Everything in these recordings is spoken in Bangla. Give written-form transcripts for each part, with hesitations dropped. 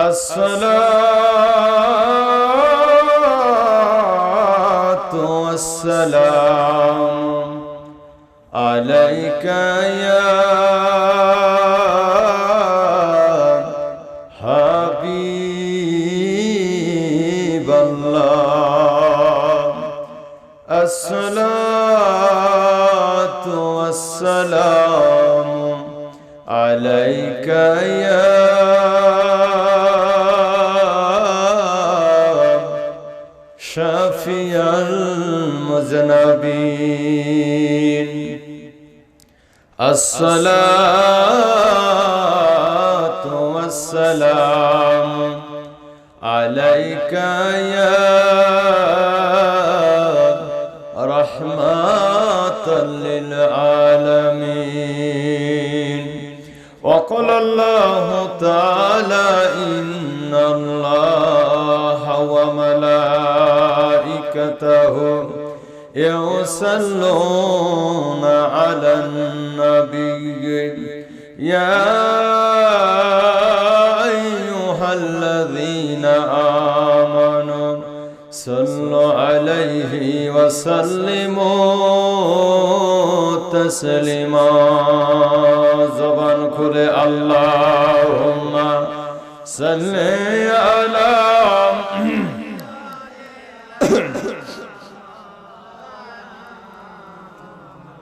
আসসালাতু ওয়াসসালাম আলাইকা ইয়া হাবিবাল্লাহ। আসসালাতু ওয়াসসালাম আলাইকা ইয়া শাফিয়াল মুযনাবিন। আসসালাতু ওয়াসসালাম আলাইকা ইয়া রাহমাতাল লিল আলামিন। وقال الله تعالى إن الله وملائكته يصلون على النبي يا أيها الذين آمنوا صلوا عليه وسلموا تسليما। জবান খুলে আল্লাহুম্মা সাল্লি আলা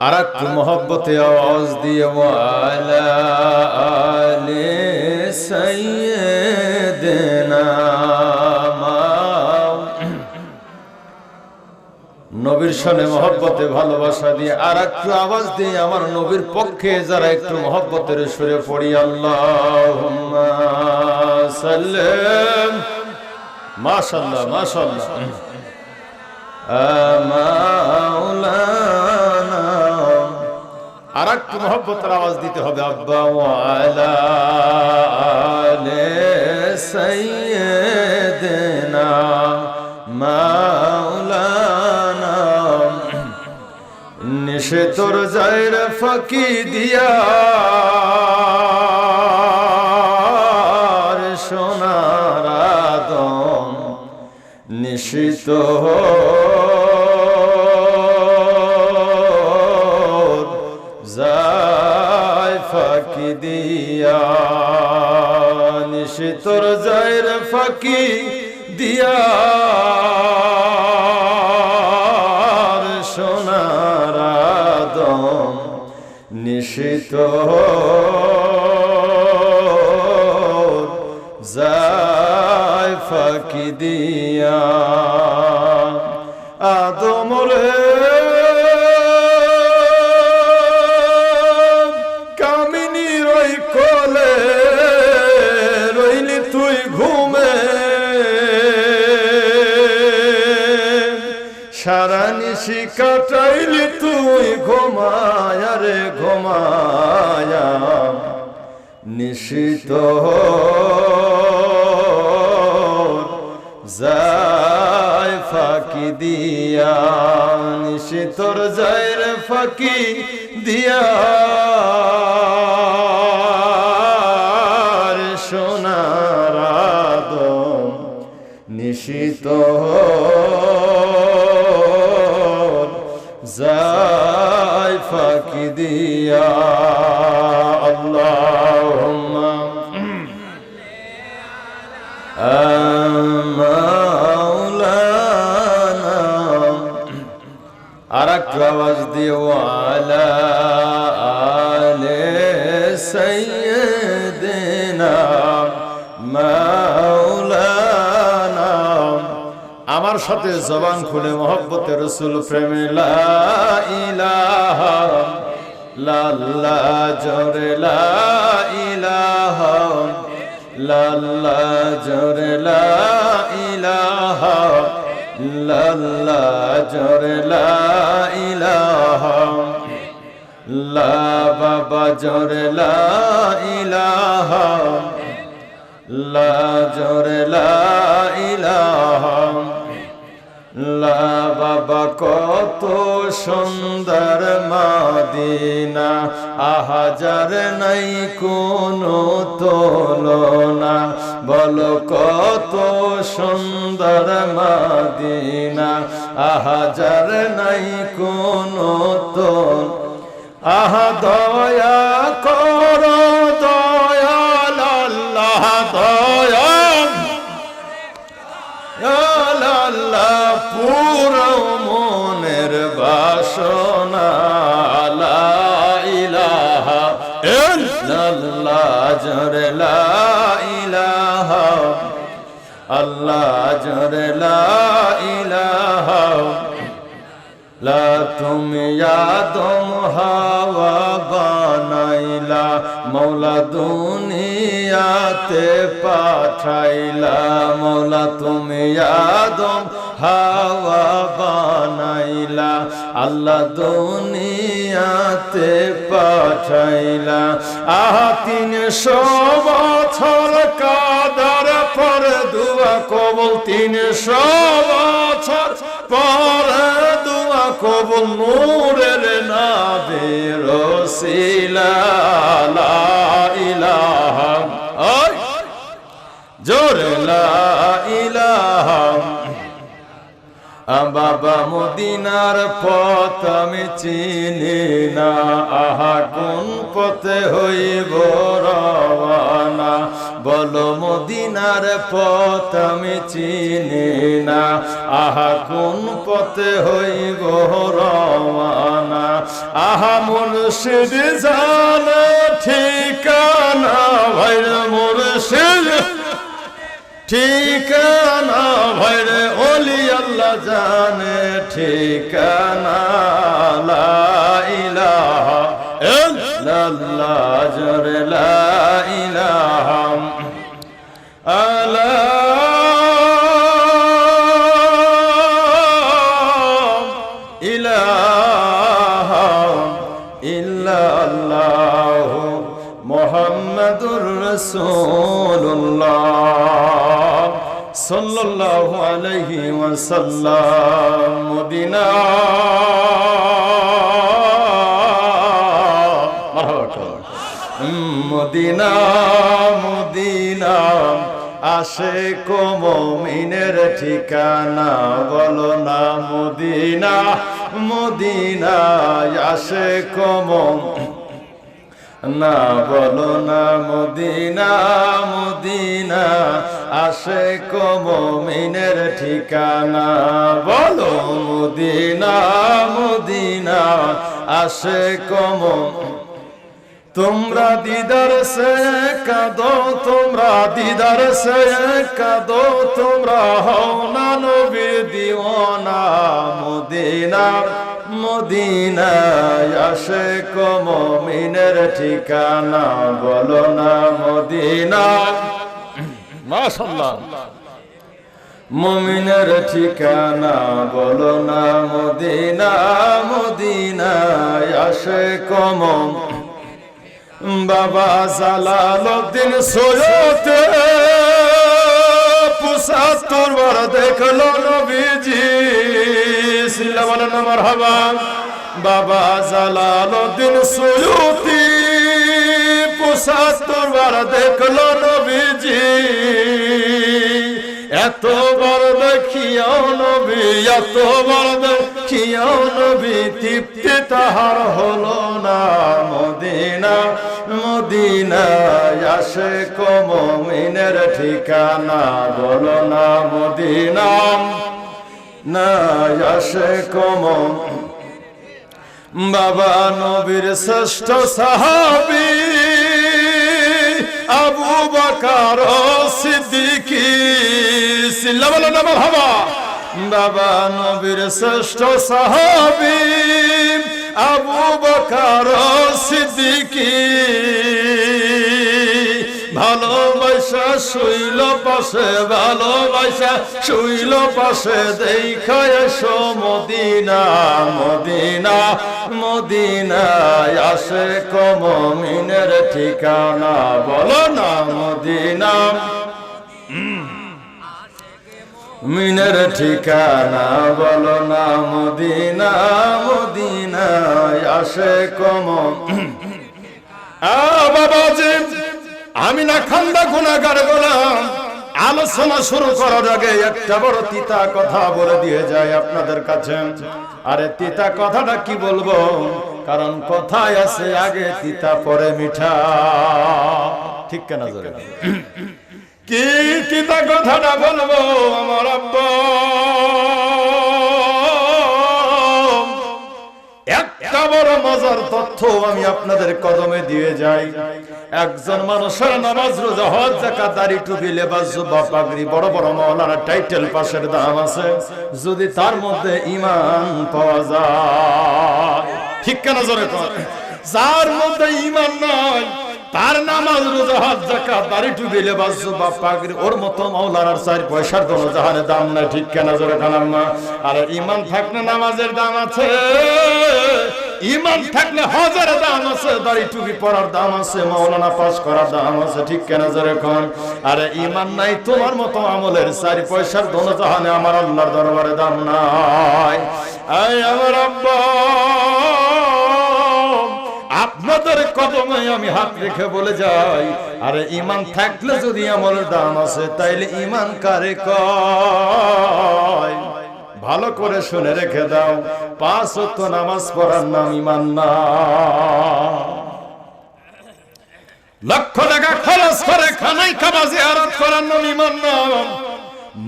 আরেকটু মহব্বতে আওয়াজ দিয়ে ওয়ালা আলি সাইয়্যিদিনা। নবীর শানে মহব্বতে ভালোবাসা দিয়ে আর একটু আওয়াজ দিয়ে আমার নবীর পক্ষে যারা একটু মহব্বতের সুরে পড়ি আল্লাহুম্মা সাল্লিম। মাশাআল্লাহ মাশাআল্লাহ। মাওলানা আর একটু মহব্বতের আওয়াজ দিতে হবে আব্বা ওয়ালা আলি সাইয়্যিদিনা মাওলানা। নিশে তোর যায়ের ফাঁকি দিয়া সোনার আদম নিশিত যায় ফাঁকি দিয়া। নিশে তোর যায়ের ফাঁকি দিয়া নিশিত যায় ফাঁকি দিয়া। আদম রে কামিনী রই কোলে রইলি তুই ঘুমে। সারা নিশি কাটাইলি তুই ঘুমায়া রে ঘুমায়া। নিশিত যায় ফাঁকি দিয়া। নিশিতর যায় রে ফাঁকি দিয়া সোনার আদম নিশিত যায় ফাঁকি দিয়া। আল্লাহুম্মা মাওলানা আর একটু আওয়াজ দিয়ে ওয়ালা আলি সাইয়্যিদিনা মাওলানা। আমার সাথে জবান খুলে মহব্বতে রাসূল প্রেমে লা ইলাহা লাল্লাহ জোরে লা ইলাহা লাল্লাহ জোরে লা ইলাহা লাল্লাহ জোরে লা ইলাহা লা বাবা জোরে লা ইলাহা লা জোরে লা ইলাহা লা বাবা কত সুন্দর মদিনা, আহাজার নাই কোনো তুলনা। বলো কত সুন্দর মদিনা, আহাজার নাই কোনো তুলনা। আহা দয়া করো দয়াল আল্লাহ, দয়াল আল্লাহ, পুরো মনের বাসনা। লা ইলাহা ইল্লাল্লাহ, জোরে লা ইলাহা আল্লাহ, জোরে লা ইলাহা। লা তুমি আদম হাওয়া বানাইলা, মৌলা দুনিয়াতে পাঠাইলা। মৌলা তুমি আদম হাওয়া বানাইলা, আল্লাহ দুনিয়াতে পাঠাইলা। 300 বছর কাদার পর দুয়া কবুল, 300 বছর পর দুয়া কবুল, নূরের নবীর ওসিলা। লা ইলাহা জোরে লা ইলাহা। বাবা মদিনার পথ আমি চিনি না, আহা কোন পথে হইব রওয়ানা। বলো মদিনার পথ আমি চিনি না, আহা কোন পথে হইব রওয়ানা। আহা মুর্শিদ জানে ঠিকানা, ভাইরে মুর্শিদ ঠিকানা, ভাইরে ওলি আল্লাহ জানে ঠিকানা। লা ইলাহা ইল্লাল্লাহ, জোরে লা ইলাহা আলা ইলাহা ইল্লাল্লাহ মুহাম্মাদুর রাসূলুল্লাহ সাল্লাল্লাহু আলাইহি ওয়াসাল্লাম। মদিনা মদিনা মদিনা আশিক মুমিনের ঠিকানা। বলো না মদিনা মদিনা আশিক না, বলো না মদিনা মদিনা আশিক মুমিনের ঠিকানা। বলো মদিনা মদিনা আশিক মুমিন। তোমরা দিদার সে কাঁদো, তোমরা দিদার সে কাঁদো, তোমরা হও না নবীর দিওয়ানা। মদিনা মদিনা আশিক মুমিনের ঠিকানা। বলো না মদিনা মাশাআল্লাহ মুমিনের ঠিকানা। বলো না মদিনা মদিনা আশিক মুমিন। বাবা জালালউদ্দিন সৈয়দে ৭৫ বার দেখলো নবীজি। সিল্লা বলেন মারহাবা। বাবা জালালউদ্দিন সৈয়দে ৭৫ বার দেখলো নবীজি। এতবার দেখিয়াও নবী, এতবার দেখিয়াও নবী, তৃপ্তি তাহার হলো না। মদিনা মদিনা আশিক মুমিনের ঠিকানা। বলো না মদিনা না আশিক মুমিন। বাবা নবীর শ্রেষ্ঠ সাহাবী আবু বকর সিদ্দিক। সিল্লা বলো না মারহাবা। বাবা নবীর শ্রেষ্ঠ সাহাবী আবু বকর সিদ্দিক। ভালোবাসা শুইল পাশে, ভালোবাসা শুইল পাশে, দেখা এসো মদিনা মদিনা মদিনা আশিক মুমিনের ঠিকানা। বলো না মদিনা মিনের ঠিকানা বলো না মদিনা, মদিনায় আসে কমন। বাবাজি, আমি না খান্দা গুনাহগার গোলাম। আলোচনা শুরু করার আগে একটা বড় তিতা কথা বলে দিয়ে যায় আপনাদের কাছে। আরে তিতা কথাটা কি বলবো, কারণ কথায় আছে আগে তিতা পরে মিঠা, ঠিক কেনা জোরে? কি তিতা কথাটা বলবো আমার আব্বা, একটা বড় মজার তথ্য আমি আপনাদের কদমে দিয়ে যাই। একজন মানুষের নামাজ, রোজা, হজ, যাকাত, দাড়ি, টুপি, লেবাস, জুব্বা, পাগড়ি, বড় বড় মাওলানা টাইটেল পাশের দাম আছে, যদি তার মধ্যে ঈমান পাওয়া যায়, ঠিক কেন জোরে কর? যার মধ্যে ঈমান নাই, তার নামাজ, রোজা, হজ, যাকাত, দাড়ি, টুপি, লেবাস, জুব্বা, পাগড়ি, ওর মতো মাওলানার 4 পয়সার কোনো জাহানে দাম নাই, ঠিক কেন জোরে কানাম্মা? আর ঈমান থাকলে নামাজের দাম আছে, ঈমান থাকলে হজের দাম আছে, দাড়ি টুপি পরার দাম আছে, মাওলানা পাস করার দাম আছে, ঠিক কেন জোরে কোন? আরে ঈমান নাই, তোমার মতো আমলের 4 পয়সার দোনো জাহানে আমার আল্লাহর দরবারে দাম নাই। আয় আমার আব্বা, আপনাদের কদমে আমি হাত রেখে বলে যাই, আরে ঈমান থাকলে যদি আমলের দাম আছে, তাইলে ঈমান কারে কয়? ভালো করে শুনে রেখে দাও, 5 ওয়াক্ত নামাজ পড়ার নাম ঈমান না। লক্ষ টাকা খরচ করে খানাই খাবা জিয়ারত করার নাম ঈমান না।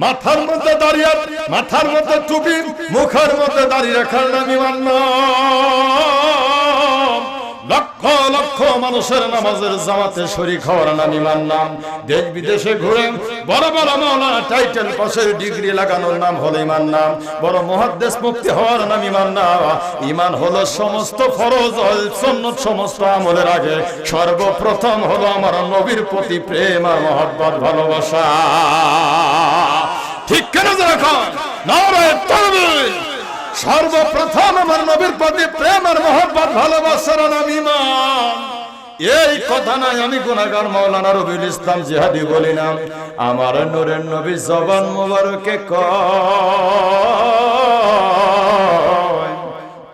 মাথার মধ্যে দাঁড়িয়ে, মাথার মধ্যে টুপি, মুখের মধ্যে দাঁড়িয়ে রাখার নাম ঈমান না। লক্ষ লক্ষ মানুষের নামাজের জামাতে শরীক হওয়ার নাম ঈমান না। দেশ বিদেশে ঘুরে বড় বড় মাওলানা টাইটেল পাশের ডিগ্রি লাগানোর নাম হলো ঈমান না। বড় মুহাদ্দিস মুফতি হওয়ার নাম ঈমান না। ঈমান হলো সমস্ত ফরজ সুন্নাত সমস্ত আমলের আগে সর্বপ্রথম হলো আমার নবীর প্রতি প্রেম আর মহব্বত, ভালোবাসা, ঠিক কেন যখন নারায়ে তাকবীর, সর্বপ্রথম আমার নবীর প্রতি প্রেম আর মহব্বত, ভালোবাসার নাম ঈমান। এই কথা নাই আমি গুনাহগার মাওলানা রবিউল ইসলাম জিহাদি বলি না, আমার নূরের নবী জবান মুবারকে কয়,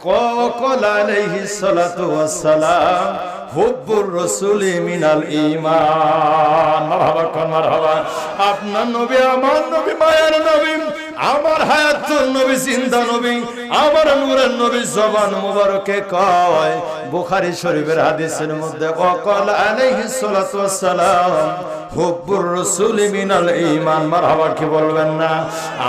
কল আলাইহিস সালাতু ওয়াস সালাম, হুব্বুর রাসূলি মিনাল ঈমান। মারহাবা কোন মারহাবা। আপনার নবী আমার নবী, মায়ের নবী, আমার হায়াতুর নবী, জিন্দা নবী, আমার নূরের নবী জবান মুবারকে কয়, বুখারী শরীফের হাদিসের মধ্যে, ওয়াকাল আলাইহিস সালাতু ওয়াস সালাম, হুব্বুর রাসূলি মিনাল ঈমান। মারহাবা কি বলবেন না?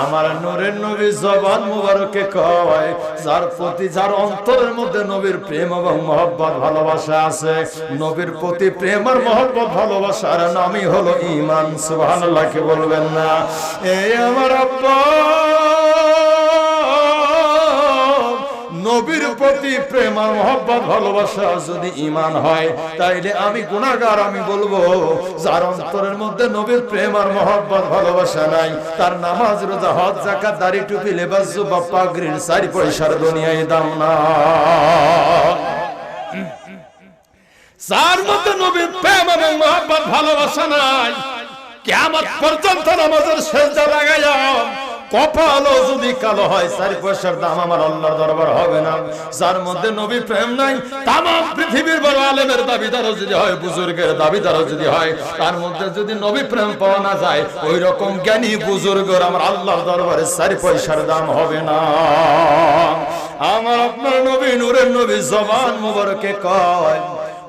আমার নূরের নবী জবান মুবারকে কয়, যার প্রতি, যার অন্তরের মধ্যে নবীর প্রেম এবং মহব্বত, ভালোবাসা আছে, নবীর প্রতি প্রেম আর মহব্বত, ভালোবাসার নামই হলো ঈমান। সুবহানাল্লাহ কি বলবেন না? এই আমার আব্বা, নবীর প্রতি প্রেম আর মহব্বত, ভালোবাসা যদি ঈমান হয়, তাইলে আমি গুনাহগার, আমি বলবো যার অন্তরের মধ্যে নবীর প্রেম আর মহব্বত, ভালোবাসা নাই, তার নামাজ, রোজা, হজ, যাকাত, দাড়ি, টুপি, লেবাস, জুব্বা, পাগড়ির 4 পয়সার দুনিয়ায় দাম না। যার মধ্যে নবীর প্রেম এবং মহব্বত, ভালোবাসা নাই, কিয়ামত পর্যন্ত নামাজের সেজদা লাগাইয়া কপালও যদি কালো হয়, 4 পয়সার দাম আমার আল্লাহর দরবার হবে না। যার মধ্যে নবী প্রেম নাই, তামাম পৃথিবীর বড় আলেমের দাবিদারও যদি হয়, বুজুর্গের দাবিদারও যদি হয়, তার মধ্যে যদি নবী প্রেম পাওয়া না যায়, ওই রকম জ্ঞানী বুজুর্গের আমার আল্লাহর দরবারে 4 পয়সার দাম হবে না। আমার আপনার নবী, নূরের নবী জবান মুবারকে কয়,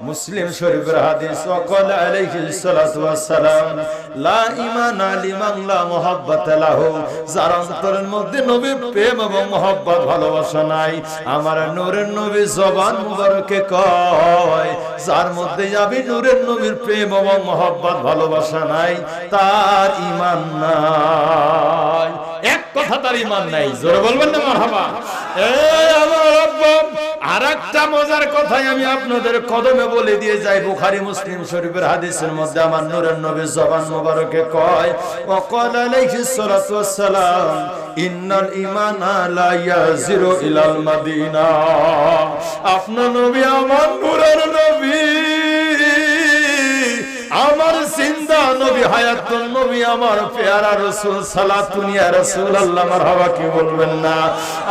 মুসলিম শরীফের হাদিস, ওয়াকাল আলাইহিস সালাতু ওয়াস সালাম, লা ঈমানা লিমান লা মুহাব্বাতা লাহু, যার অন্তরের মধ্যে নবীর প্রেম এবং মহব্বত, ভালোবাসা নাই, আমার নূরের নবী জবান মুবারকে কয়, যার মধ্যে আমি নূরের নবীর প্রেম এবং মহব্বত, ভালোবাসা নাই, তার ঈমান নাই। এক কথা, তার ঈমান নাই। জোরে বলবেন না মারহাবা? এই আমার আব্বা, আরেকটা মজার কথাই আমি আপনাদের কদমে বলে দিয়ে যাই। বুখারী মুসলিম শরীফের হাদিসের মধ্যে আমার নূরের নবী জবান মুবারকে কয়, ওয়াকাল আলাইহিস সালাতু ওয়াস সালাম, ইন্নাল ঈমানা লা ইয়াজিরু ইলাল মাদিনা। আপনার নবী, আমার নূরের নবী, আমার জিন্দা নবী হায়াতুন নবী আমার পেয়ারা রাসূল সালাতুন ইয়া রাসূলুল্লাহ মারহাবা কি বলবেন না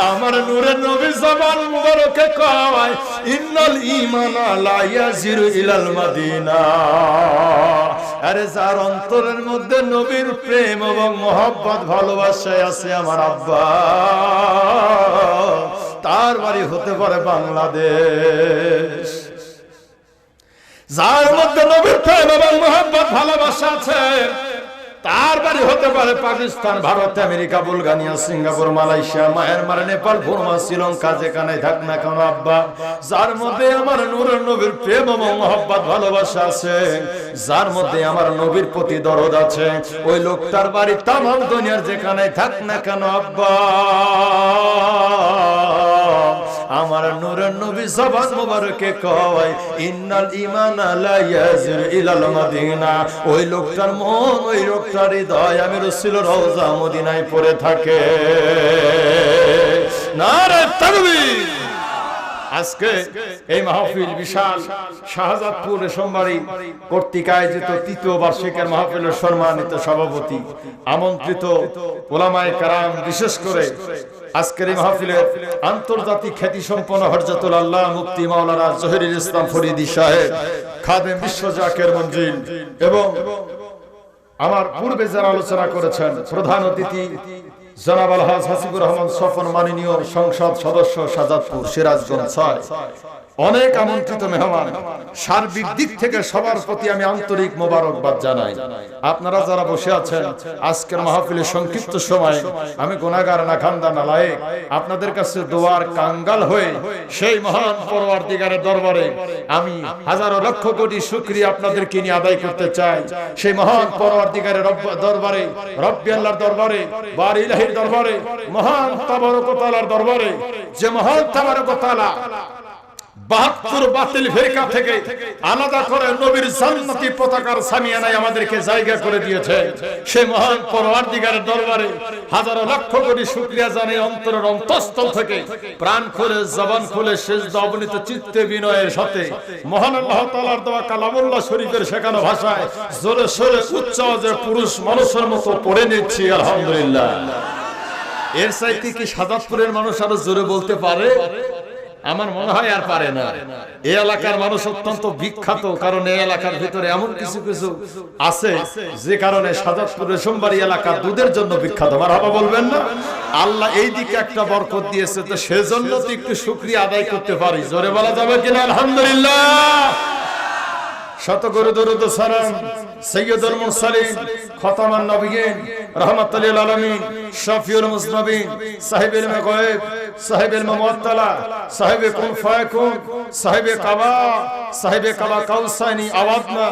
আমার নূরের নবী জবান মুবারকে কয় ইন্নাল ঈমানা লা ইয়াজিরু ইলাল মাদিনা আরে যার অন্তরের মধ্যে নবীর প্রেম এবং মহব্বত ভালোবাসায় আছে আমার আব্বা তার বাড়ি হতে পারে বাংলাদেশ যার মধ্যে নবীর প্রেম এবং মহব্বত ভালোবাসা আছে তার বাড়ি হতে পারে Pakistan Bharat America Bulgaria Singapore Malaysia Myanmar Nepal Burma Sri Lanka যেখানে থাক না কেন আব্বা যার মধ্যে আমার নূরের নবীর প্রেম এবং মহব্বত ভালোবাসা আছে যার মধ্যে আমার নবীর প্রতি দরদ আছে ওই লোকটার বাড়ি তামাম দুনিয়ার যেখানে থাক না কেন আব্বা আমার নূরের নবী জবান মুবারকে কয় ইন্নাল ঈমানা লা ইয়াজির ইলাল মাদিনা ওই লোকটার মন ওই লোকটার হৃদয় আমি রাসূলের রওজা মদিনায় পড়ে থাকে নারে তাকবীর আজকে এই মাহফিল বিশাল শাহজাদপুর রেশমবাড়ি কর্তৃক আয়োজিত তৃতীয় বার্ষিকের মাহফিলের সম্মানিত সভাপতি আমন্ত্রিত উলামায়ে কেরাম বিশেষ করে আজকের এই মাহফিলের আন্তর্জাতিক খ্যাতি সম্পন্ন হযরতুল আল্লাহ মুফতি মাওলানা জহিরুল ইসলাম ফরিদী সাহেব খাদেম বিশ্ব জাকের মঞ্জিল এবং আমার পূর্বে যারা আলোচনা করেছেন প্রধান অতিথি জনাব আলহাজ হাসিবুর রহমান সফন মাননীয় সংসদ সদস্য শাহজাদপুর সিরাজগঞ্জ ৬ অনেক আমন্ত্রিত মেহমান সার্বিক দিক থেকে সবার প্রতি আমি আন্তরিক মোবারকবাদ জানাই আপনারা যারা বসে আছেন আজকের মাহফিলের সংক্ষিপ্ত সময় আমি গুনাহগার নাখান্দা নালায়েক আপনাদের কাছে দোয়ার কাঙ্গাল হয়ে সেই মহান পরওয়ারদিগারের দরবারে আমি হাজারো লক্ষ কোটি শুকরিয়া আপনাদেরকে নিয়ে আদায় করতে চাই সেই মহান পরওয়ারদিগারের দরবারে রব্বি আল্লাহর দরবারে বারি ইলাহির দরবারে মহান তাবারক ওয়া তাআলার দরবারে যে মহান তাবারক ওয়া তাআলা ৭২ বাতিল ফিরকা থেকে আলাদা করে নবীর জান্নাতি পতাকার সামিয়ানায় আমাদেরকে জায়গা করে দিয়েছে সেই মহান পরওয়ারদিগারের দরবারে হাজারো লক্ষ কোটি শুকরিয়া জানাই অন্তরের অন্তঃস্থল থেকে প্রাণ খুলে জবান খুলে সিজদা অবনীত চিত্তে বিনয়ের সাথে মহান আল্লাহ তাআলার দেওয়া কালামুল্লাহ শরীফের শেখানো ভাষায় জোরে সোরে উচ্চ আওয়াজে পুরুষ মানুষের মতো পড়ে নিচ্ছি আলহামদুলিল্লাহ এর চাইতে কি শাহজাদপুরের মানুষ আরো জোরে বলতে পারে আমার মনে হয় আর পারে না এই এলাকার মানুষ অত্যন্ত বিখ্যাত কারণ এই এলাকার ভিতরে এমন কিছু কিছু আছে যে কারণে শাহজাদপুর রেশমবাড়ি এলাকা দুধের জন্য বিখ্যাত মারহাবা বলবেন না আল্লাহ এই দিকে একটা বরকত দিয়েছে তো সেজন্য তো একটু শুকরিয়া আদায় করতে পারি জোরে বলা যাবে কিনা আলহামদুলিল্লাহ শত করে দরুদ ও সালাম সাইয়্যিদুল মুরসালিন খাতামান নবিয়্যিন রাহমাতুল লিল আলামিন শাফিউল মুজনবিন সাহিবুল গায়ব সাহিবুল মুআত্তালা সাহিবে কুন ফায়াকুন সাহিবে কাবা কাউসানি আওয়াদনা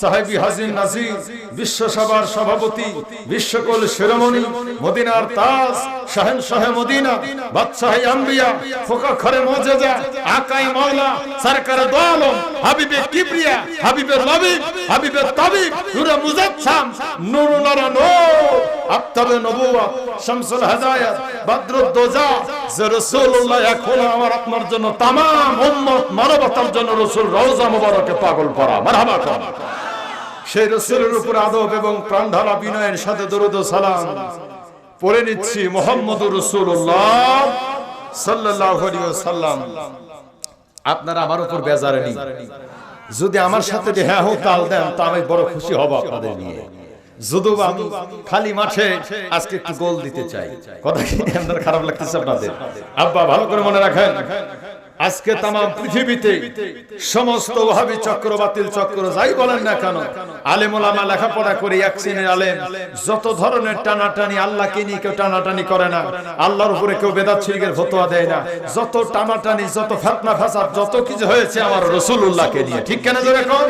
সাহিবি হাজিন নাজির বিশ্বসভার সভাপতি বিশ্বকুল শিরোমণি মদিনার তাজ শাহেনশাহ মদিনা বাদশাহে আম্বিয়া ফখরে মুজিজা আকায়ে মাওলা সরকারে দো আলম হাবিবে কিবরিয়া হাবিবে লবিব হাবিবে তাবিব নূরে মুজাসসাম নূরুন আলা নূর আফতাবে নবুওয়াত শামসুল হিদায়াত বদরুদ দোজা যে রাসূলুল্লাহ এখন আমার আপনার জন্য तमाम উম্মত মানবতার জন্য রাসূল রওজা মুবারকে পাগল পড়া মারহাবা কর সেই রাসূলের উপর আদব এবং প্রাণঢালা বিনয়ের সাথে দরুদ ও সালাম পড়ে নিচ্ছি মুহাম্মদুর রাসূলুল্লাহ সাল্লাল্লাহু আলাইহি ওয়াসাল্লাম আপনারা আমার উপর বেজারে নেই যদি আমার সাথে হ্যাঁ হো তাল দেন তা আমি বড় খুশি হব আপনাদের নিয়ে যদিও আমি খালি মাঠে আজকে একটু গোল দিতে চাই কথা কি আপনার খারাপ লাগতেছে আপনাদের আব্বা ভালো করে মনে রাখেন আজকে तमाम পৃথিবীতে সমস্ত ওয়াহাবি চক্র বাতিল চক্র যাই বলেন না কেন আলেম ওলামা লেখাপড়া করে এক শ্রেণীর আলেম যত ধরনের টানাটানি আল্লাহকে নিয়ে কেউ টানাটানি করে না আল্লাহর উপরে কেউ বেদাত শিরকের ফতোয়া দেয় না যত টানাটানি যত ফিতনা ফাসাদ যত কিছু হয়েছে আমার রাসূলুল্লাহকে নিয়ে ঠিক কেন জোরে কোন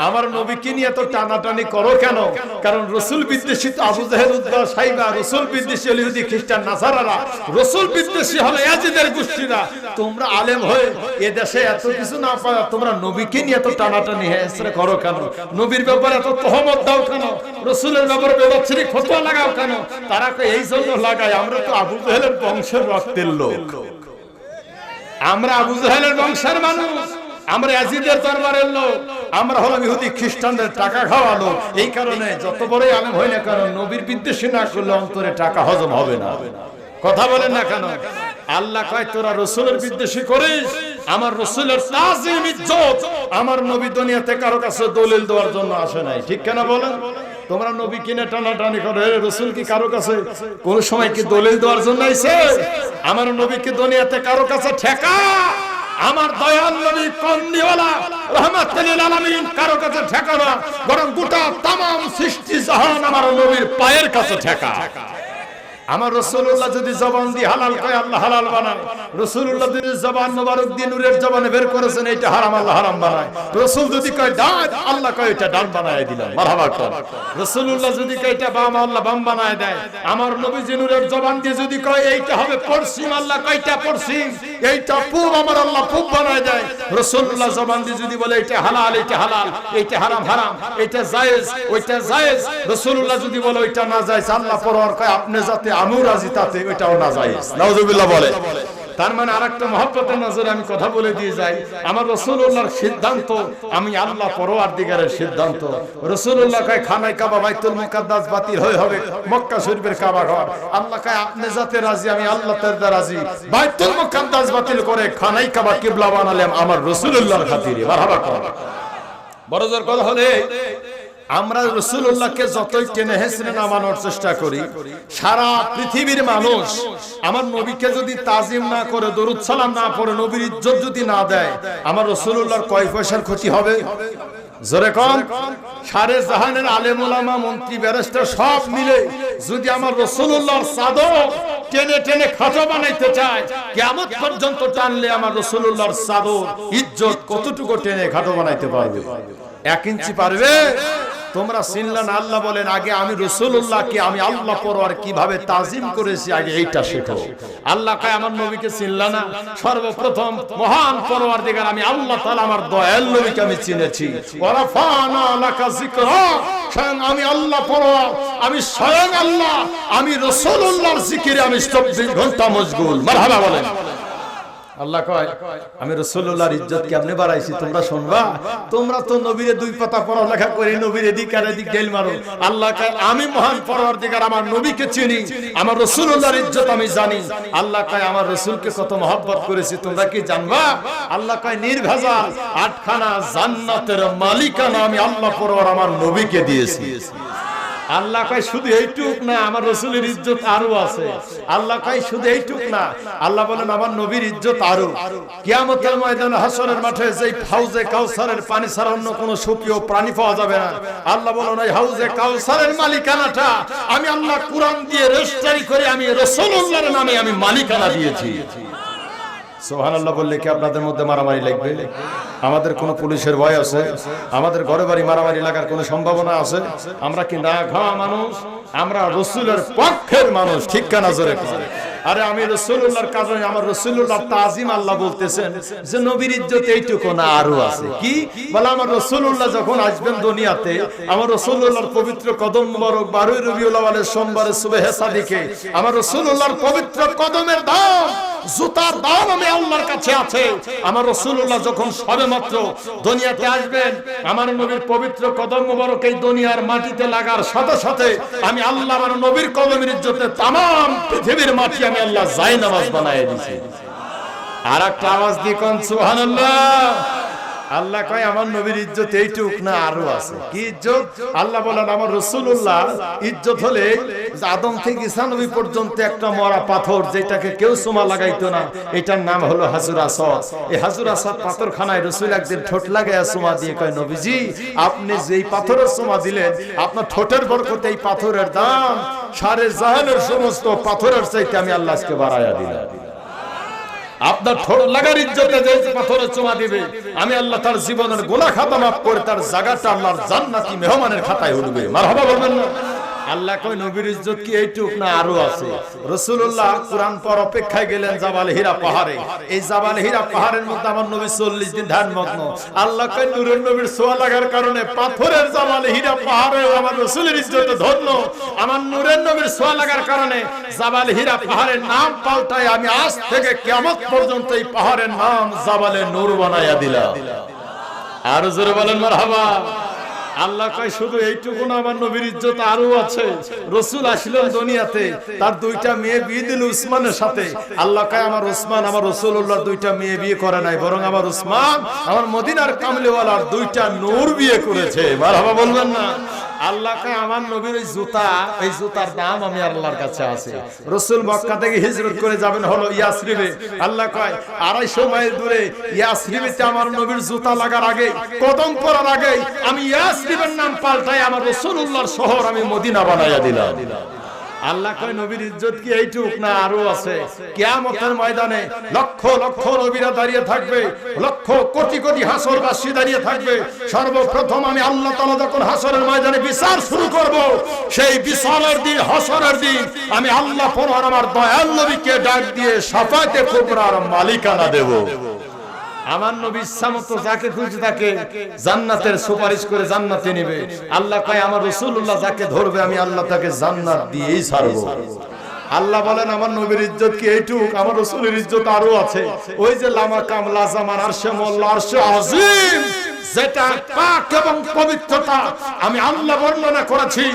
আমার নবীকে নিয়ে তো টানাটানি করো কেন কারণ রাসূল বিদ্বেষী তো আবু জাহেল উদ্বা সাইবা রাসূল বিদ্বেষী ইহুদি খ্রিস্টান নাসারারা রাসূল বিদ্বেষী হলো ইয়াজিদের গোষ্ঠীরা তোমরা আলেম হয়ে এই দেশে এত কিছু না পাওয়া তোমরা নবীকে নিয়ে তো টানাটানি হেসরে করো কেন নবীর ব্যাপারে এত তহমত দাও কেন রাসূলের ব্যাপারে বেদাত শিরক ফতোয়া লাগাও কেন তারা কই এই জন্য লাগায় আমরা তো আবু জাহেলের বংশের রক্তের লোক আমরা আবু জাহেলের বংশের মানুষ আমরা ইয়াজিদের দরবারের লোক আমরা হলাম ইহুদি খ্রিস্টানদের টাকা খাওয়ালো, এই কারণে যত বড়ই আলেম হয় না কারণ নবীর বিদ্বেষী না করলে অন্তরে টাকা হজম হবে না। কথা বলেন না কেন? আল্লাহ কয় তোরা রাসূলের বিদ্বেষী করিস, আমার রাসূলের তাজিম ইজ্জত, আমার নবী দুনিয়াতে কারো কাছে দলিল দেওয়ার জন্য আসে নাই। ঠিক কেন বলেন? তোমরা নবী কিনে টানাটানি করে, রাসূল কি কারো কাছে কোন সময় কি দলিল দেওয়ার জন্য আইছে? আমার নবী কি দুনিয়াতে কারো কাছে ঠেকা? আমার দয়াল নবী কন্দিওয়ালা রাহমাতুল লিল আলামিন কারো কাছে ঠেকা না, বরং গোটা तमाम সৃষ্টি জাহান আমার নবীর পায়ের কাছে ঠেকা। আমার রাসূলুল্লাহ যদি জবান দিয়ে হালাল কয় আল্লাহ হালাল বানায়, রাসূলুল্লাহ যদি জবান মোবারক দিয়ে নূরের জবানে বের করেছেন এটা হারাম আল্লাহ হারাম বানায়, রাসূল যদি কয় ডান আল্লাহ কয় এটা ডান বানায় দিলাম। মারহাবা কর। রাসূলুল্লাহ যদি কয় এটা বাম আল্লাহ বাম বানায় দেয়। আমার নবীজি নূরের জবান দিয়ে যদি কয় এইটা হবে পশ্চিম আল্লাহ কয় এটা পশ্চিম, এইটা পূব আমার আল্লাহ পূব বানায় দেয়। রাসূলুল্লাহ জবান দিয়ে যদি বলে এটা হালাল এটা হালাল, এটা হারাম হারাম, এটা জায়েজ ওইটা জায়েজ, রাসূলুল্লাহ যদি বলে ওইটা না জায়েজ আল্লাহ পরওয়ার কয় আপনি যাতে আমু রাজি তাতে ওইটাও না জায়েজ। নাউজুবিল্লাহ বলে। তার মানে আরেকটা মহব্বতের নজরে আমি কথা বলে দিয়ে যাই, আমার রাসূলুল্লাহর সিদ্ধান্ত আমি আল্লাহ পরওয়ারদিগারের সিদ্ধান্ত। রাসূলুল্লাহ কয় খানায় কাবা বাইতুল মুকাদ্দাস বাতিল হয়ে হবে মক্কা শরীফের কাবা ঘর, আল্লাহ কয় আপনি যাতে রাজি আমি আল্লাহ তাআলা রাজি, বাইতুল মুকাদ্দাস বাতিল করে খানায় কাবা কিবলা বানালাম আমার রাসূলুল্লাহর খাতিরে। মারহাবা কর। বড় জোর কথা হলে আমরা রাসূলুল্লাহকে যতই টেনে হেঁচড়ে নামানোর চেষ্টা করি, সারা পৃথিবীর মানুষ আমার নবীকে যদি তাজিম না করে দরুদ সালাম না পড়ে নবীর ইজ্জত যদি না দেয়, আমার রাসূলুল্লাহর কয় পয়সার ক্ষতি হবে? জোরে কোন? সারে জাহানের আলেম ওলামা মন্ত্রী ব্যারিস্টার সব মিলে যদি আমার রাসূলুল্লাহর চাদর টেনে টেনে খাটো বানাইতে চায়, কিয়ামত পর্যন্ত টানলে আমার রাসূলুল্লাহর চাদর ইজ্জত কতটুকু টেনে খাটো বানাইতে পারবে? 1 ইঞ্চি পারবে? তোমরা চিনলা না? আল্লাহ বলেন আগে আমি রাসূলুল্লাহকে আমি আল্লাহ পরওয়ার কিভাবে তাজিম করেছি আগে এইটা শেখো। আল্লাহ কয় আমার নবীকে চিনলা না? সর্বপ্রথম মহান পরওয়ারদিগার আমি আল্লাহ তাআলা আমার দয়াল নবীকে আমি চিনেছি। ওয়ারাফানা লাকা যিকরা, স্বয়ং আমি আল্লাহ পরওয়ার, আমি স্বয়ং আল্লাহ, আমি রাসূলুল্লাহর জিকিরে আমি 24 ঘন্টা মশগুল। মারহাবা বলেন। আল্লাহ কয় আমি রাসূলুল্লাহর ইজ্জত কেমনে বাড়াইছি তোমরা শুনবা? তোমরা তো নবীরে 2 পাতা পড়ালেখা করে নবীর এদিক আর এদিক গেল মারো। আল্লাহ কয় আমি মহান পরওয়ারদিগার আমার নবীকে চিনি, আমার রাসূলুল্লাহর ইজ্জত আমি জানি। আল্লাহ কয় আমার রাসূলকে কত মহব্বত করেছি তোমরা কি জানবা? আল্লাহ কয় নির্ভেজাল 8খানা জান্নাতের মালিকানা আমি আল্লাহ পরওয়ার আমার নবীকে দিয়েছি। আল্লাহ কয় শুধু এইটুক না, আমার রাসূলের ইজ্জত আরো আছে। আল্লাহ কয় শুধু এইটুক না, আল্লাহ বলেন আমার নবীর ইজ্জত আরো। কিয়ামতের ময়দানে হাসরের মাঠে যেই হাউজে কাউসারের পানি ছাড়া অন্য কোনো সুপ্রিয় প্রাণী পাওয়া যাবে না, আল্লাহ বলেন এই হাউজে কাউসারের মালিকানাটা আমি আল্লাহ কুরআন দিয়ে রেজিস্ট্রি করে আমি রাসূলুল্লাহর নামে আমি মালিকানা দিয়েছি। সুবহানাল্লাহ বললে কি আপনাদের মধ্যে মারামারি লাগবে? আমাদের কোন পুলিশের ভয় আছে? আমাদের ঘরে বাড়ি মারামারি লাগার কোন সম্ভাবনা আছে? আমরা কি না খাওয়া মানুষ? আমরা রাসূলের পক্ষের মানুষ। ঠিক কানা জোরে করে। আরে আমি রাসূলুল্লাহর কাছে আমার রাসূলুল্লাহর তাজিম আল্লাহ বলতেছেন যে নবীর ইজ্জত এইটুকু না আরো আছে। কি বলে? আমার রাসূলুল্লাহ যখন আসবেন দুনিয়াতে, আমার রাসূলুল্লাহর পবিত্র কদম মোবারক 12 রবিউল আউয়ালের সোমবারে সুবহে সাদিকে আমার রাসূলুল্লাহর পবিত্র কদমের দাম, জুতার দাম আমি আল্লাহর কাছে আছে। আমার রাসূলুল্লাহ যখন সবেমাত্র দুনিয়াতে আসবেন, আমার নবীর পবিত্র কদম মোবারক এই দুনিয়ার মাটিতে লাগার সাথে সাথে আমি আল্লাহ আমার নবীর কদমের ইজ্জতে तमाम পৃথিবীর মাটি আমি আল্লাহ জায়নামাজ বানায় দিয়েছি। আর একটা আওয়াজ দিয়ে কোন সুবহানাল্লাহ। আল্লাহ কয় আমার নবীর ইজ্জত এইটুক না আরো আছে। কি ইজ্জত? আল্লাহ বলেন আমার রাসূলুল্লাহ ইজ্জত হলে আদম থেকে ঈসা নবী পর্যন্ত একটা মরা পাথর যেটাকে কেউ চুমা লাগাইতো না, এটার নাম হলো হাজুর আসাদ। এই হাজুর আসাদ পাথরখানায় রাসূল একদিন ঠোঁট লাগায়া চুমা দিয়ে কয় নবীজি আপনি যেই পাথরের চুমা দিলেন আপনার ঠোঁটের বরকতে এই পাথরের দাম সারে জাহানের সমস্ত পাথরের চাইতে আমি আল্লাহ আজকে বাড়ায়া দিলাম। আপনার ঠোঁট লাগার ইজ্জতে যে পাথরের চুমা দিবে আমি আল্লাহ তার জীবনের গুনাহ খাতা মাফ করে তার জায়গাটা আল্লাহর জান্নাতি মেহমানের খাতায় উঠবে। মারহাবা বলবেন না? আল্লাহ কয় নবীর ইজ্জত কি এইটুক না আরো আছে? রাসূলুল্লাহ কুরআন পড়ার অপেক্ষায় গেলেন জাবাল হিরা পাহাড়ে। এই জাবাল হিরা পাহাড়ের মধ্যে আমার নবী 40 দিন ধ্যানমগ্ন। আল্লাহ কয় নূরের নবীর ছোঁয়া লাগার কারণে পাথরের জাবাল হিরা পাহাড়ে আমার রাসূলের ইজ্জত ধন্য। আমার নূরের নবীর ছোঁয়া লাগার কারণে জাবাল হিরা পাহাড়ের নাম পাল্টায় আমি আজ থেকে কিয়ামত পর্যন্ত এই পাহাড়ের নাম জাবালে নূর বানায়া দিলাম। আর জোরে বলেন মারহাবা। আল্লাহ কয় শুধু এইটুকু না, আমার নবীর ইজ্জত আরো আছে। রাসূল আসলেন দুনিয়াতে, তার দুইটা মেয়ে বিয়ে দিল উসমানের সাথে। আল্লাহ কয় আমার উসমান আমার রাসূলুল্লাহর দুইটা মেয়ে বিয়ে করে নাই, বরং আমার উসমান আমার মদিনার কামলিওয়ালার দুইটা নূর বিয়ে করেছে। মারহাবা বলবেন না? আল্লাহ কয় আমার নবীর ওই জুতা, এই জুতার দাম আমি আল্লাহর কাছে আছে। রাসূল মক্কা থেকে হিজরত করে যাবেন হলো ইয়াসরিবে। আল্লাহ কয় 250 মাইল দূরে ইয়াসরিবেতে আমার নবীর জুতা লাগার আগে, কদম পড়ার আগে আমি ইয়াসরিবের নাম পাল্টাই আমার রাসূলুল্লাহর শহর আমি মদিনা বানাইয়া দিলাম। আল্লাহ কয় নবীর ইজ্জত কি এইটুক না আরো আছে? কিয়ামতের ময়দানে লক্ষ লক্ষ নবীরা দাঁড়িয়ে থাকবে, লক্ষ কোটি কোটি হাসরবাসী দাঁড়িয়ে থাকবে। সর্বপ্রথম আমি আল্লাহ তাআলা যখন হাসরের ময়দানে বিচার শুরু করব, সেই বিচারের দিন, হাসরের দিন আমি আল্লাহ পরর আমার দয়াল নবীকে ডাক দিয়ে শাফাতে কুবরার মালিকানা দেব। আমার নবী ইচ্ছামতো যাকে খুশি তাকে জান্নাতের সুপারিশ করে জান্নাতে নেবে। আল্লাহ কয় আমার রাসূলুল্লাহ যাকে ধরবে আমি আল্লাহ তাকে জান্নাত দিয়েই ছাড়বো। আল্লাহ বলেন আমার নবীর ইজ্জত কি এইটুক? আমার রাসূলের ইজ্জত আরো আছে। ওই যে লামা কামলা জামান আরশে মোল্লা আরশে আজিম, যেটা পাক এবং পবিত্রতা আমি আল্লাহ বর্ণনা করেছি,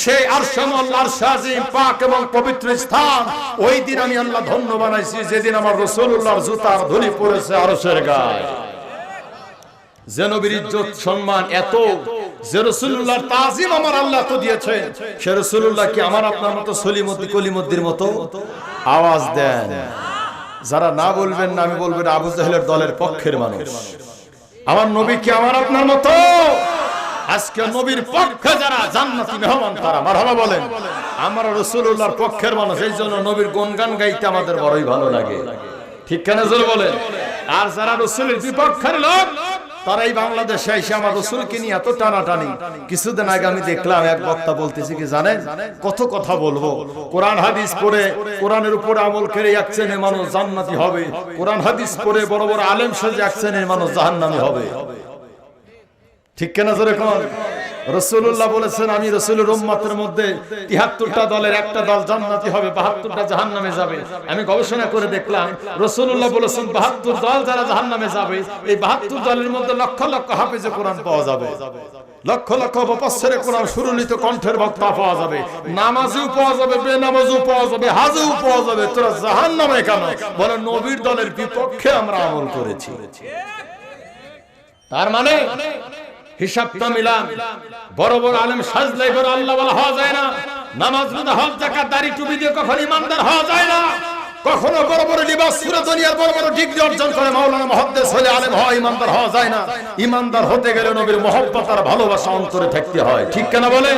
সেই আরশে মোল্লা আরশে আজিম পাক এবং পবিত্র স্থান। ওই দিন আমি আল্লাহ ধন্য বানাইছি যেদিন আমার রাসূলুল্লাহর জুতার ধুলি পড়েছে আরশের গায়ে। যে নবীর ইজ্জত সম্মান এত, যে রাসূলুল্লাহর তাজিম আমার আল্লাহ তো দিয়েছে, সে রাসূলুল্লাহ কি আমার আপনার মতো সলিমুদ্দি কলিমুদ্দির মতো আওয়াজ দেন? যারা না বলবেন না, আমি বলবেন আবু জাহেলের দলের পক্ষের মানুষ। আমার নবী কি আমার আপনার মতো? আজকে নবীর পক্ষে যারা জান্নাতি মেহমান তারা মারহাবা বলেন। আমরা রাসূলুল্লাহর পক্ষের মানুষ, এই জন্য নবীর গুণগান গাইতে আমাদের বড়ই ভালো লাগে। ঠিক কেন জোরে বলেন? আর যারা রাসূলের বিপক্ষের লোক, তারাই বাংলাদেশে এসে আমার রাসূলকে নিয়ে এত টানাটানি। কিছুদিন আগে আমি দেখলাম এক বক্তা বলতেছে কি জানেন, কত কথা বলবো, কোরআন হাদিস পড়ে কোরআনের উপর আমল করে এক শ্রেণীর মানুষ জান্নাতি হবে, কোরআন হাদিস পড়ে বড় বড় আলেম সেজে এক শ্রেণীর মানুষ জাহান্নামী হবে। ঠিক কেন জোরে কোন? রাসূলুল্লাহ বলেছেন আমি রাসূলের উম্মতের মধ্যে ৭৩টা দলের একটা দল জান্নাতি হবে, ৭২টা জাহান্নামে যাবে। আমি গবেষণা করে দেখলাম রাসূলুল্লাহ বলেছেন ৭২ দল যারা জাহান্নামে যাবে, এই ৭২ দলের মধ্যে লক্ষ লক্ষ হাফেজে কোরআন পাওয়া যাবে, লক্ষ লক্ষ মুফাসসিরে কোরআন সুরলিত কণ্ঠের বক্তা পাওয়া যাবে, নামাজিও পাওয়া যাবে, বেনামাজিও পাওয়া যাবে, হাজীও পাওয়া যাবে। তোরা জাহান্নামে কেন? বলে নবীর দলের বিপক্ষে আমরা আমল করেছি। তার মানে হিসাবটা মিলান। বড় বড় আলেম সাজলে করে আল্লাহ বলা হওয়া যায় না। নামাজ রোজা হজ যাকাত দাড়ি টুপি দিয়ে কখনো ইমানদার হওয়া যায় না। কখনো বড় বড় লিবাস পরে দুনিয়ার বড় বড় ডিগ্রি অর্জন করে মাওলানা মুহাদ্দিস হলে আলেম হয়, ইমানদার হওয়া যায় না। ইমানদার হতে গেলে নবীর মহব্বত আর ভালোবাসা অন্তরে থাকতে হয়। ঠিক কেন বলে?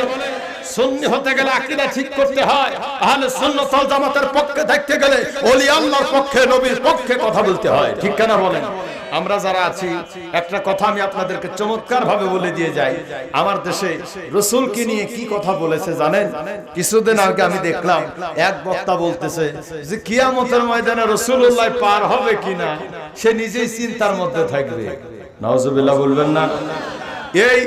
সুন্নি হতে গেলে আকীদা ঠিক করতে হয়। আহলে সুন্নাত ওয়াল জামাতের পক্ষে থাকতে গেলে ওলি আল্লাহর পক্ষে, নবীর পক্ষে কথা বলতে হয়। ঠিক কেন বলেন? আমরা যারা আছি, একটা কথা আমি আপনাদেরকে চমৎকার ভাবে বলে দিয়ে যাই। আমার দেশে রাসূলকে নিয়ে কি কথা বলেছে জানেন? কিছুদিন আগে আমি দেখলাম এক বক্তা বলতেছে যে কিয়ামতের ময়দানে রাসূলুল্লাহ পার হবে কিনা সে নিজেই চিন্তার মধ্যে থাকবে। নাউজুবিল্লাহ বলবেন না? এই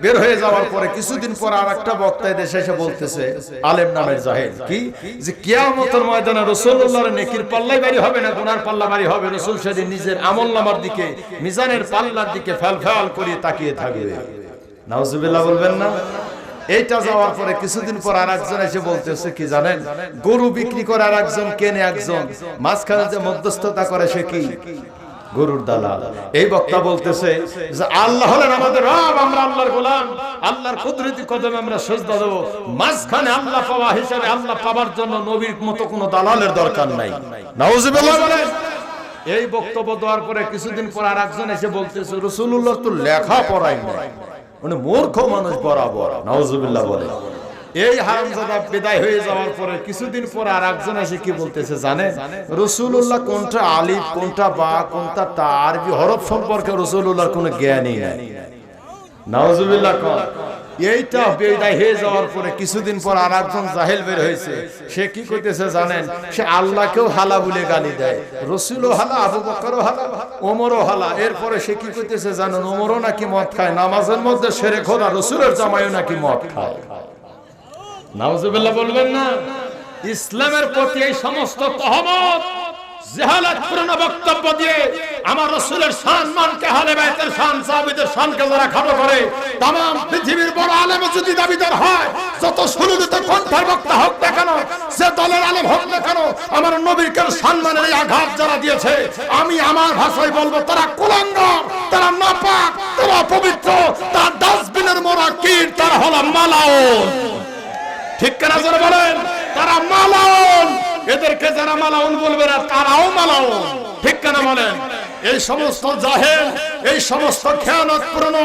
বের হয়ে যাওয়ার পরে কিছুদিন পর আরেকটা বক্তা দেশে এসে বলতেছে, আলেম নামের জাহেল, কি যে কিয়ামতের ময়দানে রাসূলুল্লাহর নেকির পাল্লাই ভারী হবে না গুনার পাল্লা ভারী হবে। রাসূল সেদিন নিজের আমলনামার দিকে, মিজানের পাল্লার দিকে ফ্যাল করে তাকিয়ে থাকবে। নাউজুবিল্লাহ বলবেন না? এইটা যাওয়ার পরে কিছুদিন পর আরেকজন এসে বলতেছে কি জানেন, গরু বিক্রি করে আরেকজন কেনে, একজন মাঝখানে যে মধ্যস্থতা করে সে কি? গরুর দালাল। এই বক্তা বলতেছে যে আল্লাহ হলেন আমাদের রব, আমরা আল্লাহর গোলাম, আল্লাহর কুদরতি কদমে আমরা সিজদা দেব। মাঝখানে আল্লাহ পাওয়া হিসাবে আল্লাহ পাওয়ার জন্য নবীর মতো কোনো দালালের দরকার নাই। নাউজুবিল্লাহ বলেন। এই বক্তব্য দেওয়ার পরে কিছুদিন পর আরেকজন এসে বলতেছে রাসূলুল্লাহ তো লেখা পড়াই নাই, মানে মূর্খ মানুষ বরাবর। নাউজুবিল্লাহ বলে। এই হারামজাদা বিদায় হয়ে যাওয়ার পরে কিছুদিন পর আরেকজন এসে কি বলতেছে জানেন, রাসূলুল্লাহ কোনটা আলিফ, কোনটা বা, কোনটা তা, আরবি হরফ সম্পর্কে রাসূলুল্লাহর কোনো জ্ঞানই নাই। নাউজুবিল্লাহ। এইটা বিদায় হয়ে যাওয়ার পরে কিছুদিন পর আরেকজন জাহেল বের হয়েছে। সে কি কইতেছে জানেন, সে আল্লাহকেও হালা বলে গালি দেয়, রাসূলও হালা, আবু বকরও হালা, ওমরও হালা। এরপরে সে কি কইতেছে জানেন, ওমরও নাকি মদ খায়, নামাজের মধ্যে শিরক হয়, রাসূলের জামাইও নাকি মদ খায়। নাউজুবিল্লাহ বলবেন না? ইসলামের প্রতি এই সমস্ত তহমত, জাহালাতপূর্ণ বক্তব্য দিয়ে আমার রাসূলের সম্মানকে, আহলে বাইতের শান, সাহাবীদের শানকে যারা খাটো করে, तमाम পৃথিবীর বড় আলেম যদি দাবিদার হয়, যত সুললিত কণ্ঠের বক্তা হোক না কেন, যে দলের আলেম হোক না কেন, আমার নবীকে সম্মানের এই আঘাত যারা দিয়েছে, আমি আমার ভাষায় বলবো তারা কুলাঙ্গার, তারা নাপাক, তারা পবিত্র, তারা ডাস্টবিনের মোড়া কীট, তারা হলো মালাউন। ঠিক কেনা যারা বলেন তারা মালাউন, এদেরকে যারা মালাউন বলবে না তারাও মালাউন। ঠিক কেনা বলেন? এই সমস্ত জাহেল, এই সমস্ত খেয়ানতপূর্ণ,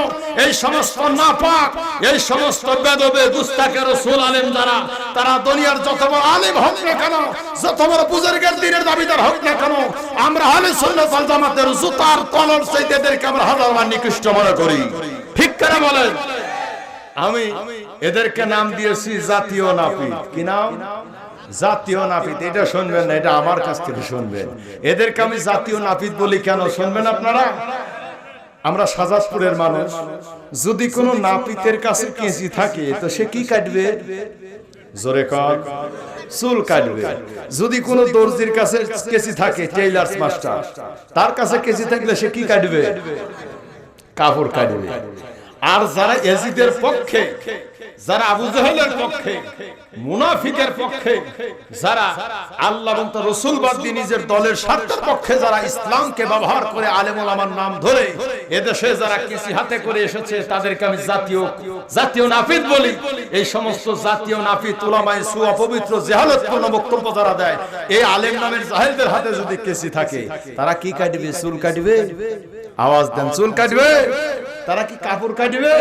এই সমস্ত নাপাক, এই সমস্ত বেদবে গুস্তাকে রাসূল আলেম যারা, তারা দুনিয়ার যত বড় আলেম হোক না কেন, যত বড় বুজুর্গের দ্বীনের দাবিদার হোক না কেন, আমরা আহলে সুন্নাত ওয়াল জামাতের জুতার তলর চাইতে এদেরকে আমরা হাজার বার নিকৃষ্ট মনে করি। ঠিক কেনা বলেন? আমি এদেরকে নাম দিয়েছি জাতীয় নাপিত। কি নাম? জাতীয় নাপিত। এটা শুনবেন না, এটা আমার কাছ থেকে শুনবেন। এদেরকে আমি জাতীয় নাপিত বলি কেন শুনবেন আপনারা? আমরা শাহজাদপুরের মানুষ, যদি কোনো নাপিতের কাছে কেঁচি থাকে তো সে কি কাটবে? জোরে কর, চুল কাটবে। যদি কোনো দর্জির কাছে কেঁচি থাকে, টেইলার্স মাস্টার, তার কাছে কেঁচি থাকলে সে কি কাটবে? কাপড় কাটবে। আর যারা ইয়াজিদের পক্ষে, যারা আবু জাহেলের পক্ষে, মুনাফিকের পক্ষে, যারা আল্লাহ এবং তার রাসূল বাদ দিয়ে নিজের দলের স্বার্থের পক্ষে যারা ইসলামকে ব্যবহার করে আলেম ওলামার নাম ধরে এদেশে যারা কিছু হাতে করে এসেছে, তাদেরকে আমি জাতীয় নাপিত বলি। এই সমস্ত জাতীয় নাপিত উলামায়ে সু অপবিত্র জাহালতপূর্ণ বক্তব্য যারা দেয়, এই আলেম নামের জাহেলদের হাতে যদি কেসি থাকে, তারা কি কাটবে? চুল কাটবে? আওয়াজ দেন, চুল কাটবে? তারা কি কাপড় কাটবে?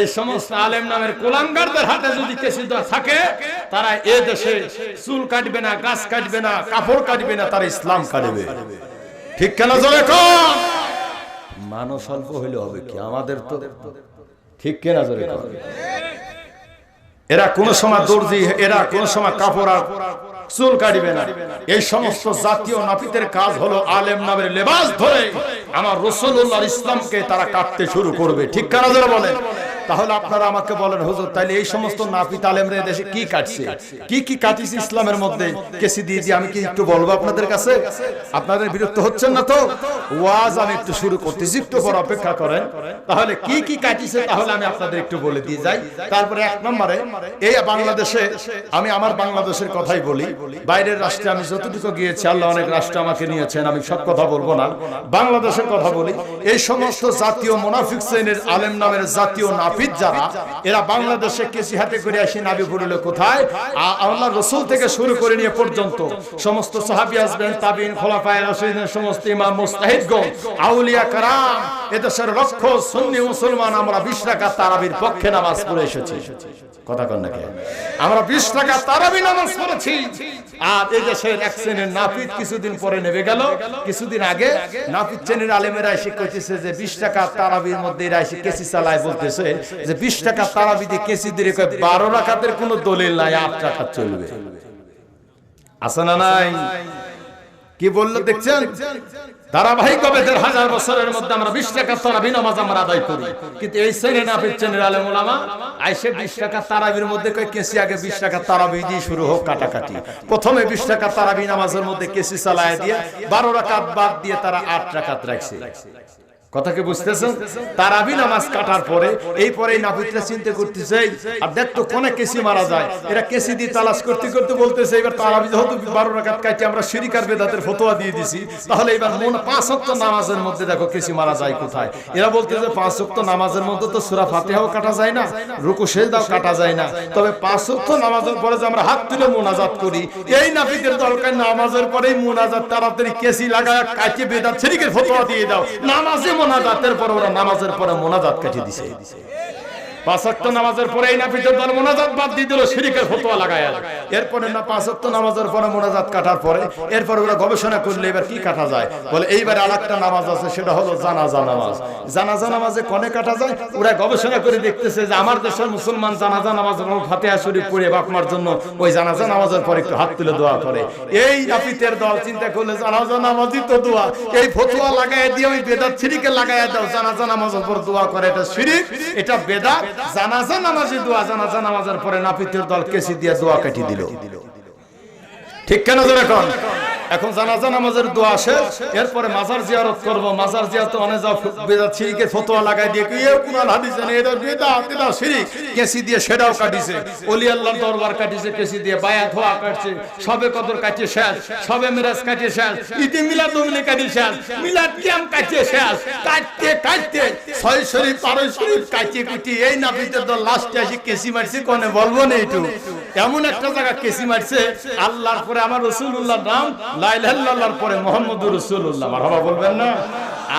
এই সমস্ত আলেম নামের কুলাঙ্গারদের হাতে যদি কেসি থাকে, তারা এই দেশে চুল কাটবে না, গাছ কাটবে না, কাপড় কাটবে না, তারা ইসলাম কাটবে। ঠিক কেন জোরে কর? মানুষ অল্প হইলে হবে কি? আমাদের তো ঠিক কেনা জোরে কর? এরা কোন সময় দর্জি, এরা কোন সময় কাপড় আর চুল কাটবে না। এই সমস্ত জাতীয় নাপিতের কাজ হলো আলেম নামের লেবাস ধরে আমার রাসূলুল্লাহর ইসলামকে তারা কাটতে শুরু করবে। ঠিক কারা যারা বলেন? তাহলে আপনারা আমাকে বলেন হুজুর, তাইলে এই সমস্ত নাপিত আলেমরা দেশে কি কাটছে, কি কাটিছে ইসলামের মধ্যে? কেসি দিয়ে দিয়ে আমি কি একটু বলবো আপনাদের কাছে? আপনাদের বিরক্ত হচ্ছেন না তো? ওয়াজ আমি একটু শুরু করতেছি, একটু পর অপেক্ষা করেন। তাহলে কি কাটিছে তাহলে আমি আপনাদের একটু বলে দিয়ে যাই। তারপরে এক নম্বরে এই বাংলাদেশে, আমি আমার বাংলাদেশের কথাই বলি, বাইরের রাষ্ট্রে আমি যতটুকু গিয়েছি, আল্লাহ অনেক রাষ্ট্র আমাকে নিয়েছেন, আমি সব কথা বলবো না, বাংলাদেশের কথা বলি। এই সমস্ত জাতীয় মুনাফিক শ্রেণীর আলেম নামের জাতীয় নাপিত যারা, এরা বাংলাদেশে কেসি হাতে করে আসে নাবি পড়লো কোথায়? আল্লাহ রাসূল থেকে শুরু করে নিয়ে পর্যন্ত সমস্ত সাহাবী আসবেন, তাবিঈন, খোলাফায়ে রাশিদিন, সমস্ত ইমাম মুজতাহিদগণ, আউলিয়া কারাম, এদেশের লক্ষ সুন্নি মুসলমান আমরা 20 রাকাত তারাবির পক্ষে নামাজ পড়ে এসেছি। কথা কন নাকি? আমরা 20 রাকাত তারাবি নামাজ পড়েছি। আর এই দেশের এক শ্রেণীর নাপিত কিছুদিন পরে নেমে গেল। কিছুদিন আগে নাপিত শ্রেণীর আলেমেরা এসে কইতেছে যে 20 রাকাত তারাবির মধ্যে এরা এসে কেসি চালায়, বলতেছে যে 20 রাকাত তারাবি দিয়ে কেসি দিয়ে 12 রাকাতের কোনো দলিল নাই, 8 রাকাত চলবে। আছে না নাই? কি বললো দেখছেন? ধারাবাহিকভাবে 1000 বছরের মধ্যে আমরা 20 রাকাত তারাবি নামাজ আমরা আদায় করি, কিন্তু এই শ্রেণীর নাপিত শ্রেণীর আলেম ওলামা আইসে 20 রাকাত তারাবির মধ্যে কয় কেসি আগে 20 রাকাত তারাবি দিয়ে শুরু হোক কাটাকাটি। প্রথমে 20 রাকাত তারাবি নামাজের মধ্যে কেসি চালায় দিয়ে 12 রাকাত বাদ দিয়ে তারা 8 রাকাত রাখছে। কথা কি বুঝতেছেন? তারাবি নামাজ কাটার পরে এই পরে নাপিতরা চিন্তা করতেছে, আর দেখতো কোনে কেসি মারা যায়। এরা কেসি দিয়ে তালাশ করতে করতে বলতেছে, এবার তারাবি যেহেতু 12 রাকাত কাটে আমরা শিরক আর বেদাতের ফতোয়া দিয়ে দিছি, তাহলে এবার 5 ওয়াক্ত নামাজের মধ্যে দেখো কেসি মারা যায় কোথায়। এরা বলতেছে 5 ওয়াক্ত নামাজের মধ্যে তো সূরা ফাতিহাও কাটা যায় না, রুকু সিজদাও কাটা যায় না, তবে 5 ওয়াক্ত নামাজের পরে যে আমরা হাত তুলে মুনাজাত করি, এই নাপিতের দরকার নামাজের পরেই মুনাজাত তাড়াতাড়ি কেসি লাগায় কাটে বেদাত শিরকের ফতোয়া দিয়ে দাও। নামাজে মোনাজাতের পরে ওরা নামাজের পরে মোনাজাত কাটিয়ে দিছে। 5 ওয়াক্ত নামাজের পরে এই নাপিতের দল মোনাজাত বাদ দিয়ে দিল, শিরকের ফতোয়া লাগায়া। এরপরে না 5 ওয়াক্ত নামাজের পরে মোনাজাত কাটার পরে এরপর ওরা গবেষণা করলে এবার কি কাটা যায়, বলে এইবার আরেকটা নামাজ আছে, সেটা হলো জানাজা নামাজ। জানাজা নামাজে কোনে কাটা যায়? ওরা গবেষণা করে দেখতেছে যে আমার দেশের মুসলমান জানাজা নামাজ ফাতিহা শরীফ পড়ে বাপ মার জন্য ওই জানাজা নামাজের পরে একটু হাত তুলে দোয়া করে। এই নাপিতের দল চিন্তা করলে জানাজা নামাজই তো দোয়া, এই ফতোয়া লাগায় দিয়ে ওই বেদাত শিরকে লাগায় দাও, জানাজা নামাজের পর দোয়া করে, এটা শিরক, এটা বেদাত। জানাজা নামাজে দোয়া, জানাজা নামাজের পরে নাপিতের দল কেসি দিয়ে দোয়া কাটি দিল। ঠিক কেন জোরে কোন? এখন জানাজা নামাজের দোয়া শেষ, এরপরে মাজার জিয়ারত করব। মাজার জিয়ারতে অনেক যা বেদাত শিরকে ফতোয়া লাগাই দিয়ে কি কোরআন হাদিসে নেই, এটা বিদআত, এটা শিরক, কেসি দিয়ে সেটাও কাটিছে, ওলি আল্লাহর দরবার কাটিছে কেসি দিয়ে, বায়াত হওয়া কাটছে, সবে কদর কাটিয়ে শেষ, সবে মিরাজ কাটিয়ে শেষ, ঈদে মিলাদ কাটিয়ে শেষ, মিলাদ কিয়াম কাটিয়ে শেষ, কাটতে কাটতে ছয় শরীফ পারো শরীফ কাটিয়ে কুটিয়ে এই নাপিতের দল লাস্টে আসি কেসি মারছে, কোনে বলবো না একটু এমন একটা জায়গা কেসি মারছে, আল্লাহর পরে আমার রাসূলুল্লাহর নাম, লা ইলাহা ইল্লাল্লাহর পরে মুহাম্মদুর রাসূলুল্লাহ, মারহাবা বলবেন না?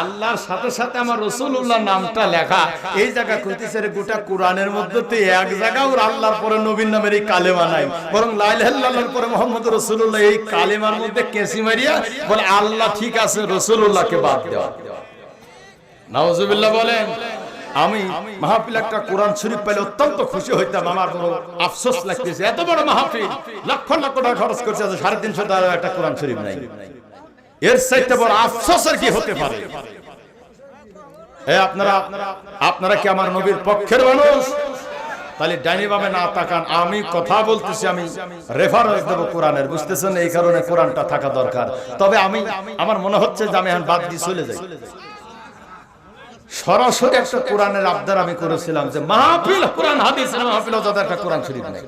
আল্লাহর সাথে সাথে আমার রাসূলুল্লাহর নামটা লেখা, এই জায়গা কইতেছে রে গোটা কোরআনের মধ্যে তো এক জায়গা ওর আল্লাহর পরে নবীর নামের এই কালেমা নাই, বরং লা ইলাহা ইল্লাল্লাহর পরে মুহাম্মদুর রাসূলুল্লাহ, এই কালেমার মধ্যে কেসি মারিয়া বলে আল্লাহ ঠিক আছে, রাসূলুল্লাহকে বাদ দেওয়া। নাউজুবিল্লাহ বলেন। আমি মাহফিল একটা কোরআন শরীফ পেলে অত্যন্ত খুশি হইতাম, আমার বড় আফসোস লাগতেছে এত বড় মাহফিল লক্ষ লক্ষ টাকা খরচ করছে, 350 টাকা একটা কোরআন শরীফ নাই, এর চাইতে বড় আফসোসের কি হতে পারে? আপনারা কি আমার নবীর পক্ষের মানুষ? তাহলে ডাইনি ভাবে না তাকান, আমি কথা বলতেছি, আমি রেফারেন্স দেব কোরআনের, বুঝতেছেন? এই কারণে কোরআনটা থাকা দরকার। তবে আমার মনে হচ্ছে যে আমি এখন বাদ দিয়ে চলে যাই, সরাসরি একটা কোরআনের আবদার আমি করেছিলাম যে মাহফিল কোরআন হাদিস না, মাহফিল যাতে একটা কোরআন শরীফ নেই,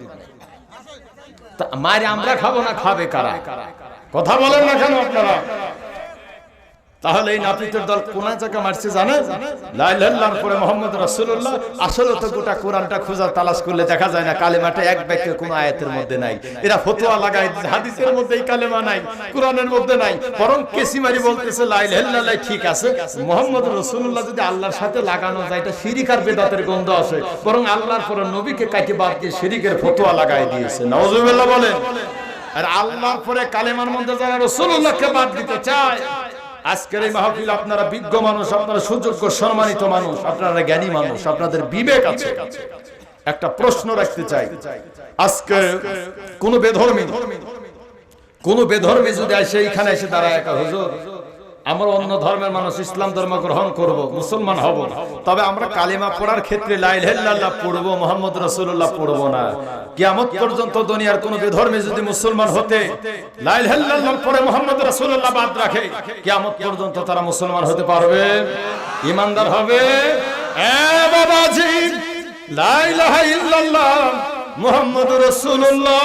মারে আমরা খাবো না, খাবে কারা? কথা বলেন না কেন আপনারা? তাহলে এই নাপিতের দল কোন জায়গা মারছে জানেন? লা ইলাহা ইল্লাল্লাহর পরে মুহাম্মদ রাসূলুল্লাহ। আসলে তো গোটা কোরআনটা খোঁজা তালাশ করলে দেখা যায় না, কালেমাটা এক বাক্যে কোন আয়াতের মধ্যে নাই। এরা ফতোয়া লাগায় হাদিসের মধ্যে এই কালেমা নাই, কোরআনের মধ্যে নাই, বরং কেসিমারি বলতেছে লা ইলাহা ইল্লাল্লাহ ঠিক আছে, মুহাম্মদ রাসূলুল্লাহ যদি আল্লাহর সাথে লাগানো যায় এটা শিরক আর বিদআতের গন্ধ আসে, বরং আল্লাহর পরে নবীকে কাটি বাদ দিয়ে শিরকের ফতোয়া লাগায় দিয়েছে। নাউজুবিল্লাহ বলেন। আর আল্লাহর পরে কালেমার মধ্যে যারা রাসূলুল্লাহকে বাদ দিতে চায়, আজকের এই মাহফিল আপনারা বিজ্ঞ মানুষ, আপনারা সুযোগ্য সম্মানিত মানুষ, আপনারা জ্ঞানী মানুষ, আপনাদের বিবেক আছে। একটা প্রশ্ন রাখতে চাই, আজকে কোন বেধর্মী যদি আসে এইখানে এসে দাঁড়ায়, একা হুজুর আমরা অন্য ধর্মের মানুষ, ইসলাম ধর্ম গ্রহণ করব, মুসলমান হব, তবে আমরা কালিমা পড়ার ক্ষেত্রে লা ইলাহা ইল্লাল্লাহ পড়ব, মুহাম্মদ রাসূলুল্লাহ পড়ব না। কিয়ামত পর্যন্ত দুনিয়ার কোন বেধর্মী যদি মুসলমান হতে লা ইলাহা ইল্লাল্লাহর পরে মুহাম্মদ রাসূলুল্লাহ বাদ রাখে, কিয়ামত পর্যন্ত তারা মুসলমান হতে পারবে, ঈমানদার হবে? এ বাবাজি, লা ইলাহা ইল্লাল্লাহ মুহাম্মদুর রাসূলুল্লাহ,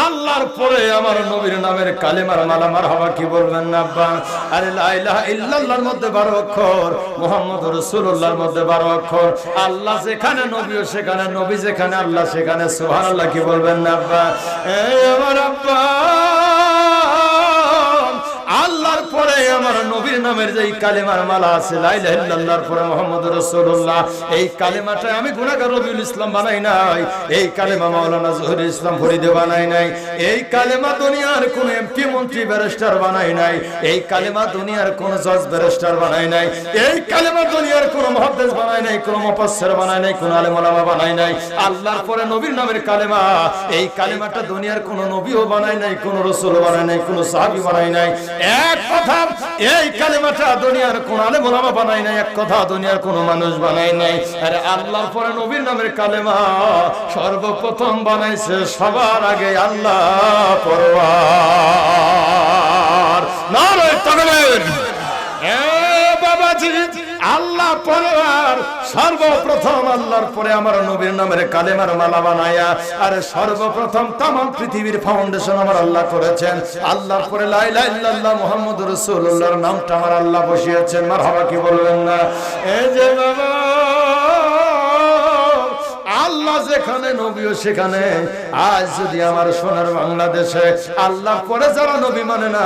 আল্লাহর পরে আমার নবীর নামের কালেমার মালা, মারহাবা কি বলবেন না আব্বা? আরে লা ইলাহা ইল্লাল্লাহর মধ্যে 12 অক্ষর, মুহাম্মদুর রাসূলুল্লাহর মধ্যে 12 অক্ষর, আল্লাহ যেখানে নবীও সেখানে, নবী যেখানে আল্লাহ সেখানে, সুবহানাল্লাহ কি বলবেন না আব্বা? এই আমার আব্বা, আল্লাহর পরে আমার নবীর নামের যে কালেমার মালা আছে, লা ইলাহা ইল্লাল্লাহর পরে মুহাম্মদুর রাসূলুল্লাহ, এই কালেমাটা আমি গুনাহগার রবিউল ইসলাম বানাই নাই, এই কালেমা মাওলানা জহুরুল ইসলাম ফরিদে বানাই নাই, এই কালেমা দুনিয়ার কোন এমপি মন্ত্রী ব্যারিস্টার বানাই নাই, এই কালেমা দুনিয়ার কোন জজ ব্যারিস্টার বানাই নাই, এই কালেমা দুনিয়ার কোন মুহাদ্দিস বানাই নাই, কোন মুফাসসির বানাই নাই, কোন আলেম ওলামা বানাই নাই, আল্লাহর পরে নবীর নামের কালেমা, এই কালেমাটা দুনিয়ার কোন নবীও বানাই নাই, কোন রাসূল বানাই নাই, কোন সাহাবী বানাই নাই। এক কথা, এই কালেমাটা দুনিয়ার কোন আলেম ওলামা বানাই নাই, এক কথা দুনিয়ার কোন মানুষ বানাই নাই। আরে আল্লাহর পরে নবীর নামের কালেমা সর্বপ্রথম বানাইছে সবার আগে আল্লাহ পরওয়ার। নারে তাকবীর। এ বাবাজি, আল্লাহ পরওয়ার সর্বপ্রথম আল্লাহর পরে আমার নবীর নামের কালেমার মালা বানায়া, আর সর্বপ্রথম तमाम পৃথিবীর ফাউন্ডেশন আমার আল্লাহ করেছেন। আল্লাহর পরে লা ইলাহা ইল্লাল্লাহ মুহাম্মদুর রাসূলুল্লাহর নামটা আমার আল্লাহ বসিয়েছেন, মারহাবা কি বলবেন না? এই যে বাবা, আল্লাহ যেখানে নবীও সেখানে। আজ যদি আমার সোনার বাংলাদেশে আল্লাহর পরে যারা নবী মানে না,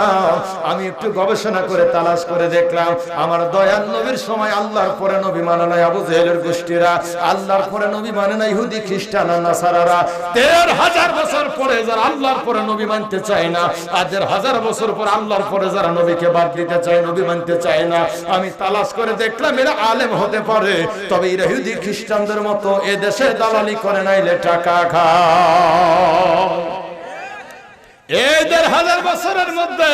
আমি একটু গবেষণা করে তালাশ করে দেখলাম, আমার দয়াল নবীর সময় আল্লাহর পরে নবী মানে না আবু জেহেলের গোষ্ঠীরা, আল্লাহর পরে নবী মানে না ইহুদি খ্রিস্টান আর নাসারারা। ১৩,০০০ বছর পরে যারা আল্লাহর পরে নবী মানতে চায় না, আর ১৫০০ বছর পর আল্লাহর পরে যারা নবীকে বাদ দিতে চায়, নবী মানতে চায় না, আমি তালাশ করে দেখলাম এরা আলেম হতে পারে, তবে এরা ইহুদি খ্রিস্টানদের মতো এদেশে দালালি করে নাইলে টাকা খায়। এই ১৫০০ বছরের মধ্যে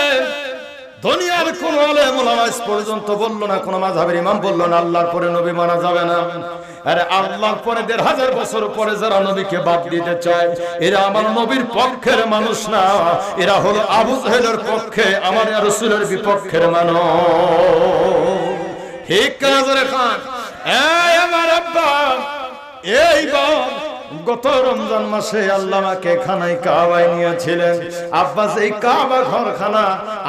দুনিয়ার কোন আলেম ওলামা আজ পর্যন্ত বললো না, কোন মাযহাবের ইমাম বললো না আল্লাহর পরে নবী মানা যাবে না। আরে আল্লাহর পরে ১৫০০ বছর পরে যারা নবীকে বাদ দিতে চায় এরা আমার নবীর পক্ষের মানুষ না, এরা হলো আবু জাহেলের পক্ষে, আমার রাসূলের বিপক্ষের মানুষ। ঠিক কাজরে খান এই আমার আব্বা, এইবার গত রমজান মাসে আল্লাহ আমাকে খানায় কাবায় নিয়েছিলেন। আব্বাস এই কাবা ঘরখানা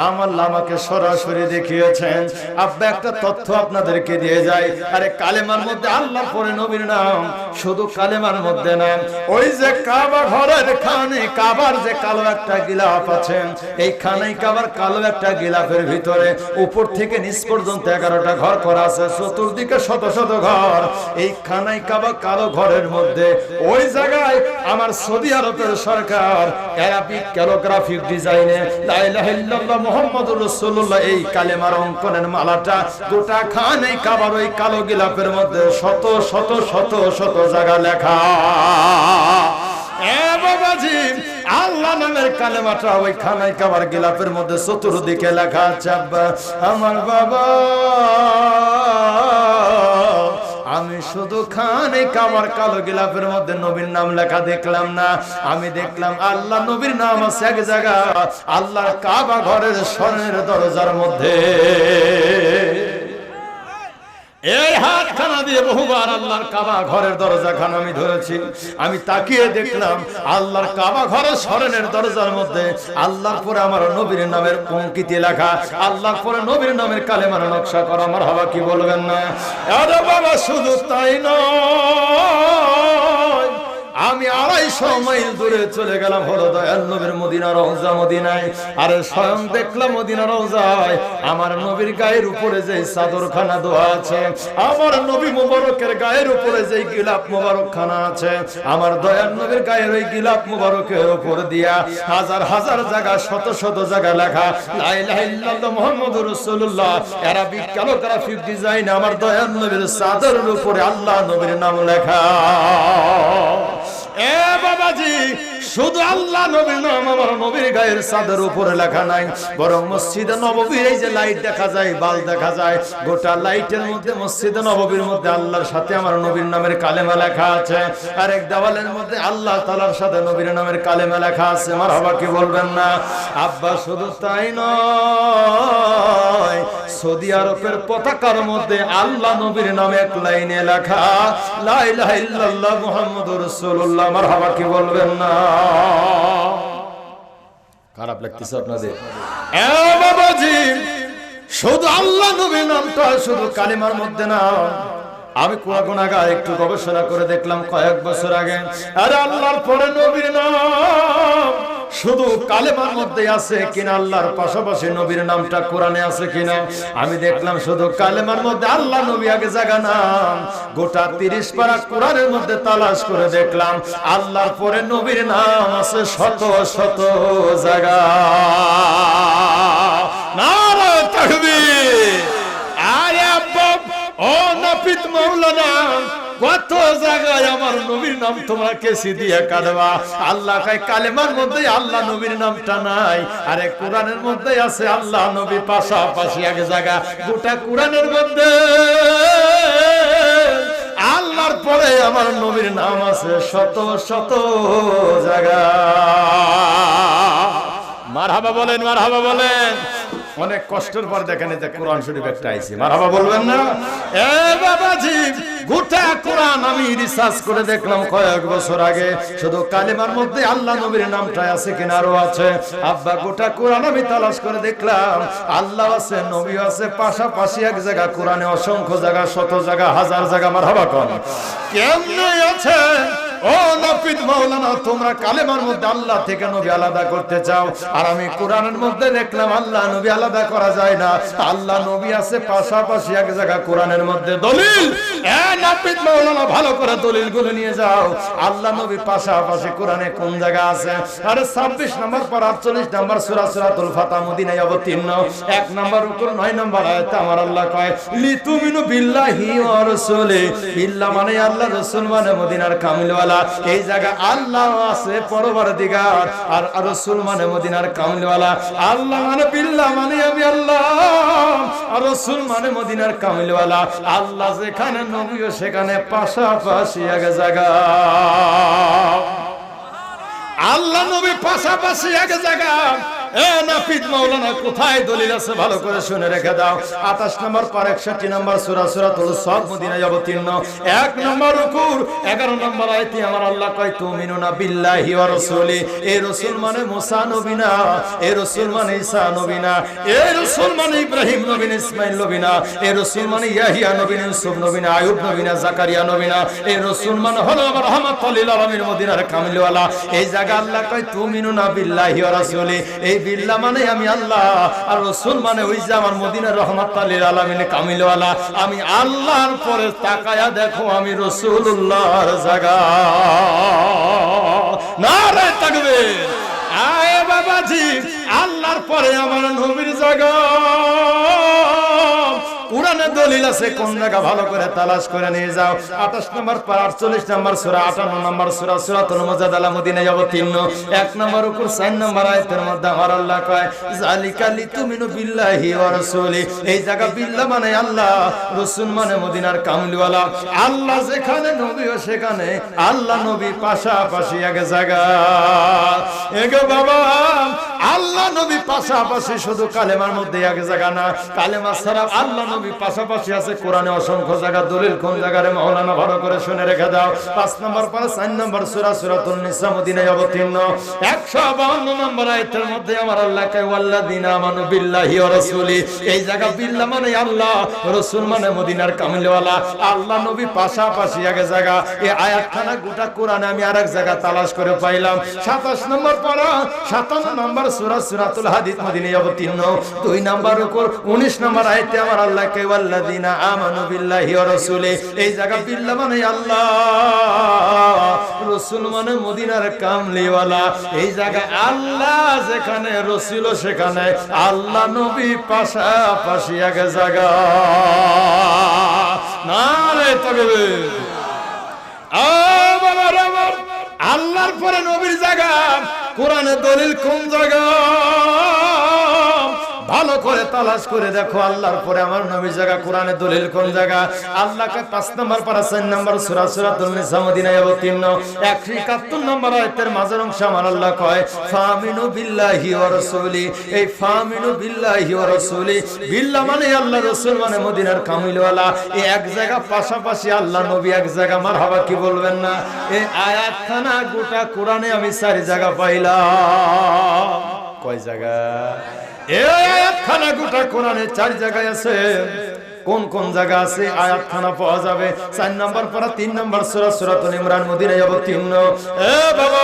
আমার আমাকে সরাসরি দেখিয়েছেন। আব্বা একটা তথ্য আপনাদেরকে দিয়ে যায়, আরে কালেমার মধ্যে আল্লাহর পরে নবীর নাম, শুধু কালেমার মধ্যে না, ওই যে কাবা ঘরের খানে কাবার যে কালো একটা গিলাফ আছে, এই খানাই কাবার কালো একটা গিলাফের ভিতরে উপর থেকে নিচ পর্যন্ত 11টা ঘর করা আছে, চতুর্দিকে শত শত ঘর। এই খানাই কাবা কালো ঘরের মধ্যে ওই জায়গায় আমার সৌদি আরবের সরকার অ্যারাবিক ক্যালিগ্রাফিক ডিজাইনে লা ইলাহা ইল্লাল্লাহ মুহাম্মাদুর রাসূলুল্লাহ এই কালেমার অঙ্কনের মালাটা গোটা খানাই কাবার ওই কালো গিলাফের মধ্যে শত শত শত শত জায়গা লেখা। এ বাবাজি, আল্লাহ নামের কালেমাটা ওই খানাই কাবার গিলাফের মধ্যে চতুর্দিকে লেখা আছে। আব্বা আমার বাবা, আমি শুধু খানে কাবার কালো গিলাফের মধ্যে নবীর নাম লেখা দেখলাম না, আমি দেখলাম আল্লাহ নবীর নাম আছে এক জায়গা আল্লাহর কাবা ঘরের স্বর্ণের দরজার মধ্যে। এই হাতখানা দিয়ে বহুবার আল্লাহর কাবা ঘরের দরজাখানা আমি ধরেছি, আমি তাকিয়ে দেখলাম আল্লাহর কাবা ঘরের স্বর্ণের দরজার মধ্যে আল্লাহর পরে আমার নবীর নামের পঙ্ক্তিতে লেখা, আল্লাহর পরে নবীর নামের কালেমার নকশা করা। আমার হওয়া কি বলবেন না? আরে বাবা, শুধু তাই নয়, আমি 250 মাইল দূরে চলে গেলাম হলো দয়াল নবীর মদিনা রওজা মদিনায়। আরে স্বয়ং দেখলাম মদিনা রওজায় আমার নবীর গায়ের উপরে যে চাদরখানা দেওয়া আছে, আমার নবী মুবারকের গায়ের উপরে যে গিলাফ মুবারকখানা আছে, আমার দয়াল নবীর গায়ের ওই গিলাফ মুবারকের উপর দিয়া হাজার হাজার জায়গা শত শত জায়গা লেখা লা ইলাহা ইল্লাল্লাহ মুহাম্মাদুর রাসূলুল্লাহ আরবিক ক্যালিগ্রাফিক ডিজাইন আমার দয়াল নবীর চাদরের উপরে আল্লাহ নবীর নাম লেখা। এ বাবাজি, শুধু আল্লাহ নবীর নাম আমার নবীর গায়ের চাঁদের উপরে লেখা নাই, বরং মসজিদে নববীর এই যে লাইট দেখা যায়, বাল দেখা যায়, গোটা লাইটের মধ্যে মসজিদে নববীর মধ্যে আল্লাহর সাথে আমার নবীর নামের কালেমা লেখা আছে, আর এক দেওয়ালের মধ্যে আল্লাহ তাআলার সাথে নবীর নামের কালেমা লেখা আছে। মারহাবা কি বলবেন না? আব্বা শুধু তাই নয়, সৌদি আরবের পতাকার মধ্যে আল্লাহ নবীর নাম এক লাইনে লেখা লা ইলাহা ইল্লাল্লাহ মুহাম্মাদুর রাসূলুল্লাহ। মারহাবা কি বলবেন না? খারাপ লাগতেছে আপনাদের? এ বাবাজি, শুধু আল্লাহ নবীর নামটা শুধু কালিমার মধ্যে না, আমি গুনাহগার একটু গবেষণা করে দেখলাম কয়েক বছর আগে, আরে আল্লাহর পরে নবীর নাম শুধু কালেমার মধ্যে আছে কিনা, আল্লাহর পাশাপাশি নবীর নামটা কোরআনে আছে কিনা। আমি দেখলাম শুধু কালেমার মধ্যে আল্লাহ নবী আগে জায়গা নাম, গোটা 30 পারা কোরআনের মধ্যে তালাশ করে দেখলাম আল্লাহর পরে নবীর নাম আছে শত শত জায়গা। নারে তাকবীর! আরে আব্বা, ও নাপিত মাওলানা, কত জায়গায় আমার নবীর নাম তোমরা কেসি দিয়ে কাটবা। আল্লাহ কয় কালেমার মধ্যে আল্লাহ নবীর নামটা নাই, আরে কোরআনের মধ্যে আছে আল্লাহ নবী পাশাপাশি এক জায়গা। গোটা কোরআনের মধ্যে আল্লাহর পরে আমার নবীর নাম আছে শত শত জায়গা। মারহাবা বলেন, মারহাবা বলেন। অনেক কষ্টের পর দেখেন যে কোরআন শরীফ একটা আইছে, মারহাবা বলবেন না? এ বাবাজি, গোটা কোরআন আমি রিসার্চ করে দেখলাম কয়েক বছর আগে, শুধু কালেমার মধ্যে আল্লাহ নবীর নামটা আছে কিনা আরো আছে। আব্বা, গোটা কোরআন আমি তালাশ করে দেখলাম আল্লাহ আছে, নবী আছে, পাশাপাশি এক জায়গা কোরআনে অসংখ্য জায়গা, শত জায়গা, হাজার জায়গা। মারহাবা কোন কেমনে আছে? ও নাপিত মাওলানা, তোমরা কালেমার মধ্যে আল্লাহ থেকে নবী আলাদা করতে চাও, আর আমি কোরআনের মধ্যে দেখলাম আল্লাহ নবী আলাদা করা যায় না, আল্লাহ নবী আছে পাশাপাশি এক জায়গা কোরআনের মধ্যে। দলিল? এ নাপিত মাওলানা, ভালো করে দলিলগুলো নিয়ে যাও। আল্লাহ নবী পাশাপাশি কোরআনে কোন জায়গা আছে? আরে 26 নম্বর পর 48 নম্বর সূরা সূরাতুল ফাতহ মদিনায় অবতীর্ণ 1 নম্বর রুকুর 9 নম্বর আয়াতে আমার আল্লাহ কয় লিতুমিনু বিল্লাহি ওয়া রাসূলি। বিল্লাহ মানে আল্লাহ, রাসূল মানে মদিনার কামিল। এই জায়গা আল্লাহ আছে পরওয়ারদিগার, আর রাসূল মানে মদিনার কামলিওয়ালা। আল্লাহ মানে বিল্লাহ মানে আমি আল্লাহ, আর রাসূল মানে মদিনার কামলিওয়ালা। আল্লাহ যেখানে নবীও সেখানে পাশাপাশি এক জায়গা। আল্লাহ নবী পাশাপাশি এক জায়গা। এ নাফিদ মাওলানা কোথায় দলিল আছে ভালো করে শুনে রেখে দাও। 28 নম্বর পারা 61 নম্বর সূরা সূরাতুল সাদ মদিনায় অবতীর্ণ 1 নম্বর রুকুর 11 নম্বর আয়াতে আমার আল্লাহ কয় তুমিনুনা বিল্লাহি ওয়া রাসূলি। এই রাসূল মানে মুসা নবী না, এই রাসূল মানে ঈসা নবী না, এই রাসূল মানে ইব্রাহিম নবী না, ইসমাঈল নবী না, এই রাসূল মানে ইয়াহিয়া নবী না, ইউসুফ নবী না, আইয়ুব নবী না, জাকারিয়া নবী না, এই রাসূল মানে হলো আমার রাহমাতুল লিল আলামিন মদিনার কামলিওয়ালা। এই জায়গা আল্লাহ কয় তুমিনুনা বিল্লাহি ওয়া রাসূলি। এই বিল্লাহ মানে আমি আল্লাহ, আর রাসূল মানে ওই যে আমার মদিনার রাহমাতুল লিল আলামিন কামিলওয়ালা। আমি আল্লাহর পরে তাকায়া দেখো আমি রাসূলুল্লাহর জায়গা। নারে তাকবীর। আয় বাবাজি, আল্লাহর পরে আমার নবীর জায়গা। কুরআনে দলিল আছে কোন জায়গা ভালো করে তালাশ করে নিয়ে যাও। 28 নম্বর পারা 48 নম্বর সূরা 58 নম্বর সূরা সূরাতুল মুজাদালা মদিনায় অবতীর্ণ 1 নম্বর উপর 4 নম্বর আয়াতের মধ্যে আমার আল্লাহ কয় যালিকা লিতুমিনু বিল্লাহি ওয়া রাসূলি। এই জায়গা বিল্লাহ মানে আল্লাহ, রাসূল মানে মদিনার কামলিওয়ালা। আল্লাহ যেখানে নবীও সেখানে আল্লাহ নবী পাশাপাশি এক জায়গা। এগো বাবা, আল্লাহ নবী পাশাপাশি শুধু কালেমার মধ্যে এক জায়গা না, কালেমা ছাড়া আল্লাহ নবী পাশাপাশি আছে কোরআনে অসংখ্য জায়গা। দলিল কোন জায়গায় মাওলানা ভালো করে শুনে রেখে দাও। 5 নম্বর পারা 4 নম্বর সূরা সূরাতুন নিসা মদিনায় অবতীর্ণ 152 নম্বর আয়াতের মধ্যে আমার আল্লাহ কয় ওয়াল্লাযিনা আমানু বিল্লাহি ওয়া রাসূলি। এই জায়গা বিল্লাহ মানে আল্লাহ, রাসূল মানে মদিনার কামলিওয়ালা। আল্লাহ নবী পাশাপাশি এক জায়গা। এই আয়াতখানা গোটা কোরআনে আমি আরেক জায়গা তালাশ করে পাইলাম। 27 নম্বর পারা 57 নম্বর সূরা সূরাতুল হাদীদ মদিনায় অবতীর্ণ 2 নম্বর উপর 19 নম্বর আয়াতে আমার আল্লাহ কয় ওয়াল্লাযিনা আমানু বিল্লাহি ওয়া রাসূলি। এই জায়গা বিল্লাহ মানে আল্লাহ, রাসূল মানে মদিনার কামলিওয়ালা। এই জায়গা আল্লাহ যেখানে রাসূল সেখানে আল্লাহ নবী পাশাপাশি এক জায়গা। নারে তাকবীর। ও বাবা রে বাবা, আল্লাহর পরে নবীর জায়গা। কোরআনে দলিল কোন জায়গা ভালো করে তালাশ করে দেখো। আল্লাহর পরে আমার নবীর জায়গা কোরআনে দলিল কোন জায়গা। আল্লাহকে 5 নম্বর পারা 4 নম্বর সূরা সূরাতুন নিসা মদিনায় অবতীর্ণ 171 নম্বর আয়াতের মাঝের অংশে আমার আল্লাহ কয় ফামিনু বিল্লাহি ওয়া রাসূলি। এই ফামিনু বিল্লাহি ওয়া রাসূলি, বিল্লাহ মানে আল্লাহ, রাসূল মানে মদিনার কামিলওয়ালা। এই এক জায়গা পাশাপাশি আল্লাহ নবী এক জায়গা। মারহাবা কি বলবেন না? এই আয়াতখানা গোটা কোরআনে আমি 4 জায়গা পাইলাম। কয় জায়গা? এই আয়াতখানা গোটা কোরআনে 4 জায়গায় আছে। কোন কোন জায়গা আছে আয়াতখানা পাওয়া যাবে? 4 নম্বর পারা 3 নম্বর সূরা সূরাতুল ইমরান মদিনায় অবতীর্ণ। এ বাবা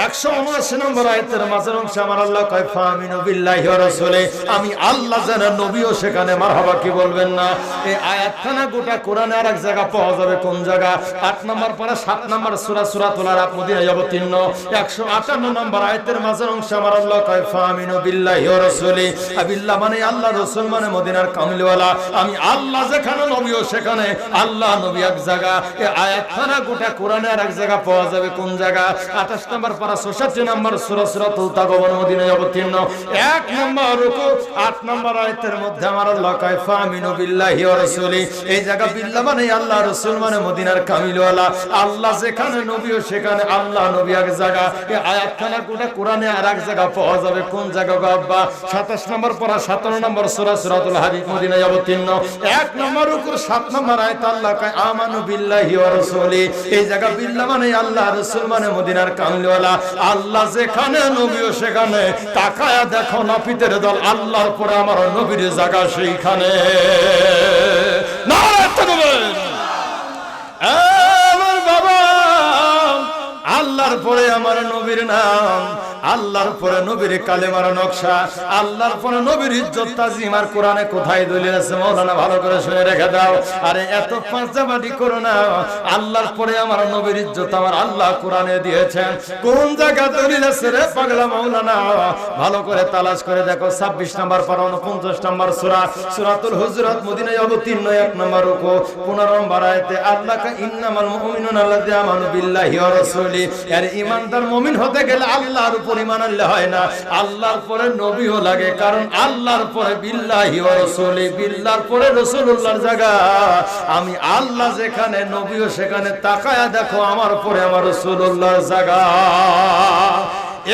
179 নম্বর আয়াতের মাঝের অংশে আমার আল্লাহ কয় ফামিনু বিল্লাহি ওয়া রাসূলি। আমি আল্লাহ জানা নবীও সেখানে। মারহাবা কি বলবেন না? এই আয়াতখানা গোটা কোরআনে আরেক জায়গা পাওয়া যাবে। কোন জায়গা? 8 নম্বর পারা 7 নম্বর সূরা সূরাতুল আরাফ মদিনায় অবতীর্ণ 158 নম্বর আয়াতের মাঝের অংশে আমার আল্লাহ কয় ফামিনু বিল্লাহি ওয়া রাসূলি। বিল্লাহ মানে আল্লাহ, রাসূল মানে মদিনার কামলিওয়ালা। আমি আল্লাহ যেখানে নবীও সেখানে আল্লাহ নবী এক জায়গা। এই আয়াতখানা গোটা কোরআনে আরেক জায়গা পাওয়া যাবে। কোন জায়গা? 28 নম্বর পারা 66 নম্বর সূরা সূরাতুল তাগাবুন মদিনায় অবতীর্ণ 1 নম্বর রুকু 8 নম্বর আয়াতের মধ্যে আমার আল্লাহ কয় ফামিনু বিল্লাহি ওয়া রাসূলি। এই জায়গা বিল্লাহ মানে আল্লাহ, রাসূল মানে মদিনার কামিলওয়ালা। আল্লাহ যেখানে নবীও সেখানে আল্লাহ নবী এক জায়গা। এই আয়াতখানা গোটা কোরআনে আরেক জায়গা পাওয়া যাবে। কোন জায়গা গো আব্বা? 27 নম্বর পারা 17 নম্বর সূরা সূরাতুল হাদীদ মদিনায় অবতীর্ণ 1 নম্বর উপর 7 নম্বর আয়াত আল্লাহ কয় আমানু বিল্লাহি ওয়া রাসূলি। এই জায়গা বিল্লাহ মানে আল্লাহ, রাসূল মানে মদিনার কামলিওয়ালা। আল্লাহ যেখানে নবীও সেখানে তাকায়া দেখো নাফিতের দল আল্লাহর পরে আমার নবীর জায়গা সেইখানে। নারে তাকবীর। আমার বাবা, আল্লাহর পরে আমার নবীর নাম, আল্লাহর পরে নবীর কালেমার নকশা, আল্লাহর পরে নবীর ইজ্জত তাজিম। আর কোরআনে কোথায় দলিল আছে মাওলানা ভালো করে শুনে রেখে দাও। আরে এত পাঁচাবাটি করো না। আল্লাহর পরে আমার নবীর ইজ্জত আমার আল্লাহ কোরআনে দিয়েছেন। কোন জায়গা দলিল আছে রে পাগলা মাওলানা? ভালো করে তালাশ করে দেখো। 26 নম্বর পারা 49 নম্বর সূরা সূরাতুল হুজুরাত মদিনায় অবতীর্ণ 1 নম্বর রুকু 15 নম্বর আয়াতে আল্লাহ কা ইন্নামাল মুমিনুনা আল্লাযিনা আমানু বিল্লাহি ওয়া রাসূলি। এর এর ইমানদার মুমিন হতে গেলে আল্লাহর উপর ঈমান আনলে হয় না, আল্লাহর পরে নবীও লাগে। কারণ আল্লাহর পরে বিল্লাহি ওয়া রাসূলি, বিল্লাহর পরে রাসূলুল্লাহর জায়গা। আমি আল্লাহ যেখানে, নবীও সেখানে। তাকায়া দেখো আমার পরে আমার রাসূলুল্লাহর জায়গা।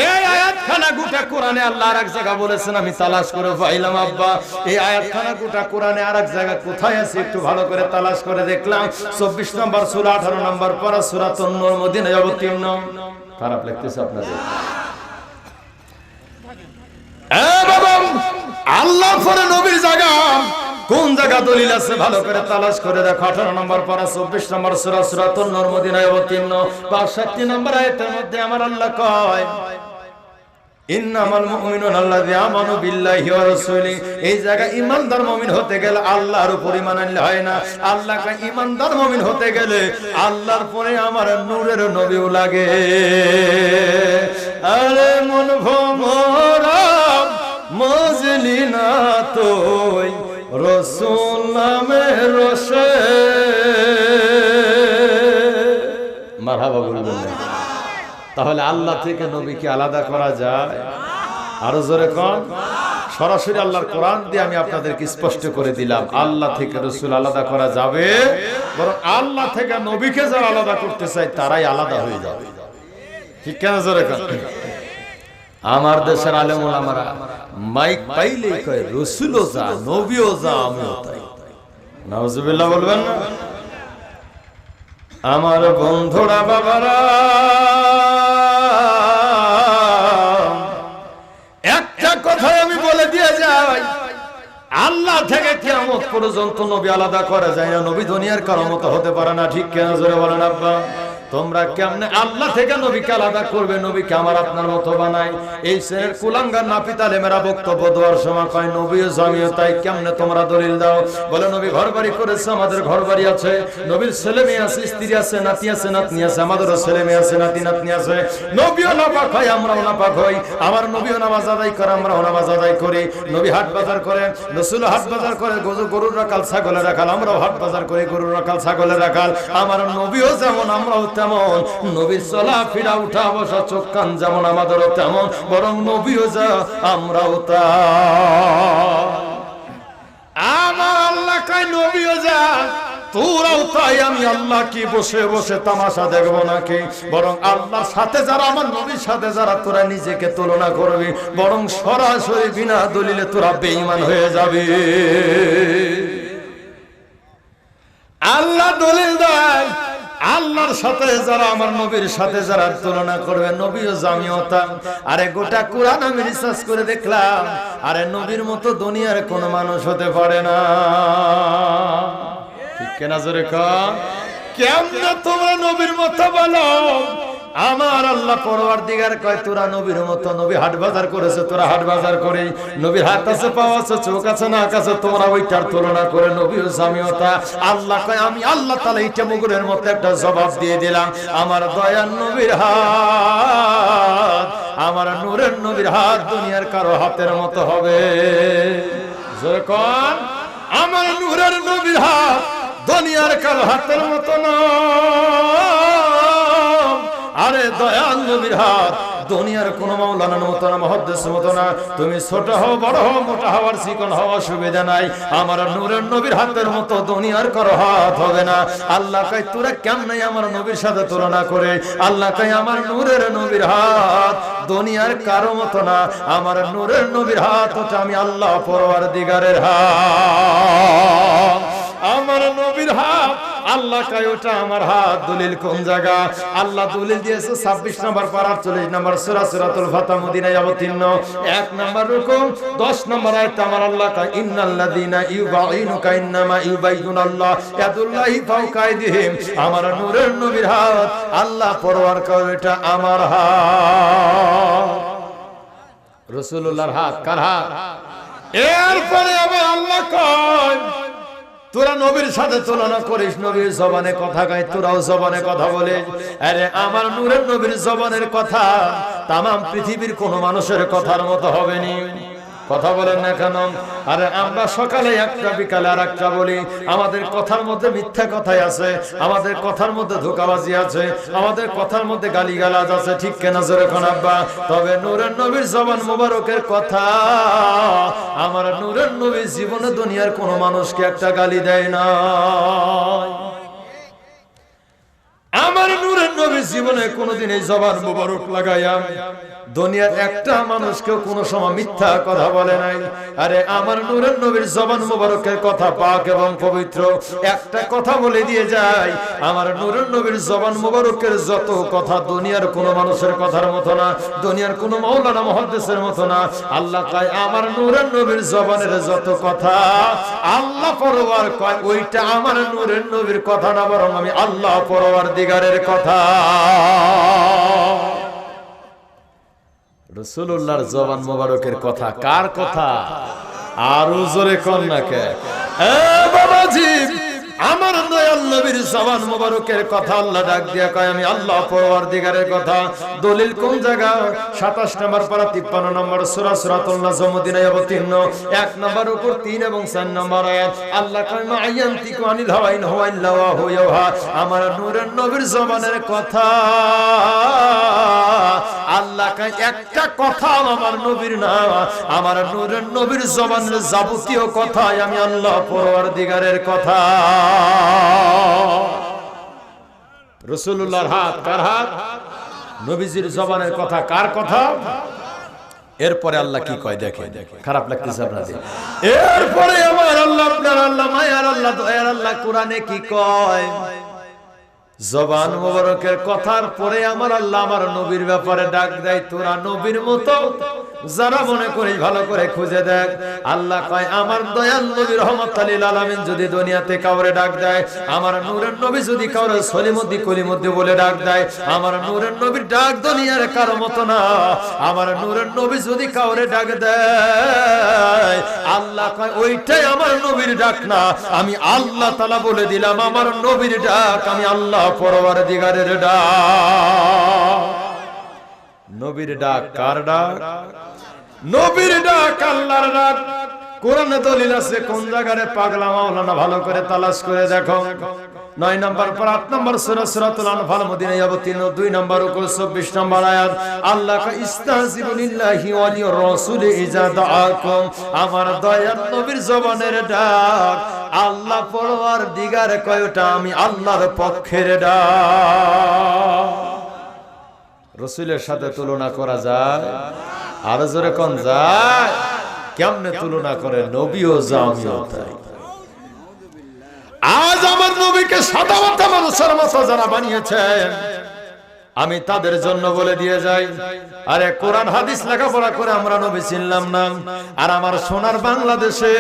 এই আয়াতখানা গোটা কোরআনে আল্লাহ আরেক জায়গা বলেছেন, আমি তালাশ করে পাইলাম আব্বা। এই আয়াতখানা গোটা কোরআনে আরেক জায়গা কোথায় আছে একটু ভালো করে তালাশ করে দেখলাম। 24 নম্বর সূরা 18 নম্বর পারা সূরা নূর মদিনায় অবতীর্ণ। খারাপ লাগতেছে আপনাদের? বাবা, আল্লাহ পরে নবীর জায়গা কোন জায়গা দলিল আছে ভালো করে তালাশ করে দেখো। 18 নম্বর পারা 24 নম্বর সূরা সূরাতুন নূর মদিনায় অবতীর্ণ 62 নম্বর আয়াতের মধ্যে আমার আল্লাহ কয়, ইন্নামাল মুমিনুনা আল্লাযীনা আমানু বিল্লাহি ওয়া রাসূলি। এই জায়গায় ঈমানদার মুমিন হতে গেলে আল্লাহর উপর ঈমান আনলে হয় না। আল্লাহকে ঈমানদার মুমিন হতে গেলে আল্লাহর পরে আমার নূরের নবীও লাগে। আরে মন ভোমরা মজলি না তোই রাসূল নামে রশে। মারহাবা বলবেন না? তাহলে আল্লাহ থেকে নবীকে আলাদা করা যায়? আরো জোরে কোন? সরাসরি আল্লাহর কোরআন দিয়ে আমি আপনাদেরকে স্পষ্ট করে দিলাম, আল্লাহ থেকে রাসূল আলাদা করা যাবে। বরং আল্লাহ থেকে নবীকে যারা আলাদা করতে চায় তারাই আলাদা হয়ে যাবে। ঠিক কেন? জোরে কোন? আমার দেশের আলেম ওলামারা মাইক পাইলেই কয় রাসূলও যা, নবীও যা, আমিও তাই। নাউজুবিল্লাহ বলবেন না? আমার বন্ধুরা, বাবারা, একটা কথাই আমি বলে দিয়ে যাই, আল্লাহ থেকে কিয়ামত পর্যন্ত নবী আলাদা করা যায় না। নবী দুনিয়ার কারো মতো হতে পারে না। ঠিক কেন? জোরে বলেন আব্বা। তোমরা কেমনে আল্লাহ থেকে নবীকে আলাদা করবে? নবীকে আমার আপনার মতো বানাই। এই শ্রেণীর কুলাঙ্গার নাপিত আলেমেরা বক্তব্য দেওয়ার সময় কয় নবীও জামিও তাই। কেমনে তোমরা দলিল দাও? বলে নবী ঘর বাড়ি করেছে, আমাদের ঘর বাড়ি আছে। নবীর ছেলে মেয়ে আছে, স্ত্রী আছে, নাতি আছে, নাতনি আছে, আমাদেরও ছেলে মেয়ে আছে, নাতি নাতনি আছে। নবীও নাপাক হয়, আমরাও নাপাক হই। আমার নবীও নামাজ আদায় করে, আমরাও নামাজ আদায় করি। নবী হাট বাজার করে, রাসূল হাট বাজার করে, গরুর রাখাল, ছাগলের রাখাল। আমরাও হাট বাজার করি, গরুর রাখাল, ছাগলের রাখাল। আমার নবীও যেমন আমরাও তেমন। নবীর চলা ফিরা, উঠা বসা, চোখ কান যেমন আমাদেরও তেমন। বরং নবীও যা, আমরাও তা। আমার আল্লাহ কয় নবীও যা, তোরাও তাই। আমি আল্লাহ কি বসে বসে তামাশা দেখবো নাকি? বরং আল্লাহর সাথে যারা, আমার নবীর সাথে যারা তোরা নিজেকে তুলনা করবি, বরং সরাসরি বিনা দলিলে তোরা বেঈমান হয়ে যাবে। আল্লাহ দলিল দেয়, আল্লাহর সাথে যারা, আমার নবীর সাথে যারা তুলনা করবে, নবীও জামিয়তা। আরে গোটা কোরআন আমি রিসার্চ করে দেখলাম, আরে নবীর মতো দুনিয়ার কোন মানুষ হতে পারে না। ঠিক কেনা? জোরে কর। কেমনে তোমরা নবীর মতো বলো? আমার আল্লাহ পরওয়ারদিগার কয় তোরা নবীর মতো। নবী হাট বাজার করেছে, তোরা হাট বাজার করে। নবীর হাত আছে, পা আছে, চোখ আছে, নাক আছে, তোমরা ওইটার তুলনা করে নবীও জামিয়তা। আল্লাহ কয় আমি আল্লাহ তাআলা এইটা মুগুরের মতো একটা জবাব দিয়ে দিলাম। আমার দয়ার নবীর হাত, আমার নূরের নবীর হাত দুনিয়ার কারো হাতের মতো হবে। যখন আমার নূরের নবীর হাত দুনিয়ার কারো হাতের মতো না। আরে দয়াল নবীর হাত দুনিয়ার কোন মাওলানার মতো না, মুহাদ্দিসের মতো না। তুমি ছোট হও, বড় হও, মোটা হওয়ার চিকন হওয়া অসুবিধা নাই। আমার নূরের নবীর হাতের মতো দুনিয়ার কারো হাত হবে না। আল্লাহ কয় তোরা কেমনে আমার নবীর সাথে তুলনা করে? আল্লাহ কয় আমার নূরের নবীর হাত দুনিয়ার কারো মতো না। আমার নূরের নবীর হাত ওটা আমি আল্লাহ পরওয়ারদিগারের হাত। আমার নবীর হাত, আল্লাহ কয় ওটা আমার হাত। দলিল কোন জায়গা? আল্লাহ দলিল দিয়েছে 26 নম্বর পারা 40 নম্বর সূরা সূরাতুল ফাতহ মদিনায় অবতীর্ণ 1 নম্বর রুকু 10 নম্বর আয়াত। আমার আল্লাহ কয় ইন্নাল্লাযীনা ইউবাইনুকা ইন্নামা ইউবাইনুনাল্লাহ ইয়াদুল্লাহি ফাওকা আইদিহিম। আমার নূরের নবীর হাত আল্লাহ পরওয়ার কয় এটা আমার হাত। রাসূলুল্লাহর হাত কার হাত? এরপরে আবার আল্লাহ কয় তোরা নবীর সাথে তুলনা করিস, নবীর জবানে কথা কয়, তোরাও জবানে কথা বলে। আরে আমার নূরের নবীর জবানের কথা তামাম পৃথিবীর কোন মানুষের কথার মতো হবে নি। কথা বলেন না কেন? আরে আমরা সকালে একটা বিকালে আর একটা বলি। আমাদের কথার মধ্যে মিথ্যা কথাই আছে, আমাদের কথার মধ্যে ধোঁকাবাজি আছে, আমাদের কথার মধ্যে গালিগালাজ আছে, ঠিক কেনা জোরে কোন আব্বা? তবে নূরের নবীর জবান মোবারকের কথা, আমার নূরের নবী জীবনে দুনিয়ার কোন মানুষকে একটা গালি দেয় না। আমার নূরের নবী জীবনে কোনদিন এই জবান মোবারক লাগাইয়া দুনিয়ার একটা মানুষকে কোনো সময় মিথ্যা কথা বলে নাই। আরে আমার নূরের নবীর জবান মোবারকের কথা পাক এবং পবিত্র। একটা কথা বলে দিয়ে যায়, আমার নূরের নবীর জবান মোবারকের যত কথা দুনিয়ার কোনো মানুষের কথার মতো না, দুনিয়ার কোনো মাওলানা মুহাদ্দিসের মতো না। আল্লাহ কয় আমার নূরের নবীর জবানের যত কথা আল্লাহ পরওয়ার কয় ওইটা আমার নূরের নবীর কথা না, বরং আমি আল্লাহ পরওয়ারদিগারের কথা। রাসূলুল্লাহর জবান মোবারকের কথা কার কথা? আরো জোরে কোন না কে? এ বাবাজি, আমার দয়াল নবীর জবান মোবারকের কথা আল্লাহ ডাক দিয়া কয় আমি আল্লাহ পরওয়ারদিগারের কথা। দলিল কোন জায়গা? 27 নম্বর পারা 53 নম্বর সূরা সূরাতুন নাজম মদিনায় অবতীর্ণ 1 নম্বর উপর 3 এবং 4 নম্বর আয়াত। আল্লাহ কয় মা আয়ান্তিকু আনিল হাওয়া ইন হুয়া ইল্লা ওয়াহু ইউহা। আমার নূরের নবীর জবানের কথা আল্লাহ কয় একটা কথা আমার নবীর না, আমার নূরের নবীর জবানের যাবতীয় কথা আমি আল্লাহ পরওয়ারদিগারের কথা। রাসূলুল্লাহর হাত কার হাত? নবীজির জবানের কথা কার কথা? এরপরে আল্লাহ কি কয় দেখে, খারাপ লাগতেছে আপনাদের? এরপরে আমার আল্লাহ, আপনার আল্লাহ, মায়ার আল্লাহ, দয়ার আল্লাহ কোরআনে কি কয়? জবান মোবারকের কথার পরে আমার আল্লাহ আমার নবীর ব্যাপারে ডাক দেয়, তোরা নবীর মতো যারা মনে করি ভালো করে খুঁজে দেখ। আল্লাহ কয় আমার দয়াল নবী রহমাতুল লিল আলামিন যদি দুনিয়াতে কাউরে ডাক দেয়, আমার নূরের নবী যদি কাউরে সলিমুদ্দি কলিমুদ্দি বলে ডাক দেয়, আমার নূরের নবীর ডাক দুনিয়ার কারো মতো না। আমার নূরের নবী যদি কাউরে ডাক দেয়, আল্লাহ কয় ওইটাই আমার নবীর ডাক না, আমি আল্লাহ তাআলা বলে দিলাম আমার নবীর ডাক আমি আল্লাহ পরওয়ারদিগারের ডাক। নবীর ডাক কার ডাক? নবীর ডাক আল্লাহর ডাক। কোরআনে দলিল আছে কোন জায়গায়? পাগলা মাওলানা ভালো করে তালাশ করে দেখো। 9 নম্বর পর 8 নম্বর সূরা সূরাতুল আনফাল মদিনায় অবতীর্ণ 2 নম্বর উপর 24 নম্বর আয়াত। আল্লাহ কা ইস্তাজিবু লিল্লাহি ওয়া লির রাসূলি ইজা দাআকুম। আমার দয়ার নবীর জবানের ডাক আল্লাহ পরওয়ারদিগার কয় ওটা আমি আল্লাহর পক্ষের ডাক। রাসূলের সাথে তুলনা করা যায়? আর জোরে কোন যায়? কেমনে তুলনা করে? নবীও যা আমিও তাই। আজ আমার নবীকে সাদা মাথা মানুষের মতো যারা বানিয়েছেন, আমি তাদের জন্য বলে দিয়ে যাই, আরে কোরআন হাদিস লেখাপড়া করে আমরা নবী চিনলাম না। আর আমার সোনার বাংলাদেশে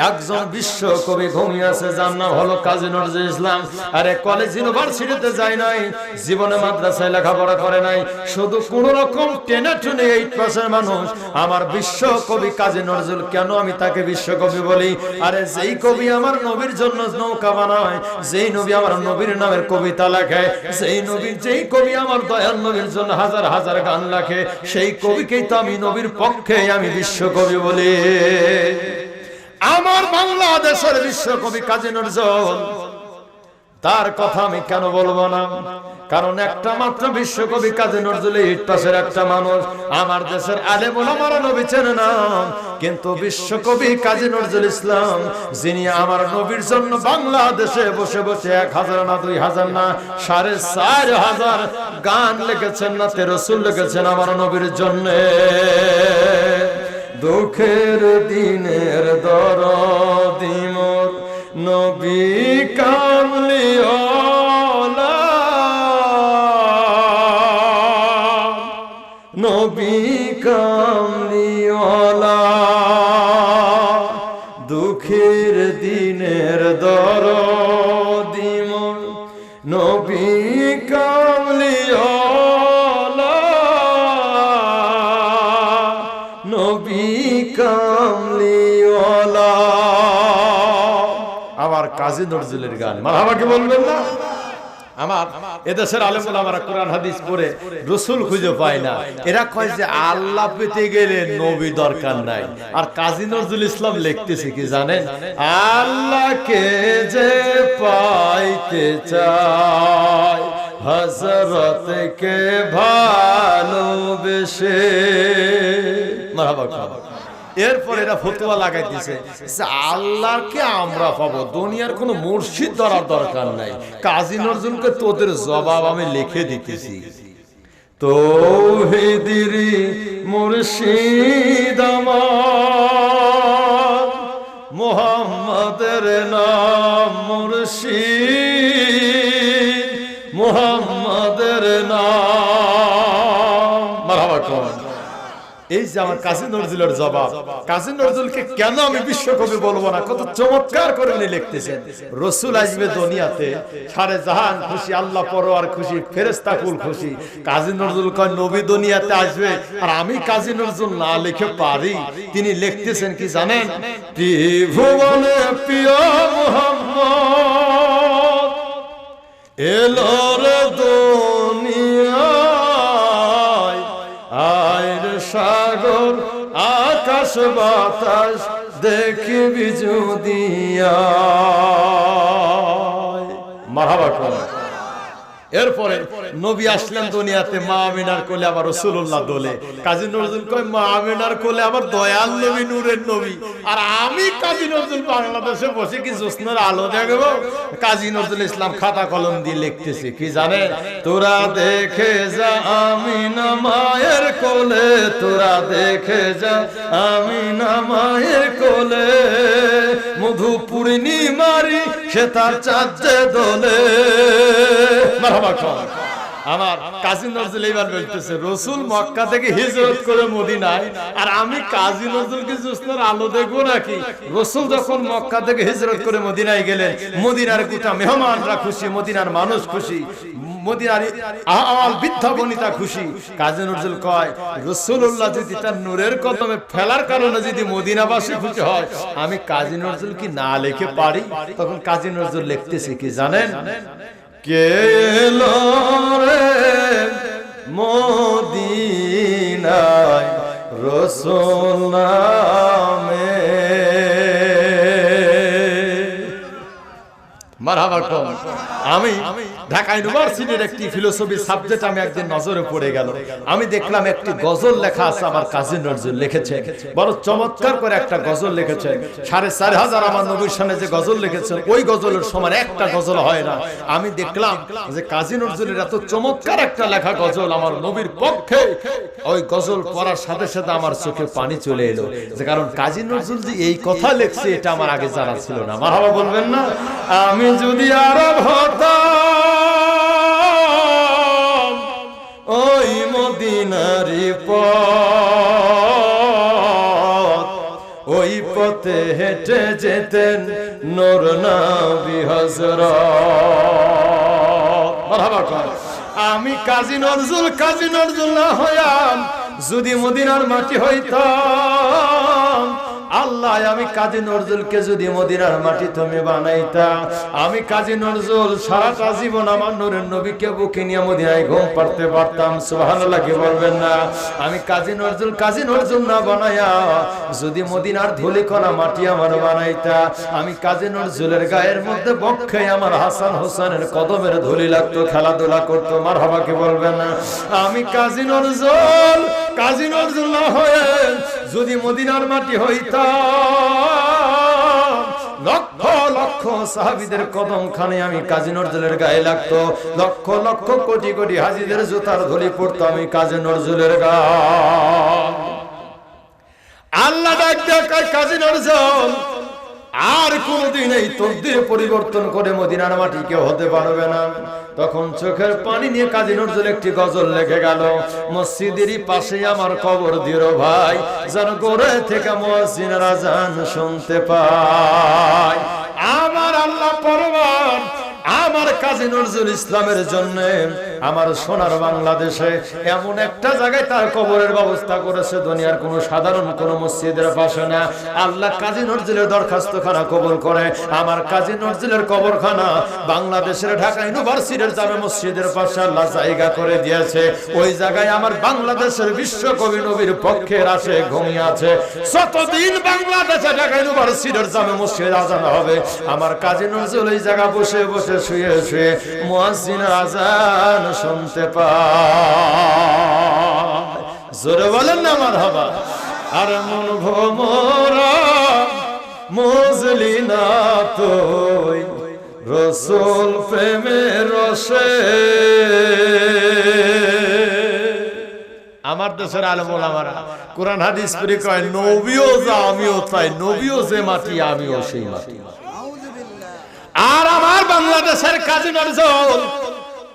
একজন বিশ্ব কবি ঘুমিয়ে আছে, যার নাম হলো কাজী নজরুল ইসলাম। আরে কলেজ ইউনিভার্সিটিতে যায় নাই, জীবনে মাদ্রাসায় লেখাপড়া করে নাই, শুধু কোন রকম টেনে টুনে 8 পাশের মানুষ আমার বিশ্ব কবি কাজী নজরুল। কেন আমি তাকে বিশ্ব কবি বলি? আরে যেই কবি আমার নবীর জন্য নৌকা বানায়, যেই নবী আমার নবীর নামের কবিতা লেখে, যেই কবি আমার দয়াল নবীর জন্য হাজার হাজার গান লেখে, সেই কবিকেই তো আমি নবীর পক্ষে আমি বিশ্ব কবি বলি। আমার বাংলাদেশের বিশ্ব কবি কাজী নজরুল, তার কথা আমি কেন বলবো না? কারণ একটা মাত্র বিশ্বকবি কাজী নজরুল ইতিহাসের একটা মানুষ। আমার দেশের আলেম ওলামারা নবী চেনে না, কিন্তু বিশ্বকবি কাজী নজরুল ইসলাম, যিনি আমার নবীর জন্য বাংলাদেশে বসে বসে 1000 না 2000 না 4500 গান লিখেছেন, না রাসূল লিখেছেন আমার নবীর জন্য। দুঃখের দিনের দরদি মোর নবী কামলিওয়ালা, নবী কামলিওয়ালা, দুঃখের দিনের দরদি মোর নবী কামলিওয়ালা, নবী কামলিওয়ালা। আবার কাজী নজরুলের গান মারহাবা কি বলবেন না? আমার এদেশের আলেম ওলামারা কোরআন হাদিস পড়ে রাসূল খুঁজে পায় না, এরা কয় যে আল্লাহ পেতে গেলে নবী দরকার নাই। আর কাজী নজরুল ইসলাম লিখতেছে কি জানেন, আল্লাহকে যে পাইতে চায় হযরতকে ভালোবেসে। মারহাবা। এরপর এরা ফতোয়া লাগাই দিয়েছে আল্লাহকে আমরা পাবো, দুনিয়ার কোনো মুর্শিদ ধরার দরকার নাই। কাজী নজরুলকে তোদের জবাব আমি লিখে দিতেছি। তৌহিদের মুর্শিদ আমার, মুহাম্মাদের নাম মুর্শিদ, মুহাম্মাদের নাম। মারহাবা। এই যে আমার কাজী নজরুলের জবাব, কাজী নজরুলকে কেন আমি বিশ্বকবি বলবো না, কত চমৎকার করে উনি লিখতেছেন। রাসূল আসবে দুনিয়াতে, সারে জাহান খুশি, আল্লাহ পরওয়ার খুশি, ফেরেশতা কুল খুশি। কাজী নজরুল কয় নবী দুনিয়াতে আসবে, আর আমি কাজী নজরুল না লিখে পারি। তিনি লিখতেছেন কি জানেন, ত্রিভুবনে প্রিয় মুহাম্মদ এলো রে দুনিয়ায়, আয়ের সাগর আকাশ বাতাস দেখবি যদি আয়। মারহাবা। এরপরে নবী আসলেন দুনিয়াতে, মা আমিনার কোলে আবার রাসূলুল্লাহ দোলে। কাজী নজরুল কয় মা আমিনার কোলে আবার দয়াল নবী, নূরের নবী, আর আমি কাজী নজরুল বাংলাদেশে বসে কি জ্যোৎস্নার আলো দেখবো। কাজী নজরুল ইসলাম খাতা কলম দিয়ে লিখতেছে কি জানেন, তোরা দেখে যা আমিনা মায়ের কোলে, তোরা দেখে যা আমিনা মায়ের কোলে, মধু পূর্ণিমারি সে তার চাঁদে দোলে। আমার কাজী নজরুল এইবার বলতেছে রাসূল মক্কা থেকে হিজরত করে মদিনায়, আর আমি কাজী নজরুলকে জ্যোৎস্নার আলো দেখবো নাকি? রাসূল যখন মক্কা থেকে হিজরত করে মদিনায় গেলেন, মদিনার গোটা মেহমানরা খুশি, মদিনার মানুষ খুশি, মদিনার আওয়াল বৃদ্ধ বনিতা খুশি। কাজী নজরুল কয় রাসূলুল্লাহ যদি তার নূরের কদমে ফেলার কারণে যদি মদিনাবাসী খুশি হয়, আমি কাজী নজরুল কি না লিখে পারি? তখন কাজী নজরুল লিখতেছে কি জানেন, কে এলো রে মদিনায় রাসূল নামে। মারহাবা। আমি ঢাকা ইউনিভার্সিটির একটি ফিলোসফি সাবজেক্ট আমি একদিন নজরে পড়ে গেল, আমি দেখলাম একটি গজল লেখা আছে, আমার কাজী নজরুল লিখেছে, বড় চমৎকার করে একটা গজল লিখেছেন। 4,500 আমার নবীর শানে যে গজল লিখেছেন, ওই গজলের সমান একটা গজল হয় না। আমি দেখলাম যে কাজী নজরুলের এত চমৎকার একটা লেখা গজল আমার নবীর পক্ষে, ওই গজল পড়ার সাথে সাথে আমার চোখে পানি চলে এলো, যে কারণ কাজী নজরুল যে এই কথা লিখছে এটা আমার আগে জানা ছিল না। মারহাবা বলবেন না? আমি যদি আরব হতাম ওই মদিনারি পথ, ওই পথে হেঁটে যেতেন নূর নবী হযরত। মারহাবা। আমি কাজী নজরুল না হইয়াম যদি মদিনার মাটি হইতাম, আল্লাহ আমি কাজী নজরুলকে যদি মদিনার মাটি তুমি বানাইতা, আমি কাজী নজরুল সারাটা জীবন আমার নূরের নবীকে বুকে নিয়ে মদিনায় ঘুম পাড়তে পারতাম। সুবহানাল্লাহ কি বলবেন না? আমি কাজী নজরুল না বানায়া যদি মদিনার ধুলিকণা মাটি আমার বানাইতা, আমি কাজী নজরুলের গায়ের মধ্যে বক্ষে আমার হাসান হোসেনের কদমের ধুলি লাগতো, খেলাধুলা করতো। মারহাবা কি বলবেন না? আমি কাজী নজরুল না হয়ে যদি মদিনার মাটি হইতা, লক্ষ লক্ষ সাহাবীদের কদম খানে আমি কাজী নজরুলের গায়ে লাগতো, লক্ষ লক্ষ কোটি কোটি হাজীদের জুতার ধুলি পড়তো আমি কাজী নজরুলের গায়ে। আল্লাহ ডাক দেয় কাজী নজরুল আর কোনদিন এই তকদীর পরিবর্তন করে মদিনার মাটি কেউ হতে পারবে না। তখন চোখের পানি নিয়ে কাজী নজরুল একটি গজল লিখে গেল, মসজিদেরই পাশে আমার কবর দিও ভাই, যেন গোরে থেকে মুয়াজ্জিনের আযান শুনতে পাই। আমার আল্লাহ পরবার আমার কাজী নজরুল ইসলামের জন্য আমার সোনার বাংলাদেশে এমন একটা জায়গায় তার কবরের ব্যবস্থা করেছে দুনিয়ার কোনো সাধারণ কোনো মসজিদের পাশে না। আল্লাহ কাজী নজরুলের দরখাস্তখানা কবুল করে আমার কাজী নজরুলের কবরখানা বাংলাদেশের ঢাকা ইউনিভার্সিটির জামে মসজিদের পাশে আল্লাহ জায়গা করে দিয়েছে। ওই জায়গায় আমার বাংলাদেশের বিশ্বকবি নবীর পক্ষের আসে ঘুমিয়ে আছে। যতদিন বাংলাদেশে ঢাকা ইউনিভার্সিটির জামে মসজিদ আজান হবে আমার কাজী নজরুল এই জায়গা বসে বসে শুয়ে শুয়ে মুয়াজ্জিনের আজান শুনতে পায়। জোরে বলেন না মারহাবা। আর মন ভোমরা মজলি না তুই রসুল প্রেমের রসে। আমার দেশের আলেম ওলামারা কোরআন হাদিস পড়ে কয় নবীও যা আমিও তাই, নবীও যে মাটি আমিও সেই মাটি। আর আমার বাংলাদেশের কাজী নজরুল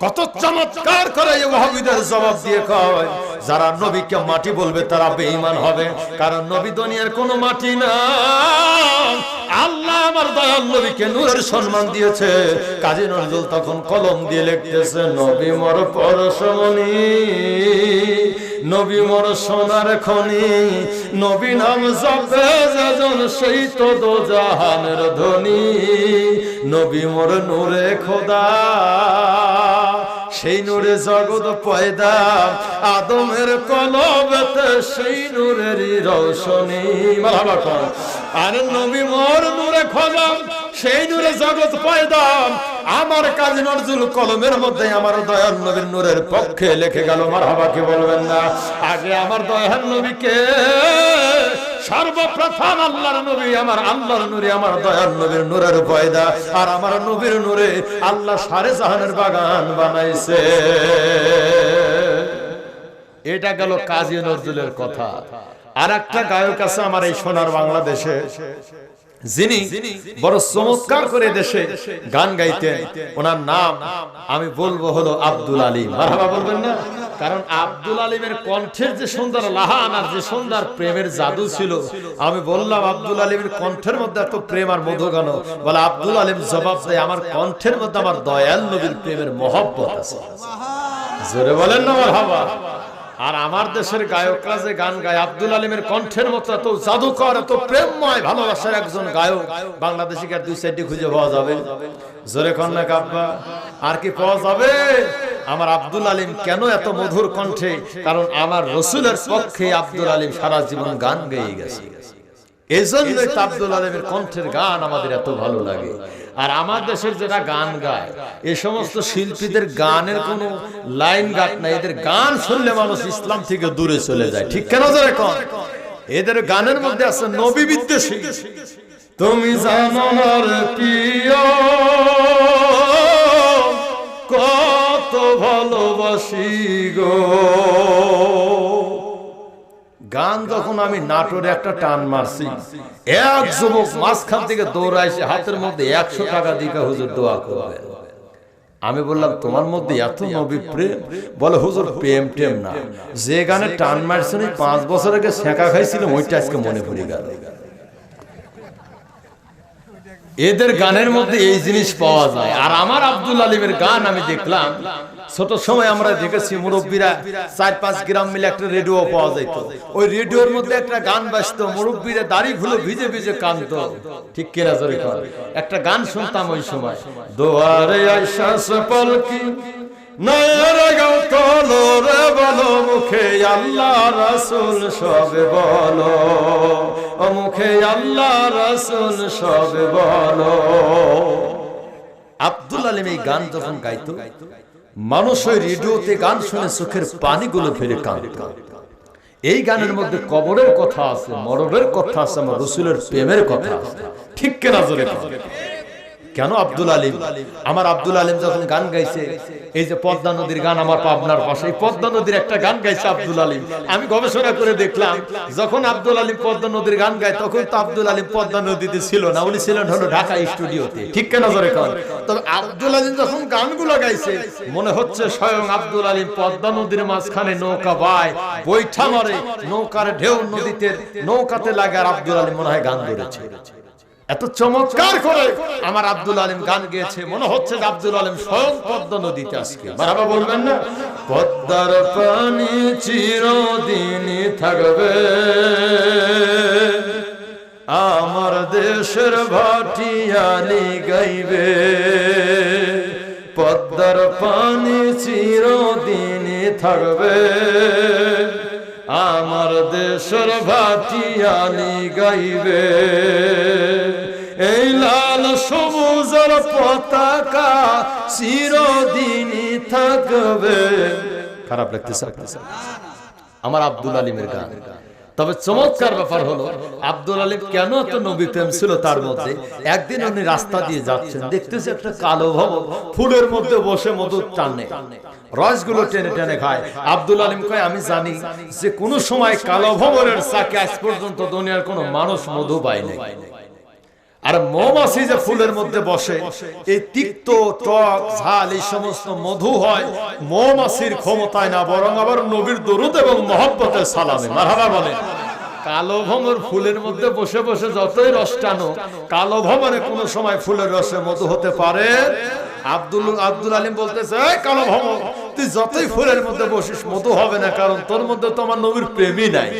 কত চমৎকার করে ওয়াহাবিদের জবাব দিয়ে কয় যারা নবীকে মাটি বলবে তারা বেঈমান হবে, কারণ নবী দুনিয়ার কোনো মাটি না। আল্লাহ আমার দয়াল নবীকে নূরের সম্মান দিয়েছে। কাজী নজরুল তখন কলম দিয়ে লিখতেছে নবী মোর পরশমণি, নবী মোর সোনার খনি, নবী নাম জপে যেজন সেই তো দোজাহানের ধনী, নবী মোর নূরে খোদা সেই নূরে জগৎ পয়দা, আদমের কলবেতে সেই নূরেরই রৌশনী। আর নবী মোর নূরে খোদা সেই নূরে জগৎ পয়দা। আমার কাজী নজরুল কলমের মধ্যে আমার দয়াল নবীর নূরের পক্ষে লিখে গেল। মারহাবা কি বলবেন না? আগে আমার দয়াল নবীকে সর্বপ্রথম আল্লাহর নবী, আমার আল্লাহর নূরে আমার দয়াল নবীর নূরের পয়দা। আর আমার নবীর নূরে আল্লাহ সারে জাহানের বাগান বানাইছে। এটা গেল কাজী নজরুলের কথা। আর একটা গায়ক আছে আমার এই সোনার বাংলাদেশে, যিনি বড় চমৎকার করে দেশে গান গাইতেন। ওনার নাম আমি বলবো হলো আব্দুল আলিম। মারহাবা বলবেন না? কারণ আব্দুল আলিমের কণ্ঠের যে সুন্দর লাহান আর যে সুন্দর প্রেমের জাদু ছিল, আমি বললাম আব্দুল আলিমের কণ্ঠের মধ্যে এত প্রেম আর মধু গান। বলে আব্দুল আলিম জবাব দেয় আমার কণ্ঠের মধ্যে আমার দয়াল নবীর প্রেমের মহব্বত আছে। জোরে বলেন না মারহাবা। আর আমার দেশের গায়করা যে গান গায় আব্দুল আলিমের কণ্ঠের মতো এত জাদুকর এত প্রেমময় ভালোবাসার একজন গায়ক বাংলাদেশিকে আর দুই সাইডে খুঁজে পাওয়া যাবে? জোরে কন্যা কাব্বা আর কি পাওয়া যাবে? আমার আব্দুল আলিম কেন এত মধুর কণ্ঠে? কারণ আমার রসুলের পক্ষে আব্দুল আলিম সারা জীবন গান গেয়ে গেছে। এই জন্যই আব্দুল আলিমের কণ্ঠের গান আমাদের এত ভালো লাগে। আর আমার দেশের যারা গান গায় এই সমস্ত শিল্পীদের গানের কোনো লাইন গাত নাই। এদের গান শুনলে মানুষ ইসলাম থেকে দূরে চলে যায়। ঠিক কেন জোরে কোন? এদের গানের মধ্যে আছে নবী বিদ্বেষী। তুমি জানো না রে প্রিয় কত ভালোবাসি গো। গান যখন আমি নাটোরে একটা টান মারছি, এক যুবক মাঝখান থেকে দৌড়াইছে হাতের মধ্যে 100 টাকা দিকে হুজুর দোয়া করবেন। আমি বললাম তোমার মধ্যে এত নবী প্রেম? বলে হুজুর প্রেম টেম না, যে গানে টান মারছেন 5 বছর আগে শেখা খাইছিলাম ওইটা আজকে মনে পড়ে গেল। এদের গানের মধ্যে এই জিনিস পাওয়া যায়। আর আমার আব্দুল আলিমের গান আমি দেখলাম ছোট সময় আমরা দেখেছি মুরব্বীরা 4-5 গ্রাম মিলে একটা রেডিও পাওয়া যেত। ওই রেডিওর মধ্যে একটা গান বাজতো, মুরব্বীরা দাড়িগুলো ভিজে ভিজে কাঁদতো। ঠিক কিনা জোরে কর? একটা গান শুনতাম ওই সময়, দোয়ারে আইসাস পালকি নয়রে গাও তোলো রে বলো মুখে আল্লাহ রাসূল সবে বলো, ও মুখে আল্লাহ রাসূল সবে বলো। আব্দুল আলিম এই গান যখন গাইতো মানুষ ওই রেডিওতে গান শুনে চোখের পানিগুলো ফেলে কাঁদতো। এই গানের মধ্যে কবরের কথা আছে, মরণের কথা আছে, আমার রাসূলের প্রেমের কথা আছে। ঠিক কিনা জোরে কর? কেন আব্দুল আলিম, আমার আব্দুল আলিম যখন গান গাইছে, এই যে পদ্মা নদীর গান আমার পাবনার পাশে, পদ্মা নদীর একটা গান গাইছে আব্দুল আলিম। আমি গবেষণা করে দেখলাম যখন আব্দুল আলিম পদ্মা নদীর গান গায় তখন তো আব্দুল আলিম পদ্মা নদীতে ছিল না, উনি ছিলেন হলো ঢাকা স্টুডিওতে। ঠিক কেন জোরে কর? তবে আব্দুল আলিম যখন গানগুলো গাইছে মনে হচ্ছে স্বয়ং আব্দুল আলিম পদ্মা নদীর মাঝখানে নৌকা বায়, বৈঠা মারে, নৌকার ঢেউ নদীতে নৌকাতে লাগে আর আব্দুল আলিম মনে হয় গান ধরেছে। এত চমৎকার করে আমার আব্দুল আলিম গান গেয়েছে, মনে হচ্ছে যে আব্দুল আলিম স্বয়ং পদ্মা নদীতে আজকে। মারহাবা বলবেন না? পদ্মার পানি চিরদিনই থাকবে, আমার দেশের ভাটিয়ালি গাইবে। পদ্মার পানি চিরদিনই থাকবে, আমার দেশের ভাটিয়ালি গাইবে। এই লাল সবুজের পতাকা চিরদিনই থাকবে। খারাপ লাগতেছে আমার আব্দুল আলিমের গান। তবে চমৎকার ব্যাপার হলো আব্দুল আলিম কেন এত নবী প্রেম ছিল তার মধ্যে। একদিন উনি রাস্তা দিয়ে যাচ্ছেন, দেখতেছে একটা কালো ভবন ফুলের মধ্যে বসে মধু টানে, রসগুলো টেনে টেনে খায়। আব্দুল আলিম কয়, আমি জানি যে কোন সময় কালো ভবনের চাকে আজ পর্যন্ত দুনিয়ার কোনো মানুষ মধু পায় নাই। আর মৌমাছি যে ফুলের মধ্যে বসে, এই তিক্ত টক ঝাল এই সমস্ত মধু হয় মৌমাছির ক্ষমতায় না, বরং আবার নবীর দরুদ এবং মহব্বতের সালামে। মারহাবা বলে। কালো ভ্রমর ফুলের মধ্যে বসে বসে যতই রস টানো, কালো ভ্রমরে কোনো সময় ফুলের রসে মধু হতে পারে? আব্দুল আলিম বলতেছে, কালো ভ্রমর তুই যতই ফুলের মধ্যে বসিস মধু হবে না, কারণ তোর মধ্যে তো আমার নবীর প্রেমই নাই।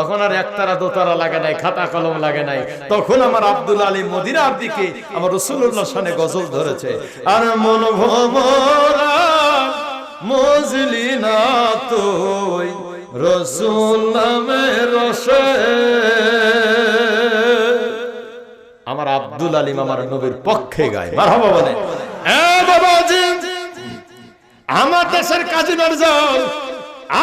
তখন আর একতারা দোতারা লাগে নাই, খাতা কলম লাগে নাই। তখন আমার আব্দুল আলিম মদিনার দিকে আমার রাসূলুল্লাহর শানে গজল ধরেছে। আর মন ভোমরা মজলি না তুই রাসূল নামের রসে। আমার আব্দুল আলিম আমার নবীর পক্ষে গায়। মারহাবা বলে। এ বাবাজি, আমার দেশের কাজী নজরুল,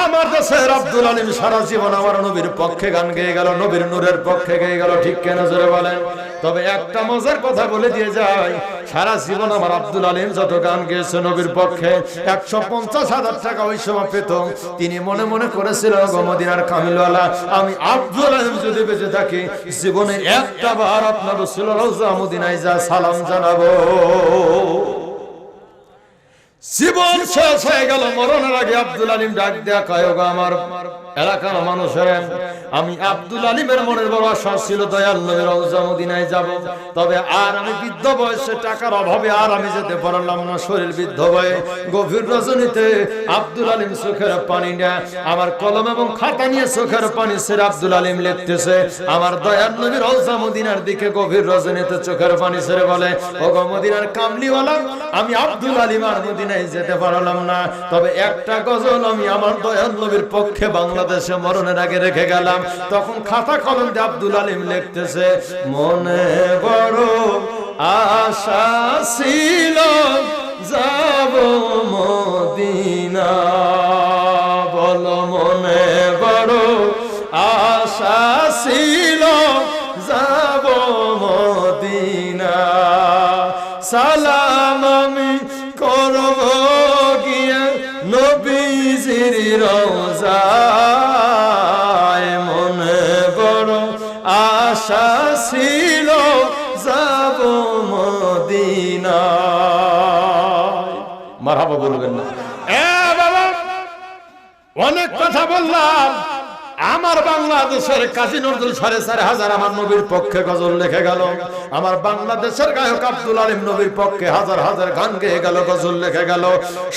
আমার দেশের আব্দুল আলিম সারা জীবন আমার নবীর পক্ষে গান গেয়ে গেল, নবীর নূরের পক্ষে গেয়ে গেল। ঠিক কেন জোরে বলেন? তবে একটা মজার কথা বলে দিয়ে যায়, সারা জীবন আমার আব্দুল আলিম যত গান গেয়েছে নবীর পক্ষে 150,000 টাকা ওই সময় পেত। তিনি মনে মনে করেছিল, মদিনার কামিলওয়ালা, আমি আব্দুল আলিম যদি বেঁচে থাকি জীবনে একটা বার আপনার রাসূলের রওজা মদিনায় যা সালাম জানাবো। জীবন শেষ হয়ে গেল, মরণের আগে আব্দুল আলিম ডাক দেয়া কয়, আমার এলাকার মানুষের, আমি আব্দুল আলিমের মনের বড় আশা ছিল দয়াল নবীর রওজা মদিনায় যাব। তবে আর আমি বৃদ্ধ বয়সে টাকার অভাবে আর আমি যেতে পারলাম না, শরীর বৃদ্ধ হয়ে। গভীর রজনীতে আব্দুল আলিম চোখের পানি নেয়, আমার কলম এবং খাতা নিয়ে চোখের পানি ছেড়ে আব্দুল আলিম লিখতেছে আমার দয়াল নবীর রওজা মদিনার দিকে। গভীর রজনীতে চোখের পানি ছেড়ে বলে, ওগো মদিনার কামলিওয়ালা, আমি আব্দুল আলিম আর মদিনায় যেতে পারলাম না, তবে একটা গজল আমি আমার দয়াল নবীর পক্ষে বাংলাদেশে মরণের আগে রেখে গেলাম। তখন খাতা কলম দিয়ে আব্দুল আলিম লিখতেছে, মনে বড় আশা ছিল যাব মদিনা। বলো মনে বড় আশা ছিল যাব মদিনা। সালাম আমি করব গিয়ে নবীজির রওজায়, মনে বড় আশা ছিল যাব মদিনায়। মারহাবা বলবেন না? এ বাবা, অনেক কথা বললাম। আমার বাংলাদেশের কাজী নজরুল 4,500 আমার নবীর পক্ষে গজল লিখে গেল। আমার বাংলাদেশের গায়ক আব্দুল আলিম নবীর পক্ষে হাজার হাজার গান গেয়ে গেল, গজল লিখে গেল।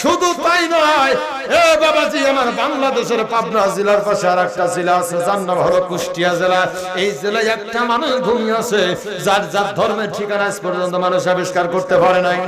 শুধু তাই নয়, এ বাবাজি, আমার বাংলাদেশের পাবনা জেলার পাশে আর একটা জেলা আছে, যার নাম হলো কুষ্টিয়া জেলা। এই জেলায় একটা মানুষ ঘুমিয়ে আছে, যার যার ধর্মের ঠিকানা আজ পর্যন্ত মানুষ আবিষ্কার করতে পারে নাই।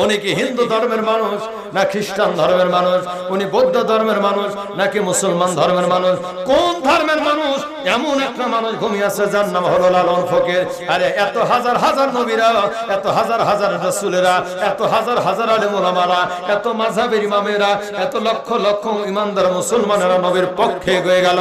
উনি কি হিন্দু ধর্মের মানুষ না খ্রিস্টান ধর্মের মানুষ? উনি বৌদ্ধ ধর্মের মানুষ নাকি মুসলমান ধর্মের মানুষ? কোন ধর্মের মানুষ? এমন একটা মানুষ ঘুমিয়ে আছে যার নাম হলো লালন ফকির। আরে এত হাজার হাজার নবীরা, এত হাজার হাজার রাসূলেরা, এত হাজার হাজার আলেম ওলামারা, এত মাযহাবের ইমামেরা, এত লক্ষ লক্ষ ইমানদার মুসলমানেরা নবীর পক্ষে হয়ে গেল।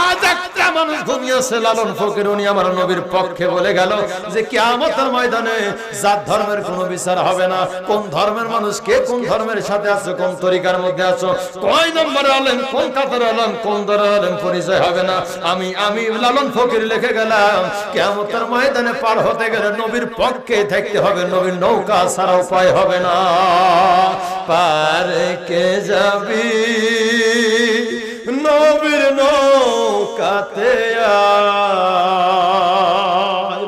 আজ একটা মানুষ ঘুমিয়ে আছে লালন ফকির, উনি আমার নবীর পক্ষে বলে গেল যে কিয়ামতের ময়দানে যার ধর্মের কোনো বিচার হবে না। কোন ধর্মের মানুষ, কে কোন ধর্মের সাথে আছো, কোন তরিকার মধ্যে আছো, কয় নম্বরে আলেম, কোন কাতারে আলেম, কোন দরে আলেম, পরিচয় হবে না। আমি লালন ফকির লিখে গেলাম, কিয়ামতের ময়দানে পার হতে গেলে নবীর পক্ষে থাকতে হবে, নবীর নৌকা ছাড়া উপায় হবে না। পার কে যাবি নবীর নৌকাতে আয়,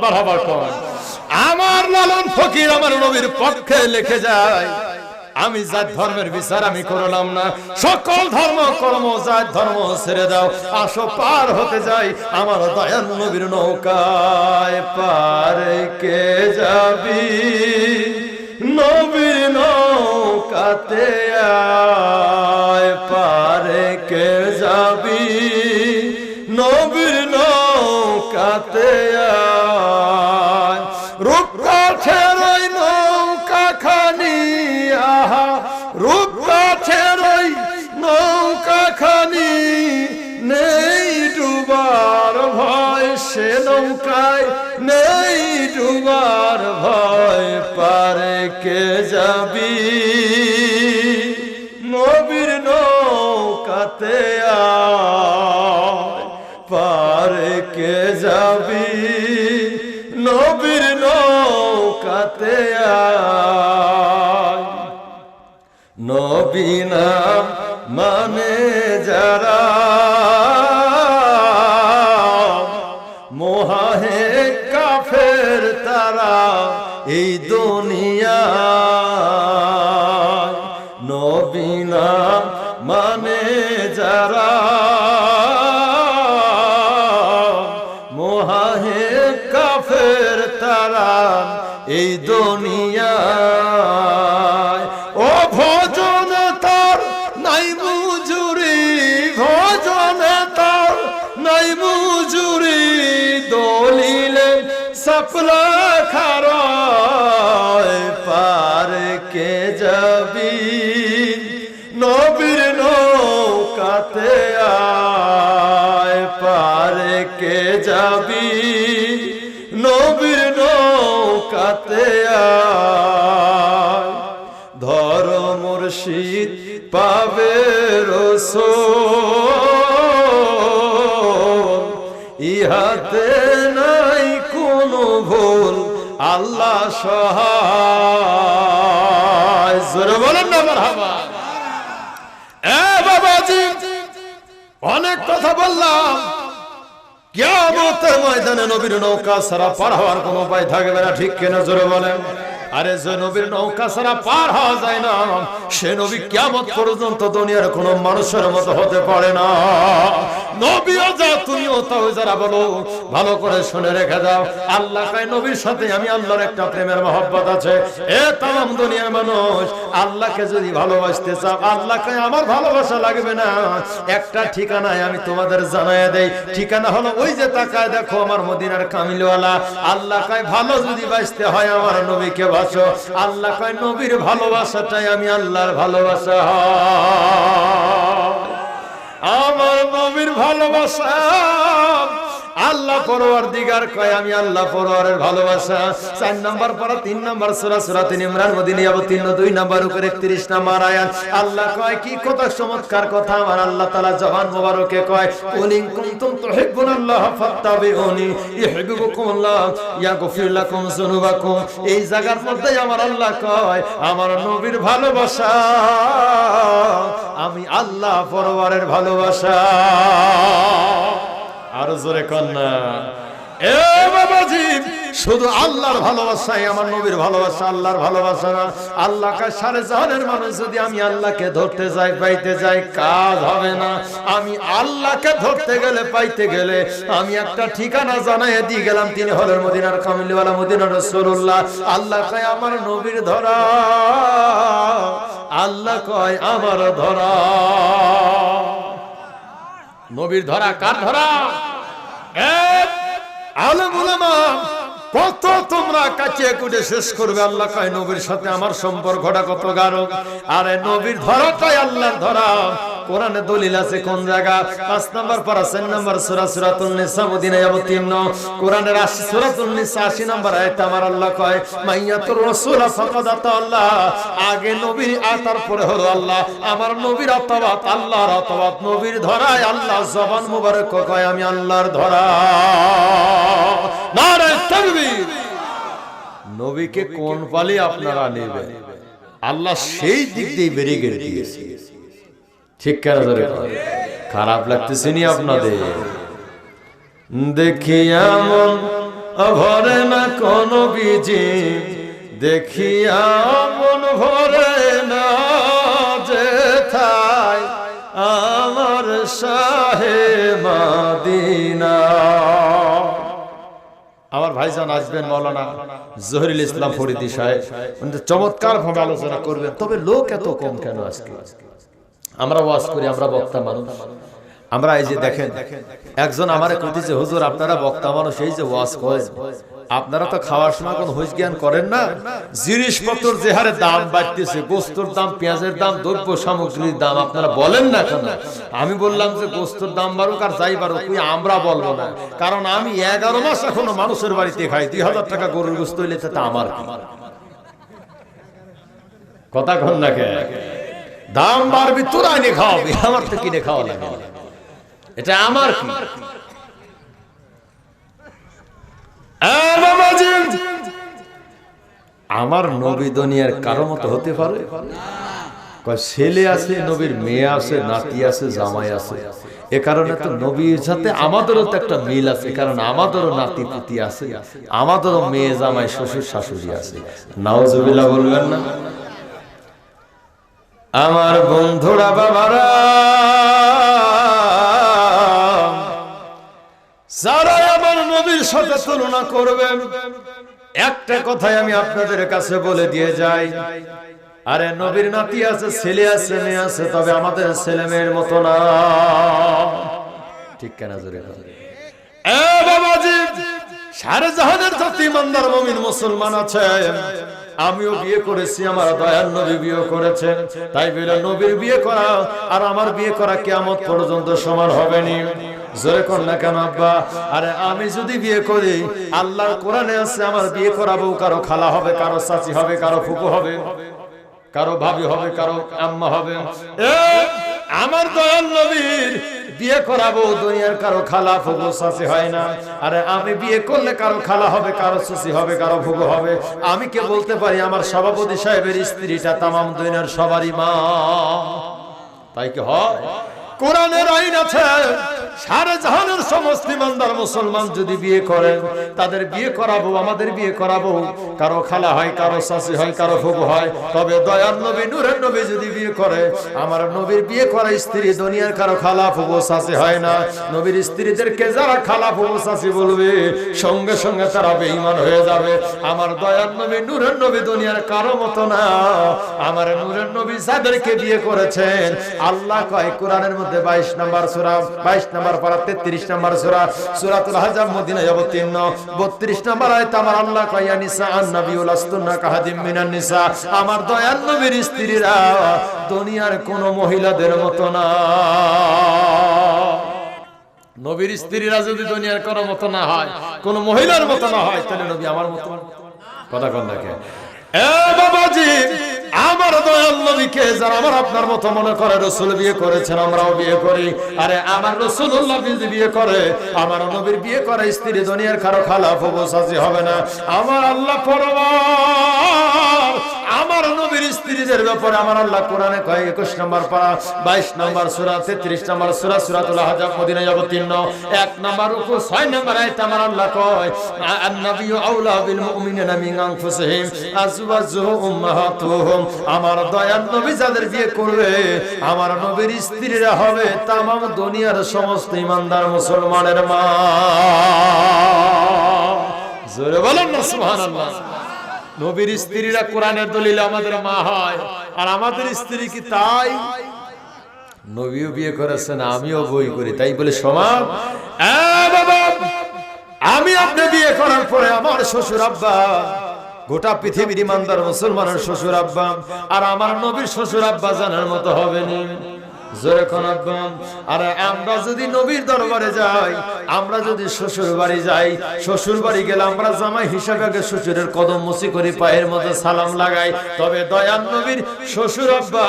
ফকির আমার নবীর পক্ষে লিখে যায়, আমি জাত ধর্মের বিচার আমি করলাম না, সকল ধর্ম কর্ম জাত ধর্ম ছেড়ে দাও, আসো পার হতে যাই আমার দয়াল নবীর নৌকায়। পার কে যাবি নবীর নৌকাতে আয়, পার কে যাবি নবীর নৌকাতে আয়। রূপকাঠের ওই নৌকা খানি, আহা রূপকাঠের ওই নৌকা খানি, নেই ডুবার ভয় সে নৌকায়, নেই ডুবার ভয়। পারে কে যাবি নবীর নৌকাতে আয়, পারে কে যাবি নবীর নৌকাতে আয়। নবী নাম মানে যারা মোহাহে কাফের তারা এই দুনিয়া, নবী নাম মানে যারা মোহাহে কাফের তারা এই দুনিয়ায়। ও ভজন তার নাই মজুরি, ভজন তার নাই মজুরি, দলিলে সফলা খারায়। পার কে যাবি নবীর নৌকাতে আয়, পার কে যাবি নবীর নৌকাতে আয়। ধর মুর্শিদ পাবে রসূল, ইহাতে নাই কোনো ভুল, আল্লাহ সহায়। জোরে বলেন না মারহাবা। এ বাবাজি অনেক কথা বললাম, কিয়ামতের ময়দানে নবীর নৌকা ছাড়া পার হওয়ার কোনো উপায় থাকবে না, ঠিক কিনা জোরে বলেন। আরে যে নবীর নৌকা ছাড়া পার হওয়া যায় না, সে নবী কিয়ামত পর্যন্ত দুনিয়ার কোনো মানুষের মতো হতে পারে না। নবীও যা তুমিও তাও যারা বলো, ভালো করে শুনে রেখে দাও। আল্লাহ কয় নবীর সাথে আমি আল্লাহর একটা প্রেমের মহব্বত আছে। এ তাম দুনিয়ার মানুষ, আল্লাহকে যদি ভালোবাসতে চাও, আল্লাহ কয় আমার ভালোবাসা লাগবে না, একটা ঠিকানায় আমি তোমাদের জানাইয়া দেই। ঠিকানা হলো ওই যে তাকায় দেখো আমার মদিনার কামিলওয়ালা। আল্লাহ কয় ভালো যদি বাসতে হয় আমার নবীকে ভাসো। আল্লাহ কয় নবীর ভালোবাসাটাই আমি আল্লাহর ভালোবাসা। আমার নবীর ভালোবাসা আল্লাহ পরওয়ারদিগার কয় আমি আল্লাহ পরওয়ারের ভালোবাসা। 4 নাম্বার পারা 3 নাম্বার সূরা সূরাতুল ইমরান মদিনিয়া 2 নাম্বার উপরে 31 নাম্বার আয়াত। আল্লাহ কয় কি কত চমৎকার কথা আমার আল্লাহ তাআলা জবান মোবারকে কয়, কুলিন কুনতুম তুহিব্বুনাল্লাহ ফাত্তাবিউনি ইউহিব্বুকুমুল্লাহ ইয়াগফির লাকুম যুনুবাকুম। এই জায়গার মধ্যে আমার আল্লাহ কয় আমার নবীর ভালোবাসা আমি আল্লাহ পরওয়ারের ভালোবাসা। আর জোরে কন্যা এ বাবাজি, শুধু আল্লাহর ভালোবাসাই আমার নবীর ভালোবাসা, আল্লাহর ভালোবাসা না। আল্লাহ কা সারে জাহানের মানুষ যদি আমি আল্লাহকে ধরতে যাই পাইতে যাই কাজ হবে না। আমি আল্লাহকে ধরতে গেলে পাইতে গেলে আমি একটা ঠিকানা জানাই দিয়ে গেলাম, তিনি হলেন মদিনার কামিলওয়ালা মদিনার রাসূলুল্লাহ। আল্লাহ কয় আমার নবীর ধরা, আল্লাহ কয় আমার ধরা। নবীর ধরা কার ধরা? আলেম উলামা কত তোমরা কাটিয়ে কুটে শেষ করবে। আল্লাহ কয় নবীর সাথে আমার সম্পর্কটা কত গাঢ়। আরে নবীর ধরাটাই আল্লাহর ধরা। কোরআনে দলিল আছে কোন জায়গা? 5 নাম্বার পারা 4 নাম্বার সূরা সূরাতুন নিসা মদিনা 3 কোরআনের 80 সূরাতুন নিসা 80 নাম্বার আয়াতে আমার আল্লাহ কয় মাইয়াতুর রাসূল ফাকাদ আল্লাহ। আগে নবী আর তারপরে হলো আল্লাহ। আমার নবীর আতাবাত আল্লাহর আতাবাত। নবীর ধরায় আল্লাহ জবান মোবারক কয় আমি আল্লাহর ধরা। নারে তাকবীর। নবীকে কোন পালি আপনারা নেবেন? আল্লাহ সেই দিক দিয়ে ব্যারিকেড দিয়েছে। ঠিক কেন ধরে খারাপ লাগতেছে নি আপনাদের? দেখি এমন ভরে না কোন বীজি দেখিয়া মন ভরে না যেথায় আমার শাহে মদিনা। আমার ভাইজান আসবেন মাওলানা জহিরুল ইসলাম ফরিদী সাহেব, চমৎকার ভাবে আলোচনা করবেন। তবে লোক এত কম কেন আজকে? আমরা ওয়াজ করি, আমরা বক্তা মানুষ, আমরা এই যে দেখেন একজন আমারে কইতেছে, হুজুর আপনারা বক্তা মানুষ, এই যে ওয়াজ করেন, আপনারা তো খাওয়ার সময় কোন হুঁশ জ্ঞান করেন না? জিনিসপত্র যে হারে দাম বাড়তেছে, গোস্তর দাম, পেঁয়াজের দাম, দ্রব্য সামগ্রীর দাম, আপনারা বলেন না কেন? আমি বললাম যে গোস্তর দাম বাড়ুক আর যাই বাড়ুক, আমরা বলবো না, কারণ আমি 11 মাস এখনো মানুষের বাড়িতে খাই। 2000 টাকা গরুর গোস্ত হইলে তাতে আমার কথা কন না কে? দাম বাড়বি, তোরা এনে খাওয়াবি, আমার তো কিনে খাওয়া লাগে, এটা আমার কি? আমার নবী দুনিয়ার কারো মতো হতে পারে? ছেলে আছে নবীর, মেয়ে আছে, নাতি আছে, জামাই আছে। এ কারণে তো নবীর সাথে আমাদেরও তো একটা মিল আছে, কারণ আমাদেরও নাতি পুতি আছে, আমাদেরও মেয়ে, জামাই, শ্বশুর শাশুড়ি আছে। নাউজুবিল্লাহ বলবেন না? আমার বন্ধুরা, বাবারা, যারা আমার নবীর সাথে তুলনা করবেন, একটা কথাই আমি আপনাদের কাছে বলে দিয়ে যাই, আরে নবীর নাতি আছে, ছেলে আছে, মেয়ে আছে, তবে আমাদের ছেলে মেয়ের মতো না। ঠিক কেনা জোরে বাবাজি? সারা জাহানের যত ইমানদার মুমিন মুসলমান আছে, আমিও বিয়ে করেছি, আমার দয়ার নবী বিয়ে করেছেন, তাই বলে নবীর বিয়ে করা আর আমার বিয়ে করা কিয়ামত পর্যন্ত সমান হবে না। জোরে কর না কেন আব্বা? আরে আমি যদি বিয়ে করি, আল্লাহর কোরআনে আছে আমার বিয়ে করাবো, কারো খালা হবে, কারো চাচি হবে, কারো ফুফু হবে, কারো ভাবি হবে, কারো আম্মা হবে। আমার দয়াল নবীর বিয়ে করাবো, দুনিয়ার কারো খালা ফুফু চাচি হয় না। আরে আমি বিয়ে করলে কারো খালা হবে, কারো চাচি হবে, কারো ফুফু হবে। আমি কে বলতে পারি আমার সভাপতি সাহেবের স্ত্রীটা তামাম দুনিয়ার সবারই মা, তাই কি হয়? কোরআনের আইন আছে, সারা জাহানের সমস্ত ইমানদার মুসলমান যদি বিয়ে করেন, তাদের বিয়ে করাবো, আমাদের বিয়ে করাবো, কারো খালা হয়, কারো চাচি হয়, কারো ফুফু হয়। তবে দয়ার নবী, নূরের নবী যদি বিয়ে করে, আমার নবীর বিয়ে করা স্ত্রী দুনিয়ার কারো খালা ফুফু চাচি হয় না। নবীর স্ত্রীদেরকে যারা খালা ফুফু চাচি বলবে, সঙ্গে সঙ্গে তারা বেঈমান হয়ে যাবে। আমার দয়ার নবী, নূরের নবী দুনিয়ার কারো মতো না। আমার নূরের নবী যাদেরকে বিয়ে করেছেন, আল্লাহ কয় কোরআনের মধ্যে 22 নম্বর সূরা, 22 নম্বর পারা 33 নম্বর সূরা, সূরাতুল আহজাব মদিনায় অবতীর্ণ 32 নম্বর আয়াতে আমার আল্লাহ কয়, ইয়া নিসা আন-নাবিয়্যু লাস্তুন্না কাহাদিম মিনান নিসা, আমার দয়ার নবীর স্ত্রীরা দুনিয়ার কোন মহিলাদের মতো না। নবীর স্ত্রীরা যদি দুনিয়ার কোন মতো না হয়, কোন মহিলার মতো না হয়, তাহলে নবী আমার মতো। কথা কন না কে? এ বাবাজি, আমার দয়াল নবীকে যারা আমার আপনার মতো মনে করে, রাসূল বিয়ে করেছেন, আমরাও বিয়ে করি। আরে আমার রাসূলুল্লাহ যদি বিয়ে করে, আমার নবীর বিয়ে করা স্ত্রী দুনিয়ার কারো খালা ফুফু চাচি হবে না। আমার আল্লাহ পরবার আমার নবীর স্ত্রীদের ব্যাপারে আমার আল্লাহ কোরআনে কয় 21 নম্বর পারা 22 নম্বর সূরা 33 নম্বর সূরা, সূরাতুল আহজাব মদিনায় অবতীর্ণ 1 নম্বর রুকু 6 নম্বর আয়াতে আমার আল্লাহ কয়, আন-নাবিয়্যু আওলা বিল মুমিনিনা মিন আনফুসিহিম আজওয়াজুহু উম্মাহাতুহুম, আমার দয়ার নবী যাদের বিয়ে করবে, আমার নবীর স্ত্রীরা হবে তামাম দুনিয়ার সমস্ত ইমানদার মুসলমানের মা। জোরে বলেন না সুবহানাল্লাহ। নবীর স্ত্রীরা কোরআনের দলিলে আমাদের মা হয়, আর আমাদের স্ত্রী কি তাই? নবীও বিয়ে করেছেন, আমিও বই করি, তাই বলে সমান? বাবা, আমি আপনি বিয়ে করার পরে আমার শ্বশুর আব্বা, গোটা পৃথিবীর ইমানদার মুসলমানের শ্বশুর আব্বা, আর আমার নবীর শ্বশুর আব্বা জানার মতো হবে না। জোরে কোন আব্বা? আরে আমরা যদি নবীর দরবারে যাই, আমরা যদি শ্বশুর বাড়ি যাই, শ্বশুর বাড়ি গেলে আমরা জামাই হিসাবে আগে শ্বশুরের কদম মুছি করে পায়ের মধ্যে সালাম লাগাই। তবে দয়াল নবীর শ্বশুর আব্বা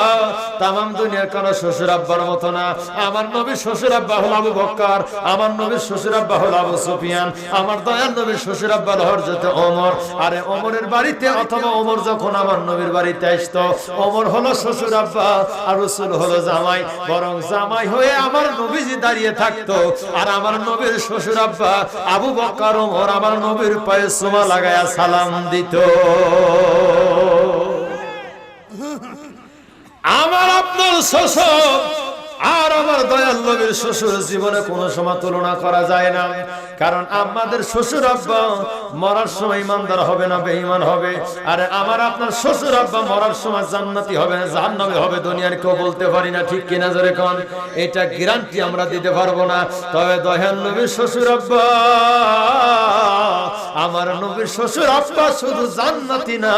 তামাম দুনিয়ার কোন শ্বশুর আব্বার মতো না। আমার নবীর শ্বশুর আব্বা হলো আবু বকর, আমার নবীর শ্বশুর আব্বা হলো আবু সুফিয়ান, আমার দয়াল নবীর শ্বশুর আব্বা হযরত ওমর। আরে ওমরের বাড়িতে অথবা ওমর যখন আমার নবীর বাড়িতে আসতো, ওমর হলো শ্বশুর আব্বা আর রাসূল হলো জামাই। বরং জামাই হয়ে আমার নবীজি দাঁড়িয়ে থাকতো, আর আমার নবীর শ্বশুর আব্বা আবু বকর ওমর আমার নবীর পায়ে চুমা লাগায়া সালাম দিত। আমার আপনার শ্বশুর আর আমার দয়াল নবীর শ্বশুর জীবনে কোনো সময় তুলনা করা যায় না, কারণ আমাদের শ্বশুর আব্বা মরার সময় ইমানদার হবে না, বেঈমান হবে। আর আমার আপনার শ্বশুর আব্বা মরার সময় জান্নাতি হবে না, জাহান্নামী হবে। দুনিয়ার কেউ বলতে পারি না, ঠিক কিনা জোরে কোন? এটা গ্যারান্টি আমরা দিতে পারবো না। তবে দয়াল নবীর শ্বশুর আব্বা, আমার নবীর শ্বশুর আব্বা শুধু জান্নাতি না,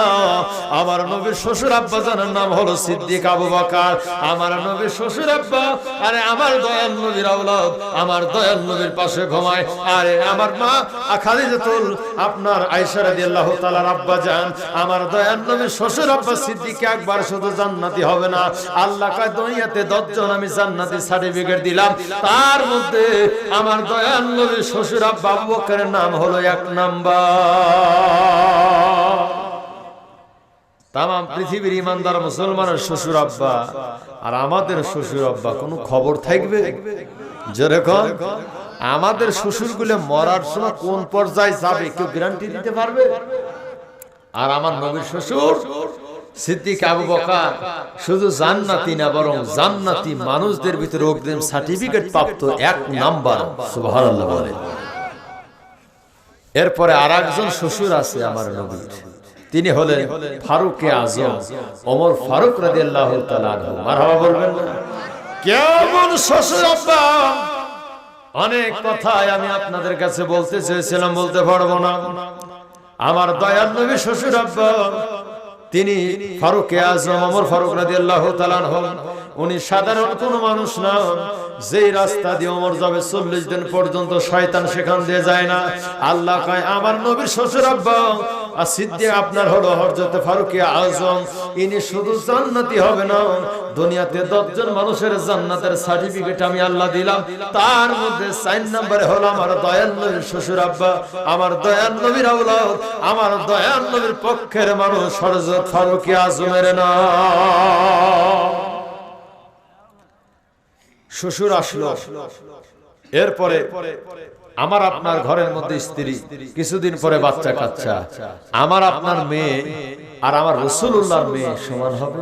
আমার নবীর শ্বশুর আব্বা জানার নাম হলো সিদ্দিক আবু বকর। আমার নবীর শ্বশুর আব্বা, আরে আমার দয়াল নবীর আওলাদ, আমার দয়াল নবীর পাশে ঘুমায়। আরে আমার মা খাদিজাতুল আপনার আয়েশা রাদিয়াল্লাহু তাআলার আব্বা জান, আমার দয়াল নবীর শ্বশুর আব্বা সিদ্দিক আকবর শুধু জান্নাতি হবে না, আল্লাহ কয় দুনিয়াতে 10 জন আমি জান্নাতি সার্টিফিকেট দিলাম, তার মধ্যে আমার দয়াল নবীর শ্বশুর আব্বা আবু বকরের নাম হলো 1 নাম্বার। তাম পৃথিবীর ইমানদার মুসলমানের শ্বশুর আব্বা আর আমাদের শ্বশুর আব্বা কোনো খবর থাকবে? যেরকম আমাদের শ্বশুরগুলো মরার সময় কোন পর্যায়ে যাবে কেউ গ্যারান্টি দিতে পারবে? আর আমার নবীর শ্বশুর সিদ্দিক আবু বকর শুধু জান্নাতি না, বরং জান্নাতি মানুষদের ভিতরে অগ্রিম সার্টিফিকেট প্রাপ্ত 1 নাম্বার। সুবহানাল্লাহ বলে। এরপরে আরেকজন শ্বশুর আছে আমার নবীর, তিনি হলেন ফারুকে আজম ওমর ফারুক রাদিয়াল্লাহু তাআলা আনহু। মারহাবা বলবেন না? কেমন শ্বশুর আব্বা! অনেক কথাই আমি আপনাদের কাছে বলতে চেয়েছিলাম, বলতে পারবো না। আমার দয়াল নবী শ্বশুর আব্বা তিনি ফারুকে আজম ওমর ফারুক রাদিয়াল্লাহু তাআলা আনহু। উনি সাধারণ কোন মানুষ না, যেই রাস্তা দিয়ে ওমর যাবে 40 দিন পর্যন্ত শয়তান সেখান দিয়ে যায় না। আল্লাহ কয় আমার নবীর শ্বশুর আব্বা আর সিদ্দিক আপনার হলো হযরত ফারুকে আজম, ইনি শুধু জান্নাতি হবে না, দুনিয়াতে 10 জন মানুষের জান্নাতের সার্টিফিকেট আমি আল্লাহ দিলাম, তার মধ্যে 4 নম্বরে হলো আমার দয়াল নবীর শ্বশুর আব্বা, আমার দয়াল নবীর আওলাদ, আমার দয়াল নবীর পক্ষের মানুষ হযরত ফারুকে আজমের নাম। শ্বশুর আসলো, এরপরে আমার আপনার ঘরের মধ্যে স্ত্রী, কিছুদিন পরে বাচ্চা কাচ্চা। আমার আপনার মেয়ে আর আমার রাসূলুল্লাহর মেয়ে সমান হবে?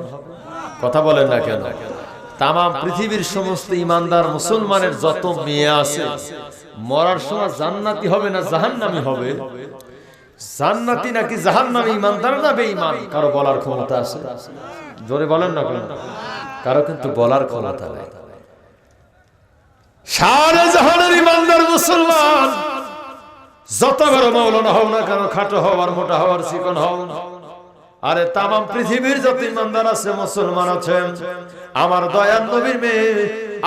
কথা বলেন না কেন? তাম পৃথিবীর সমস্ত ইমানদার মুসলমানের যত মেয়ে আছে মরার সময় জান্নাতি হবে না জাহান্নামী হবে? জান্নাতি নাকি জাহান্নামী, ইমানদার না বেঈমান? কারো বলার ক্ষমতা আছে? জোরে বলেন না কেন? কারো কিন্তু বলার ক্ষমতা নেই। সারা জাহানের ইমানদার মুসলমান যত বড় মাওলানা হও না কেন, খাটো হও আর মোটা হও আর চিকন হও, আরে তাম পৃথিবীর যত ইমানদার আছে মুসলমান আছেন, আমার দয়াল নবীর মেয়ে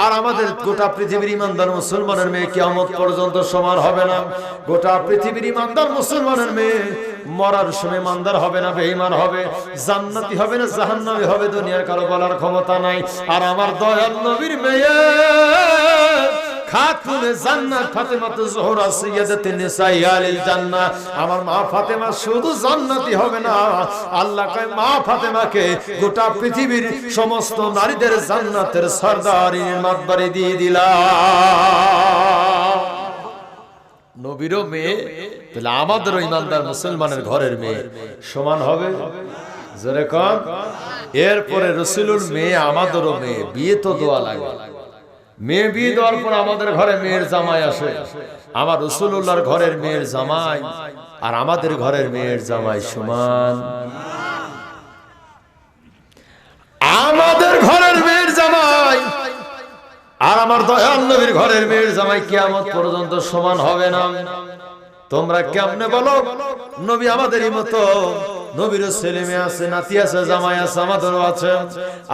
আর আমাদের গোটা পৃথিবীর ইমানদার মুসলমানের মেয়ে কিয়ামত পর্যন্ত সমান হবে না। গোটা পৃথিবীর ইমানদার মুসলমানের মেয়ে মরার সময় ইমানদার হবে না, বেঈমান হবে, জান্নাতি হবে না জাহান্নামী হবে, দুনিয়ার কারো বলার ক্ষমতা নাই। আর আমার দয়াল নবীর মেয়ে খাতুনে জান্নাত ফাতেমাতুজ জোহরা সাইয়্যিদাতুন নিসাই আলিল জান্নাহ, আমার মা ফাতেমা শুধু জান্নাতি হবে না, আল্লাহ কয় মা ফাতেমাকে গোটা পৃথিবীর সমস্ত নারীদের জান্নাতের সরদারির মাতবারি দিয়ে দিলাম। নবীরও মেয়ে, তাহলে আমাদেরও ইমানদার মুসলমানের ঘরের মেয়ে সমান হবে? জোরে কোন? এরপরে রাসূলুর মেয়ে আমাদেরও মেয়ে, বিয়ে তো দেওয়া লাগে। মেয়ে বিয়ে দেওয়ার পর আমাদের ঘরে মেয়ের জামাই আসে, আমার রাসূলুল্লাহর ঘরের মেয়ের জামাই আর আমাদের ঘরের মেয়ের জামাই সমান। আমাদের ঘরের মেয়ের জামাই আর আমার দয়াল নবীর ঘরের মেয়ের জামাই কিয়ামত পর্যন্ত সমান হবে না। তোমরা কেমনে বলো? নবী আমাদেরই মতো, নবীর ছেলে মেয়ে আছে, নাতি আছে, জামাই আছে, আমাদেরও আছে।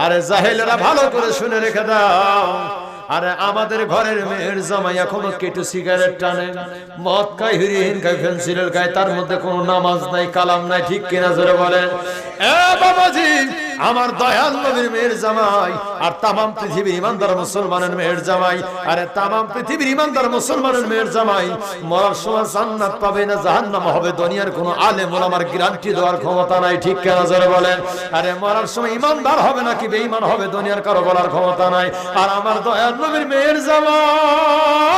আরে জাহেলেরা ভালো করে শুনে রেখে দাও, আরে আমাদের ঘরের মেয়ের জামাই এখনো কেটু সিগারেট টানে, মদ খায়, হিরোইন খায়, ফেন্সিলের খায়, তার মধ্যে কোনো নামাজ নাই, কালাম নাই, ঠিক কিনা জোরে বলেন? এ বাবাজি, আমার দয়াল নবীর মেয়ের জামাই আর তামাম পৃথিবীর ইমানদার মুসলমানের মেয়ের জামাই, আরে তামাম পৃথিবীর ইমানদার মুসলমানের মেয়ের জামাই মরার সময় জান্নাত পাবে না জাহান্নাম হবে, দুনিয়ার কোনো আলেম ওলামার গ্যারান্টি দেওয়ার ক্ষমতা নাই। ঠিক কেন জোরে বলেন? আরে মরার সময় ইমানদার হবে নাকি বেঈমান হবে দুনিয়ার কারো বলার ক্ষমতা নাই। আর আমার দয়াল নবীর মেয়ের জামাই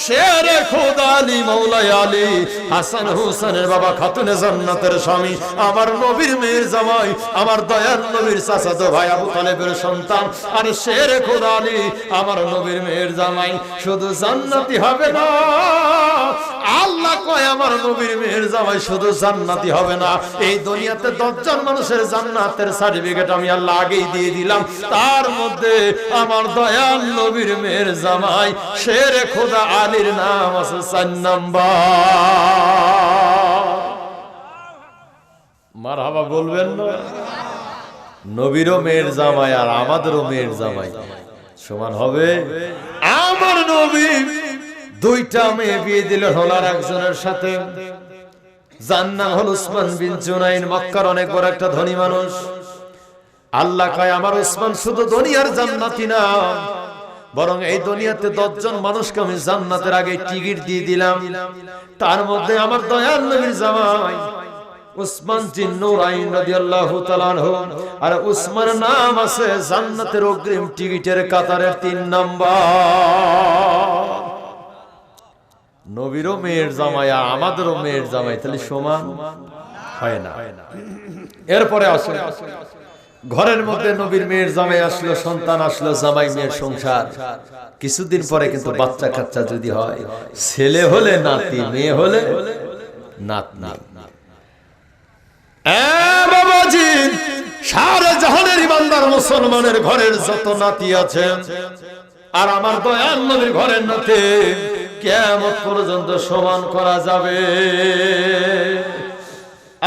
শেরে খোদা আলী মৌলাই আলী হাসান হুসেনের বাবা খাতুনে জান্নাতের স্বামী, আমার নবীর মেয়ের জামাই, আমার দয়াল নবীর চাচাতো ভাই আবু তালেবের সন্তান, আর শেরে খোদা আলী আমার নবীর মেয়ের জামাই শুধু জান্নাতি হবে না, আল্লাহ কয় আমার নবীর মেয়ের জামাই শুধু জান্নাতি হবে না, এই দুনিয়াতে 10 জন মানুষের জান্নাতের সার্টিফিকেট আমি আল্লাহ আগেই দিয়ে দিলাম, তার মধ্যে আমার দয়াল নবীর মেয়ের জামাই শেরে খোদা আলীর নাম আছে 4 নাম্বার। মারহাবা বলবেন না? নবীরও মেয়ের জামাই আর আমাদেরও মেয়ের জামাই সমান হবে। আমার নবী 2টা মেয়ে বিয়ে দিল হলার একজনের সাথে, যার নাম হল উসমান বিন জুনাইন, মক্কার অনেক বড় একটা ধনী মানুষ। আল্লাহ কয় আমার উসমান শুধু দুনিয়ার জান্নাতি না, বরং এই দুনিয়াতে 10 জন মানুষকে আমি জান্নাতের আগে টিকিট দিয়ে দিলাম, তার মধ্যে আমার দয়াল নবীর জামাই উসমান বিন নুরাইন রাদিয়াল্লাহু তাআলা আনহু, আর উসমানের নাম আছে জান্নাতের অগ্রিম টিকিটের কাতারের 3 নাম্বার। নবীরও মেয়ের জামাই আর আমাদেরও মেয়ের জামাই, তাহলে সমান হয় না। এরপরে আসে ঘরের মধ্যে নবীর মেয়ের জামাই আসলো, সন্তান আসলো, জামাই মেয়ের সংসার। কিছুদিন পরে কিন্তু বাচ্চা কাচ্চা যদি হয়, ছেলে হলে নাতি, মেয়ে হলে নাতনি। বাবাজি, সারা জাহানের ইমানদার মুসলমানের ঘরের যত নাতি আছে আর আমার দয়াল নবীর ঘরের নাতি কিয়ামত পর্যন্ত সমান করা যাবে।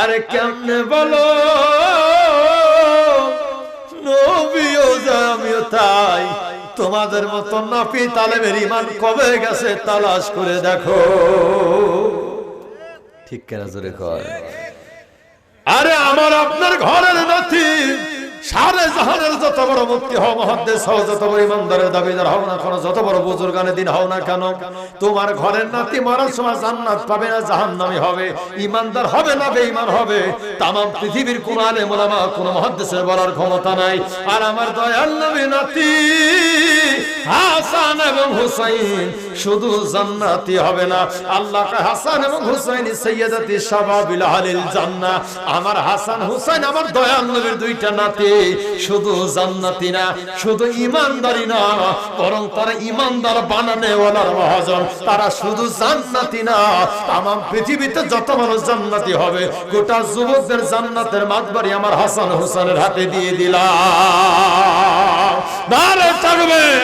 আরে কেমনে বলো, নবীও যা আমিও তাই, তোমাদের মতো নাপি তালেবের ইমান কবে গেছে তালাশ করে দেখো। ঠিক কেনা জোরে কয়? আরে আমার আপনার ঘরের নাতি সারে জাহানের যত বড় মুফতি হও, মুহাদ্দিস হও, যত বড় ইমানদারের দাবিদার হও না কেন, যত বড় বুজুর্গানে দিন হও না কেন, তোমার ঘরের নাতি মরার সময় জান্নাত পাবে না জাহান্নামী হবে, ইমানদার হবে না বেঈমান হবে, তামাম পৃথিবীর কোন আলেম ওলামা কোন মুহাদ্দিসের বলার ক্ষমতা নাই। আর আমার দয়াল নবী নাতি হাসান এবং হুসাইন শুধু জান্নাতি হবে না, আল্লাহ কা হাসান এবং হুসাইন সাইয়্যিদাতি শাবাবিল আহলিল জান্নাহ। আমার হাসান হুসাইন আমার দয়াল নবীর 2টা নাতি শুধু জান্নাতি না, শুধু ইমানদারি না, বরং তারা ইমানদার বানানে ওয়ালার মহাজন, তারা শুধু জান্নাতি না, তামাম পৃথিবীতে যত মানুষ জান্নাতি হবে গোটা যুবকদের জান্নাতের মাতবাড়ি আমার হাসান হুসাইনের হাতে দিয়ে দিলাম। নারে তাকবীর!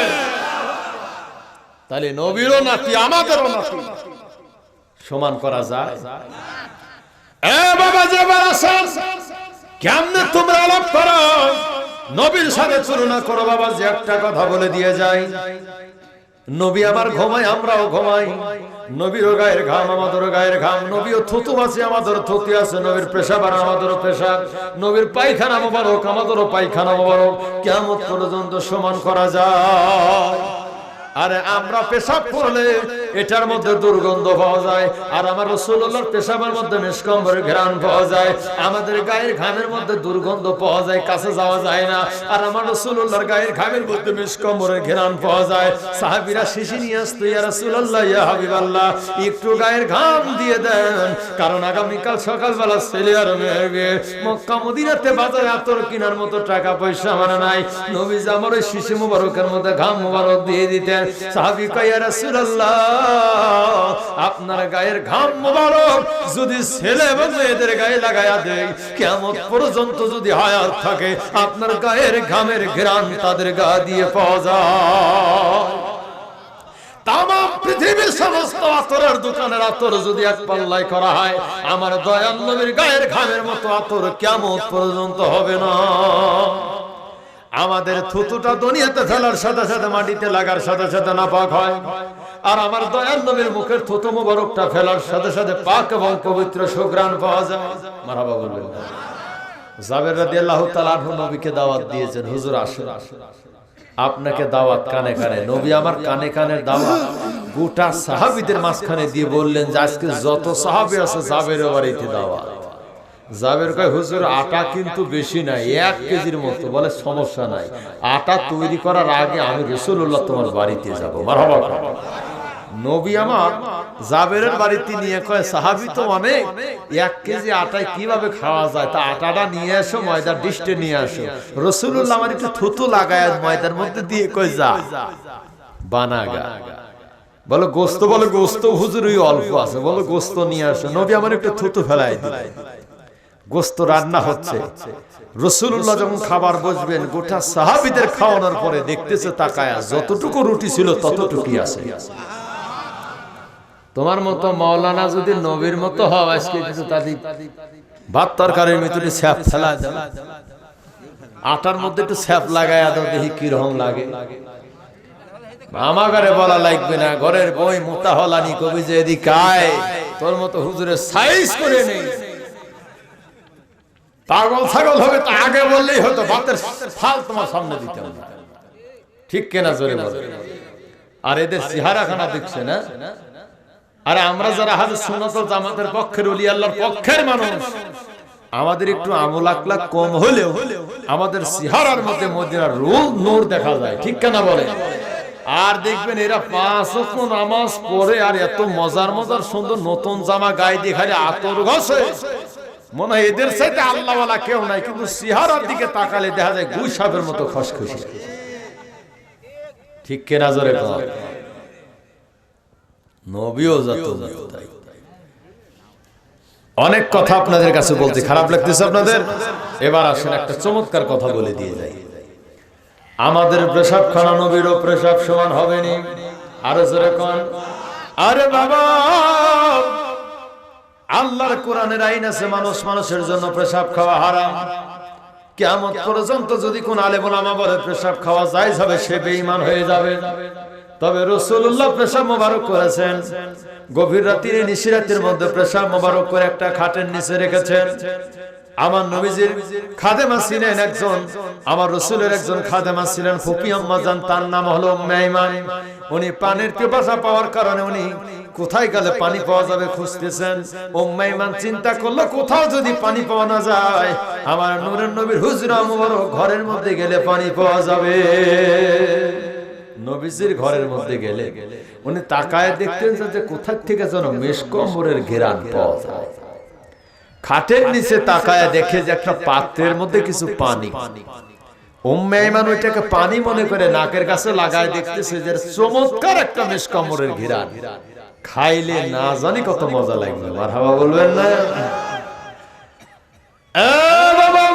তাহলে নবীরও নাতি আমাদেরও নাতি সমান করা যায়? এ বাবা যে বারাসান, কেমনে তোমরা আলাপ করো, নবীর সাথে তুলনা করো। বাবা যে একটা কথা বলে দিয়ে যায়, নবী আবার ঘুমায় আমরাও ঘুমাই, নবীরও গায়ের ঘাম আমাদেরও গায়ের ঘাম, নবীও থুতু আছে আমাদেরও থুতু আছে, নবীর পেশাব আর আমাদেরও পেশাব, নবীর পায়খানা মোবারক আমাদেরও পায়খানা মোবারক, কিয়ামত পর্যন্ত সমান করা যায়। আরে আমরা পেশাব করলে এটার মধ্যে দুর্গন্ধ পাওয়া যায়, আর আমার রাসূলুল্লাহর পেশাবের মধ্যে মিশকম্বরের ঘ্রাণ পাওয়া যায়, আমাদের গায়ের ঘামের মধ্যে দুর্গন্ধ পাওয়া যায়, কাছে যাওয়া যায় না, আর আমার রাসূলুল্লাহর গায়ের ঘামের মধ্যে মিশকম্বরের ঘ্রাণ পাওয়া যায়। সাহাবীরা শিশি নিয়ে আসতো, ইয়া রাসূলুল্লাহ ইয়া হাবিবাল্লাহ একটু গায়ের ঘাম দিয়ে দেন, কারণ আগামীকাল সকালবেলা ছেলে আর মেয়ে মক্কা মদিনাতে বাজারে আতর কেনার মতো টাকা পয়সা আমার নাই। নবীজি আমার ওই শিশি মুবারকের মধ্যে ঘাম মুবারক দিয়ে দিতেন। সাহাবী কয়, ইয়া রাসূলুল্লাহ আপনার গায়ের ঘাম মোবারক যদি ছেলে এবং মেয়েদের গায়ে লাগায়া দেয়, কিয়ামত পর্যন্ত যদি হায়াত থাকে আপনার গায়ের ঘামের ঘ্রাণ তাদের গা দিয়ে পাওয়া যায়। তামাম পৃথিবীর সমস্ত আতরের দোকানের আতর যদি এক পাল্লায় করা হয়, আমার দয়াল নবীর গায়ের ঘামের মতো আতর কিয়ামত পর্যন্ত হবে না। আমাদের থুতুটা দুনিয়াতে ফেলার সাথে সাথে মাটিতে লাগার সাথে সাথে নাপাক হয়, আর আমার দয়াল নবীর মুখের থুতু মুবারকটা ফেলার সাথে সাথে পাক এবং পবিত্র সুঘ্রাণ পাওয়া যায়। মারহাবা বলবেন? জাবের রাদিয়াল্লাহু তাআলা আনহু নবীকে দাওয়াত দিয়েছেন, হুজুর আসুন, আপনাকে দাওয়াত কানে কানে। নবী আমার কানে কানে দাওয়াত গোটা সাহাবীদের মাঝখানে দিয়ে বললেন যে আজকে যত সাহাবী আছে জাবেরের বাড়িতে দাওয়াত। জাবের কয় হুজুর আটা কিন্তু বেশি নাই, 1 কেজির মতো। বলে সমস্যা নাই, আটা তৈরি করার আগে আমি রাসূলুল্লাহ তোমার বাড়িতে যাব। মারহাবা। নবী আমার জাবেরের বাড়িতে নিয়ে কয় সাহাবী তো অনেক, 1 কেজি আটায় কিভাবে খাওয়া যায়, তা আটাটা নিয়ে এসো, ময়দার ডিশটে নিয়ে আসো। রাসূলুল্লাহ আমার একটু থুতু লাগায় ময়দার মধ্যে দিয়ে কয় যা বানাগা। বলো গোস্ত, বলে গোস্ত হুজুর ওই অল্প আছে, বলো গোস্ত নিয়ে আসো। নবী আমার একটু থুতু ফেলাই দিলেন, গোস্ত রান্না হচ্ছে। রাসূলুল্লাহ যখন খাবার বসবেন, গোটা সাহাবীদের খাওয়ানোর পরে দেখতেছে তাকায়া যতটুকু রুটি ছিল ততটুকুই আছে। তোমার মতো মাওলানা যদি নবীর মতো হও, আজকে কিছু তাদের ভাত তরকারির ভিতরে স্যাপ ফেলা দাও, আটার মধ্যে একটু স্যাপ লাগায়া দাও, দেখি কি রকম লাগে। আমাগারে বলা লাগবে না, ঘরের বই মোতা হলানি কবি যে এদিকে আয়, তোর মতো হুজুরের সাইজ করে নেই। পাগল ছাগল হবে তা আগে বললেই হতো, ভাতের ফাল তোমার সামনে দিতাম না। ঠিক কেনা জোরে বলে। আর এদের চেহারাখানা দেখছে না। আরে আমরা যারা আহলে সুন্নাত ওয়াল জামাতের পক্ষের ওলি আল্লাহর পক্ষের মানুষ, আমাদের একটু আমল আখলাক কম হলেও আমাদের চেহারার মধ্যে মদিনার নূর দেখা যায়। ঠিক কেনা বলে। আর দেখবেন এরা 5 ওয়াক্ত নামাজ পড়ে আর এত মজার মজার সুন্দর নতুন জামা গায়ে দিয়ে খালি আতর ঘষে, মনে হয় এদের চাইতে আল্লাহওয়ালা কেউ নাই, কিন্তু চেহারার দিকে তাকালে দেখা যায় গুই সাপের মতো খসখসি। ঠিক কেনা জোরে কর। নবীও যত তাই। অনেক কথা আপনাদের কাছে বলতে খারাপ লাগতেছে আপনাদের। এবার আসেন একটা চমৎকার কথা বলে দিয়ে যাই। আমাদের পেশাবখানা নবীরও পেশাব সমান হবে নি। আরো জোরে কোন। আরে বাবা, আল্লাহর কোরআনের আইন আছে মানুষের জন্য পেশাব খাওয়া হারাম। কিয়ামত পর্যন্ত যদি কোন আলেম ওলামা বলে পেশাব খাওয়া জায়েজ হবে, সে বেঈমান হয়ে যাবে। তবে রাসূলুল্লাহ পেশাব মোবারক করেছেন, গভীর রাতের নিশিরাতের মধ্যে পেশাব মোবারক করে একটা খাটের নিচে রেখেছেন। আমার নবীজির খাদেমা ছিলেন একজন, আমার রাসূলের একজন খাদেমা ছিলেন ফুপি আম্মা জান, তার নাম হলো উম্মে আইমান। উনি পানির পিপাসা পাওয়ার কারণে উনি কোথায় গেলে পানি পাওয়া যাবে খুঁজতেছেন। উম্মে আইমান চিন্তা করলো কোথাও যদি পানি পাওয়া না যায়, আমার নূরের নবীর হুজরা মুবারক ঘরের মধ্যে গেলে পানি পাওয়া যাবে। নবীজির ঘরের মধ্যে গেলে উনি তাকায় দেখতেন যে কোথা থেকে যেন মেশকম্বরের ঘেরান পাওয়া যায়। খাটের নিচে তাকায় দেখে যে একটা পাত্রের মধ্যে কিছু পানি। উম্মে আইমান ওইটাকে পানি মনে করে নাকের কাছে লাগায় দেখতেছে যে চমৎকার একটা মেশকম্বরের ঘেরান, খাইলে না জানি কত মজা লাগবে। মারহাবা বলবেন না? বাবা,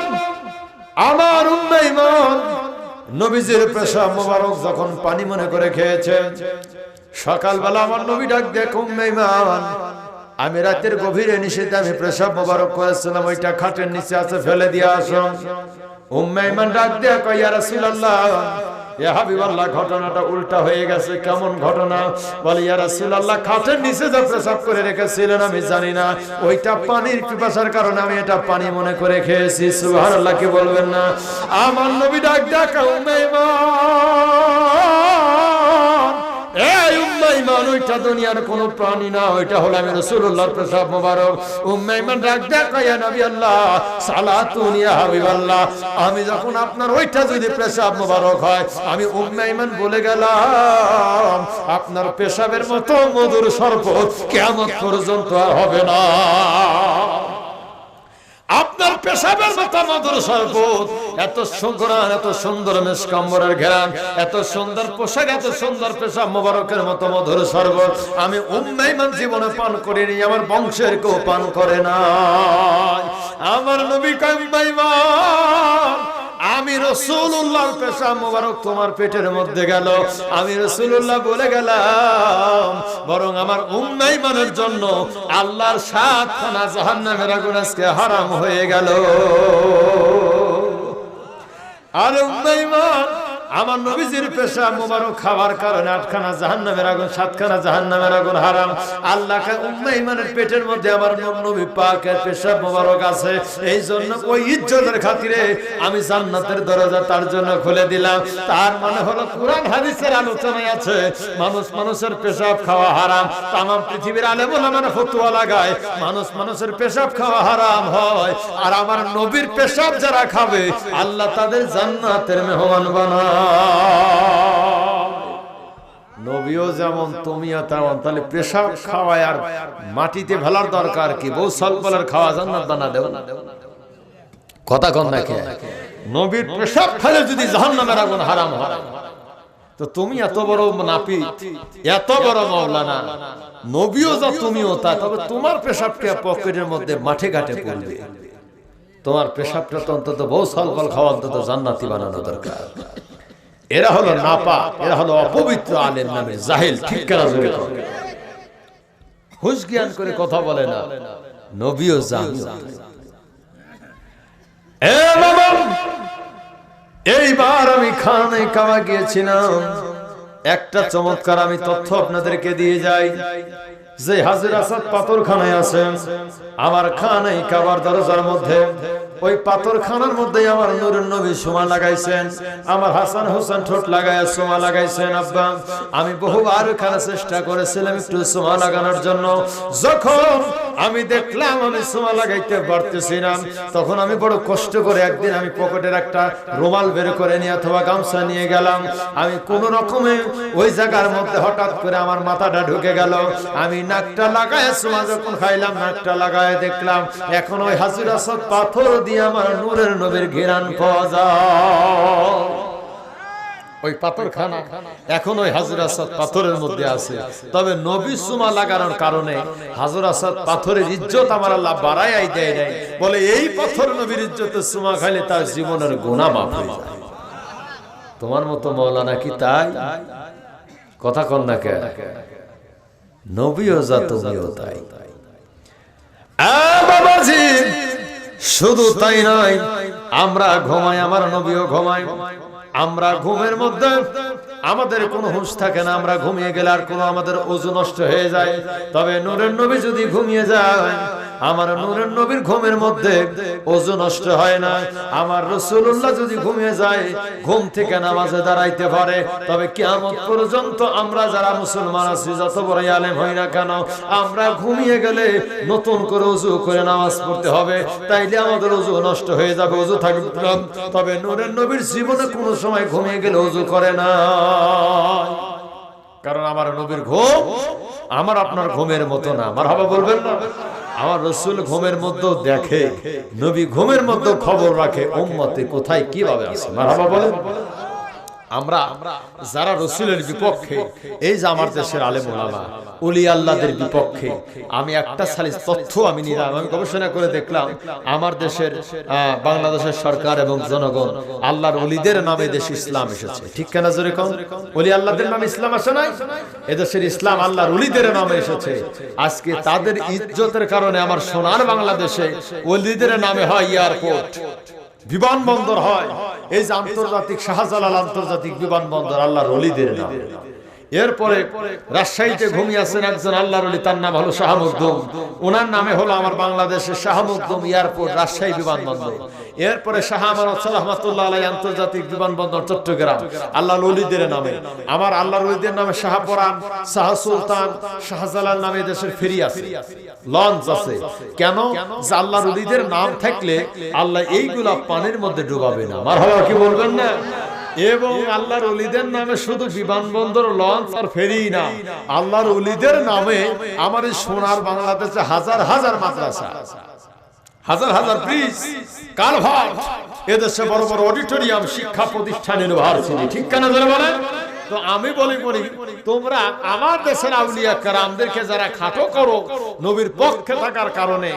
আমার উম্মে আইমান নবীজির পেশাব মোবারক যখন পানি মনে করে খেয়েছেন, সকালবেলা আমার নবী ডাক দেখ, উম্মে আইমান আমি রাতের গভীরে নিষেধে আমি পেশাব মোবারক করেছিলাম, ওইটা খাটের নিচে আছে, ফেলে দিয়ে আসো। উম্মে আইমান ডাক দেয়া কয়, ইয়া রাসূলুল্লাহ, ইয়া হাবিবাল্লাহ, ঘটনাটা উল্টা হয়ে গেছে। কেমন ঘটনা? বলে, ইয়া রাসূলুল্লাহ, খাটের নিচে যে পেশাব করে রেখেছিলেন আমি জানি না, ওইটা পানির পিপাসার কারণে আমি এটা পানি মনে করে খেয়েছি। সুবহানাল্লাহ, কি বলবেন না? আমার নবী ডাক দেয়া কয়, উম্মে আইমান, এই উম্মে আইমান, ওইটা দুনিয়ার কোনো প্রাণী না, ওইটা হলো আমি রাসূলুল্লাহর পেশাব মোবারক। উম্মে আইমান ডাক দেয়া কয়, ইয়া নবী আল্লাহ, সালাতুন ইয়া হাবিবাল্লাহ, আমি যখন আপনার ওইটা যদি পেশাব মোবারক হয়, আমি উম্মে আইমান বলে গেলাম আপনার পেশাবের মতো মধুর শরবত কিয়ামত পর্যন্ত আর হবে না। আপনার পেশাবের মতো মধুর শরবত, এত সুন্দর, এত সুন্দর মেশকম্বরের ঘেরান, এত সুন্দর পোশাক, এত সুন্দর পেশাব মোবারকের মতো মধুর শরবত আমি উম্মে আইমান জীবনে পান করিনি, আমার বংশের কেউ পান করে না। আমার নবী কয়, উম্মে আইমান, আমি রাসূলুল্লাহর পেশাব মোবারক তোমার পেটের মধ্যে গেল, আমি রাসূলুল্লাহ বলে গেলাম, বরং আমার উম্মে আইমানের জন্য আল্লাহর 7 খানা জাহান্নামের আগুন আজকে হারাম হয়ে গেল। আর উম্মে আইমান আমার নবীজির পেশাব মোবারক খাওয়ার কারণে 8খানা জাহান্নামের আগুন 7খানা জাহান্নামের আগুন হারাম। আল্লাহকে উম্মে ইমানের পেটের মধ্যে আমার নবী পাকের পেশাব মোবারক আছে, এই জন্য ওই ইজ্জতের খাতিরে আমি জান্নাতের দরজা তার জন্য খুলে দিলাম। তার মানে হলো কুরআন হাদিসের আলোচনায় আছে মানুষের পেশাব খাওয়া হারাম। তাম পৃথিবীর আলেম ওলামারা ফতোয়া লাগায় মানুষের পেশাব খাওয়া হারাম হয়, আর আমার নবীর পেশাব যারা খাবে আল্লাহ তাদের জান্নাতের মেহমান বানায়। নবীও যেমন তুমিও তেমন, তাহলে পেশাব খাওয়ায় আর মাটিতে ফেলার দরকার কি? বউ সলপলের খাওয়া জান্নাত বানা দেব না, কথা কন না কে? নবীর পেশাব খেলে যদি জাহান্নামের আগুন হারাম হয়, তো তুমি এত বড় নাপিত, এত বড় মাওলানা, নবীও যা তুমিও তা, তবে তোমার পেশাবকে পকেটের মধ্যে মাঠে ঘাটে পড়বে। তোমার পেশাবটা তো অন্তত বউ সলপল খাওয়া অন্তত জান্নাতি বানানো দরকার। এরা হলো নাপা, এরা হলো অপবিত্র আলেম নামে জাহিল। ঠিক কেনা জোরে হুশ জ্ঞান করে কথা বলে না, নবীও জানি। এইবার আমি খানে কাবা গিয়েছিলাম, একটা চমৎকার আমি তথ্য আপনাদেরকে দিয়ে যাই। যে হাজির আসাদ পাথরখানায় আছেন, আমার খানে কাবার দরজার মধ্যে, ওই পাথরখানার মধ্যে আমার নূরের নবী সুমা লাগাইছেন, আমার হাসান হোসেন ঠোঁট লাগায় সুমা লাগাইছেন। আব্বা আমি বহুবার ওখানে চেষ্টা করেছিলাম একটু সুমা লাগানোর জন্য। যখন আমি দেখলাম আমি সুমা লাগাইতে পারতেছি না, তখন আমি বড় কষ্ট করে একদিন আমি পকেটের একটা রুমাল বের করে নিয়ে অথবা গামছা নিয়ে গেলাম। আমি কোন রকমে ওই জায়গার মধ্যে হঠাৎ করে আমার মাথাটা ঢুকে গেল। আমি নাকটা লাগায় সুমা যখন খাইলাম, নাকটা লাগায় দেখলাম এখন ওই হাজির আসাদ পাথর দিয়ে আমার নূরের নবীর ঘিরান পাওয়া যায়। ওই পাথরখানা এখন ওই হাজর আসাদ পাথরের মধ্যে আছে। তবে নবী সুমা লাগানোর কারণে হাজর আসাদ পাথরের ইজ্জত আমার আল্লাহ বাড়াই দেয় নাই। বলে এই পাথর নবীর ইজ্জতে সুমা খাইলে তার জীবনের গুনাহ মাফ হয়ে যায়। তোমার মতো মাওলানা কি তাই? কথা কন না কে? নবীও যা তুমিও তাই। বাবাজি শুধু তাই নয়, আমরা ঘুমাই, আমার নবীও ঘুমায়। আমরা ঘুমের মধ্যে আমাদের কোনো হুঁশ থাকে না, আমরা ঘুমিয়ে গেলে আর কোনো আমাদের ওযু নষ্ট হয়ে যায়। তবে নূরের নবী যদি ঘুমিয়ে যায়, আমার নূরের নবীর ঘুমের মধ্যে ওযু নষ্ট হয় না। আমার রাসূলুল্লাহ যদি ঘুমিয়ে যায়, ঘুম থেকে নামাজে দাঁড়াইতে পারে। তবে কিয়ামত পর্যন্ত আমরা যারা মুসলমান আছি, যত বড় আলেম হই না কেন, আমরা ঘুমিয়ে গেলে নতুন করে ওযু করে নামাজ পড়তে হবে, তাইলে আমাদের ওযু নষ্ট হয়ে যাবে, ওযু থাকবে না। তবে নূরের নবীর জীবনে কোনো সময় ঘুমিয়ে গেলে ওযু করে না, কারণ আমার নবীর ঘুম আমার আপনার ঘুমের মতো না। মারহাবা বলবেন না? আমার রাসূল ঘুমের মধ্যে দেখে, নবী ঘুমের মধ্যে খবর রাখে উম্মতে কোথায় কিভাবে আছে। মারহাবা বলেন। আমরা যারা রাসূলের বিপক্ষে, এই যে আমার দেশের আলেম ওলামা ওলি আল্লাহদের বিপক্ষে, আমি একটা সালিস তথ্য আমি নিলাম, আমি গবেষণা করে দেখলাম আমার দেশের বাংলাদেশের সরকার এবং জনগণ আল্লাহর ওলিদের নামে দেশে ইসলাম এসেছে। ঠিক কেনা জোরে কোন? ওলি আল্লাহদের নামে ইসলাম আসে নাই, এদেশের ইসলাম আল্লাহর ওলিদের নামে এসেছে। আজকে তাদের ইজ্জতের কারণে আমার সোনার বাংলাদেশে ওলিদের নামে হয় এয়ারপোর্ট, বিমানবন্দর হয়। এই যে আন্তর্জাতিক শাহজালাল আন্তর্জাতিক বিমানবন্দর আল্লাহর ওলিদের নামে। এরপরে রাজশাহীতে ঘুমিয়ে আছেন একজন আল্লাহর ওলি, তার নাম হলো শাহ মখদুম, ওনার নামে হলো আমার বাংলাদেশের শাহ মখদুম এয়ারপোর্ট রাজশাহী বিমানবন্দর। এরপরে শাহ আমানত রহমাতুল্লাহ আলাইহি আন্তর্জাতিক বিমানবন্দর চট্টগ্রাম আল্লাহর ওলিদের নামে। আমার আল্লাহর ওলিদের নামে শাহপরান, শাহ সুলতান, শাহজালাল নামে দেশের ফেরি আছে, লঞ্চ আছে। কেন? যে আল্লাহর ওলিদের নাম থাকলে আল্লাহ এইগুলা পানির মধ্যে ডুবাবে না। মারহাবা কি বলবেন না? এবং আল্লাহর ওলিদের নামে শুধু বিমানবন্দর, লঞ্চ আর ফেরি না, আল্লাহর ওলিদের নামে আমার এই সোনার বাংলাদেশে হাজার হাজার মাদ্রাসা, হাজার হাজার ব্রিজ, কালভার্ট, এদেশে বড় বড় অডিটোরিয়াম, শিক্ষা প্রতিষ্ঠান, ইউনিভার্সিটি। ঠিক কেন ধরে বলেন? তো আমি বলি তোমরা আমার দেশের আউলিয়া কেরামদেরকে যারা খাটো করো নবীর পক্ষে থাকার কারণে,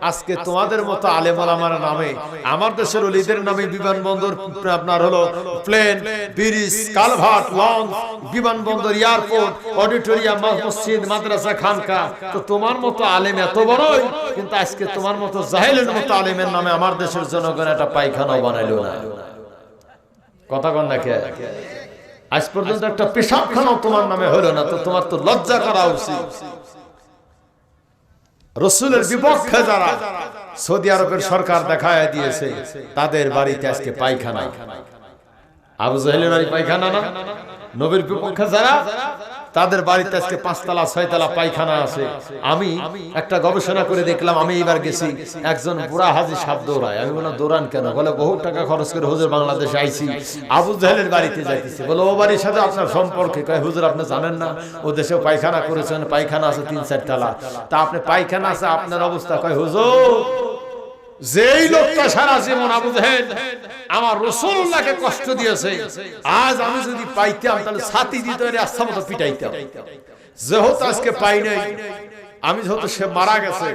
আজকে তোমাদের মতো আলেম ওলামার নামে আমার দেশের ওলিদের নামে বিমানবন্দর, আপনার হলো প্লেন, ব্রিজ, কালভার্ট, লঞ্চ, বিমানবন্দর, এয়ারপোর্ট, অডিটোরিয়াম, মসজিদ, মাদ্রাসা, খানকা। তো তোমার মতো আলেম এত বড়ই, কিন্তু আজকে তোমার মতো জাহেলের মতো আলেমের নামে আমার দেশের জনগণ একটা পায়খানাও বানাইলো না। কথা কন না কে? আজ পর্যন্ত একটা পেশাবখানাও তোমার নামে হলো না, তো তোমার তো লজ্জা করা উচিত। রাসূলের বিপক্ষে যারা সৌদি আরবের সরকার দেখায় দিয়েছে, তাদের বাড়িতে আজকে পায়খানা। আবু জাহেলের বাড়ি পায়খানা না? নবীর বিপক্ষে যারা, তাদের বাড়িতে আজকে 5 তলা 6 তলা পায়খানা আছে। আমি একটা গবেষণা করে দেখলাম, আমি এবার গেছি, একজন বুড়া হাজী সাহেব দৌড়ায়। আমি বললাম দৌড়ান কেন? বলে বহু টাকা খরচ করে হুজুর বাংলাদেশে আইছি, আবু জাহেলের বাড়িতে যাইতেছে। বলে ও বাড়ির সাথে আপনার সম্পর্কে? কয় হুজুর আপনি জানেন না ও দেশেও পায়খানা করেছেন, পায়খানা আছে 3-4 তলা। তা আপনি পায়খানা আছে, আপনার অবস্থা? কয় হুজুর যেই লোকটা সারা জীবন আবু জাহেল আমার রাসূলুল্লাহকে কষ্ট দিয়েছে, আজ আমি যদি পাইতাম তাহলে ছাতি দিতে রাস্তা মতো পিটাইতাম। যেহেতু আজকে পাই নাই, আমি যেহেতু সে মারা গেছে,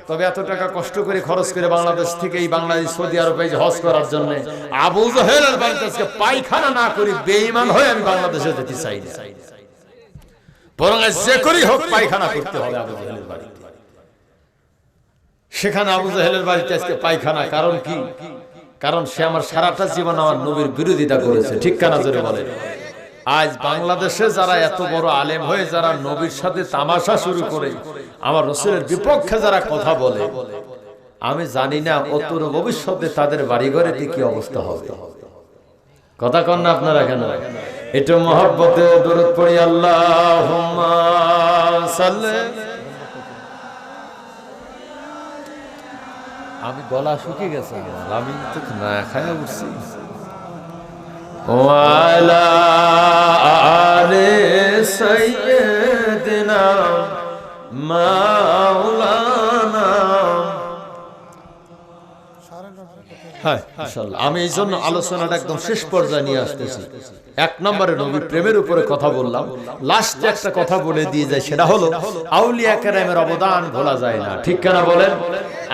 তবে এত টাকা কষ্ট করে খরচ করে বাংলাদেশ থেকে এই বাংলাদেশ সৌদি আরবে হজ করার জন্য আবু জাহেলের বাড়িতে আজকে পায়খানা না করি বেঈমান হয়ে আমি বাংলাদেশে যেতে চাই না। বরং যে করি হোক পায়খানা করতে হবে আবু জাহেলের বাড়িতে। সেখানে আবু জাহেলের বাড়িতে আজকে পায়খানা, কারণ কি? কারণ সে আমার সারাটা জীবন আমার নবীর বিরোধিতা করেছে। ঠিক কানা জোরে বলেন। আজ বাংলাদেশে যারা এত বড় আলেম হয়ে যারা নবীর সাথে তামাশা শুরু করে, আমার রাসূলের বিপক্ষে যারা কথা বলে, আমি জানি না অতর ভবিষ্যতে তাদের বাড়িঘরেতে কি অবস্থা হবে। কথা কন না আপনারা কেন? একটু মহব্বতে দরুদ পড়ি, আল্লাহুম্মা সাল্লি। আমি গলা শুকিয়ে গেছে, আমি তো না খায়া উঠছি। ওয়ালা আলে সাইয়্যিদিনা মাওলানা। হ্যাঁ ইনশাআল্লাহ আমি এই জন্য আলোচনাটা একদম শেষ পর্যায়ে নিয়ে আসতেছি। 1 নম্বরে নবীর প্রেমের উপরে কথা বললাম, লাস্টে একটা কথা বলে দিয়ে যায়, সেটা হলো আউলিয়া কেরামের অবদান ভোলা যায় না। ঠিক কেনা বলেন?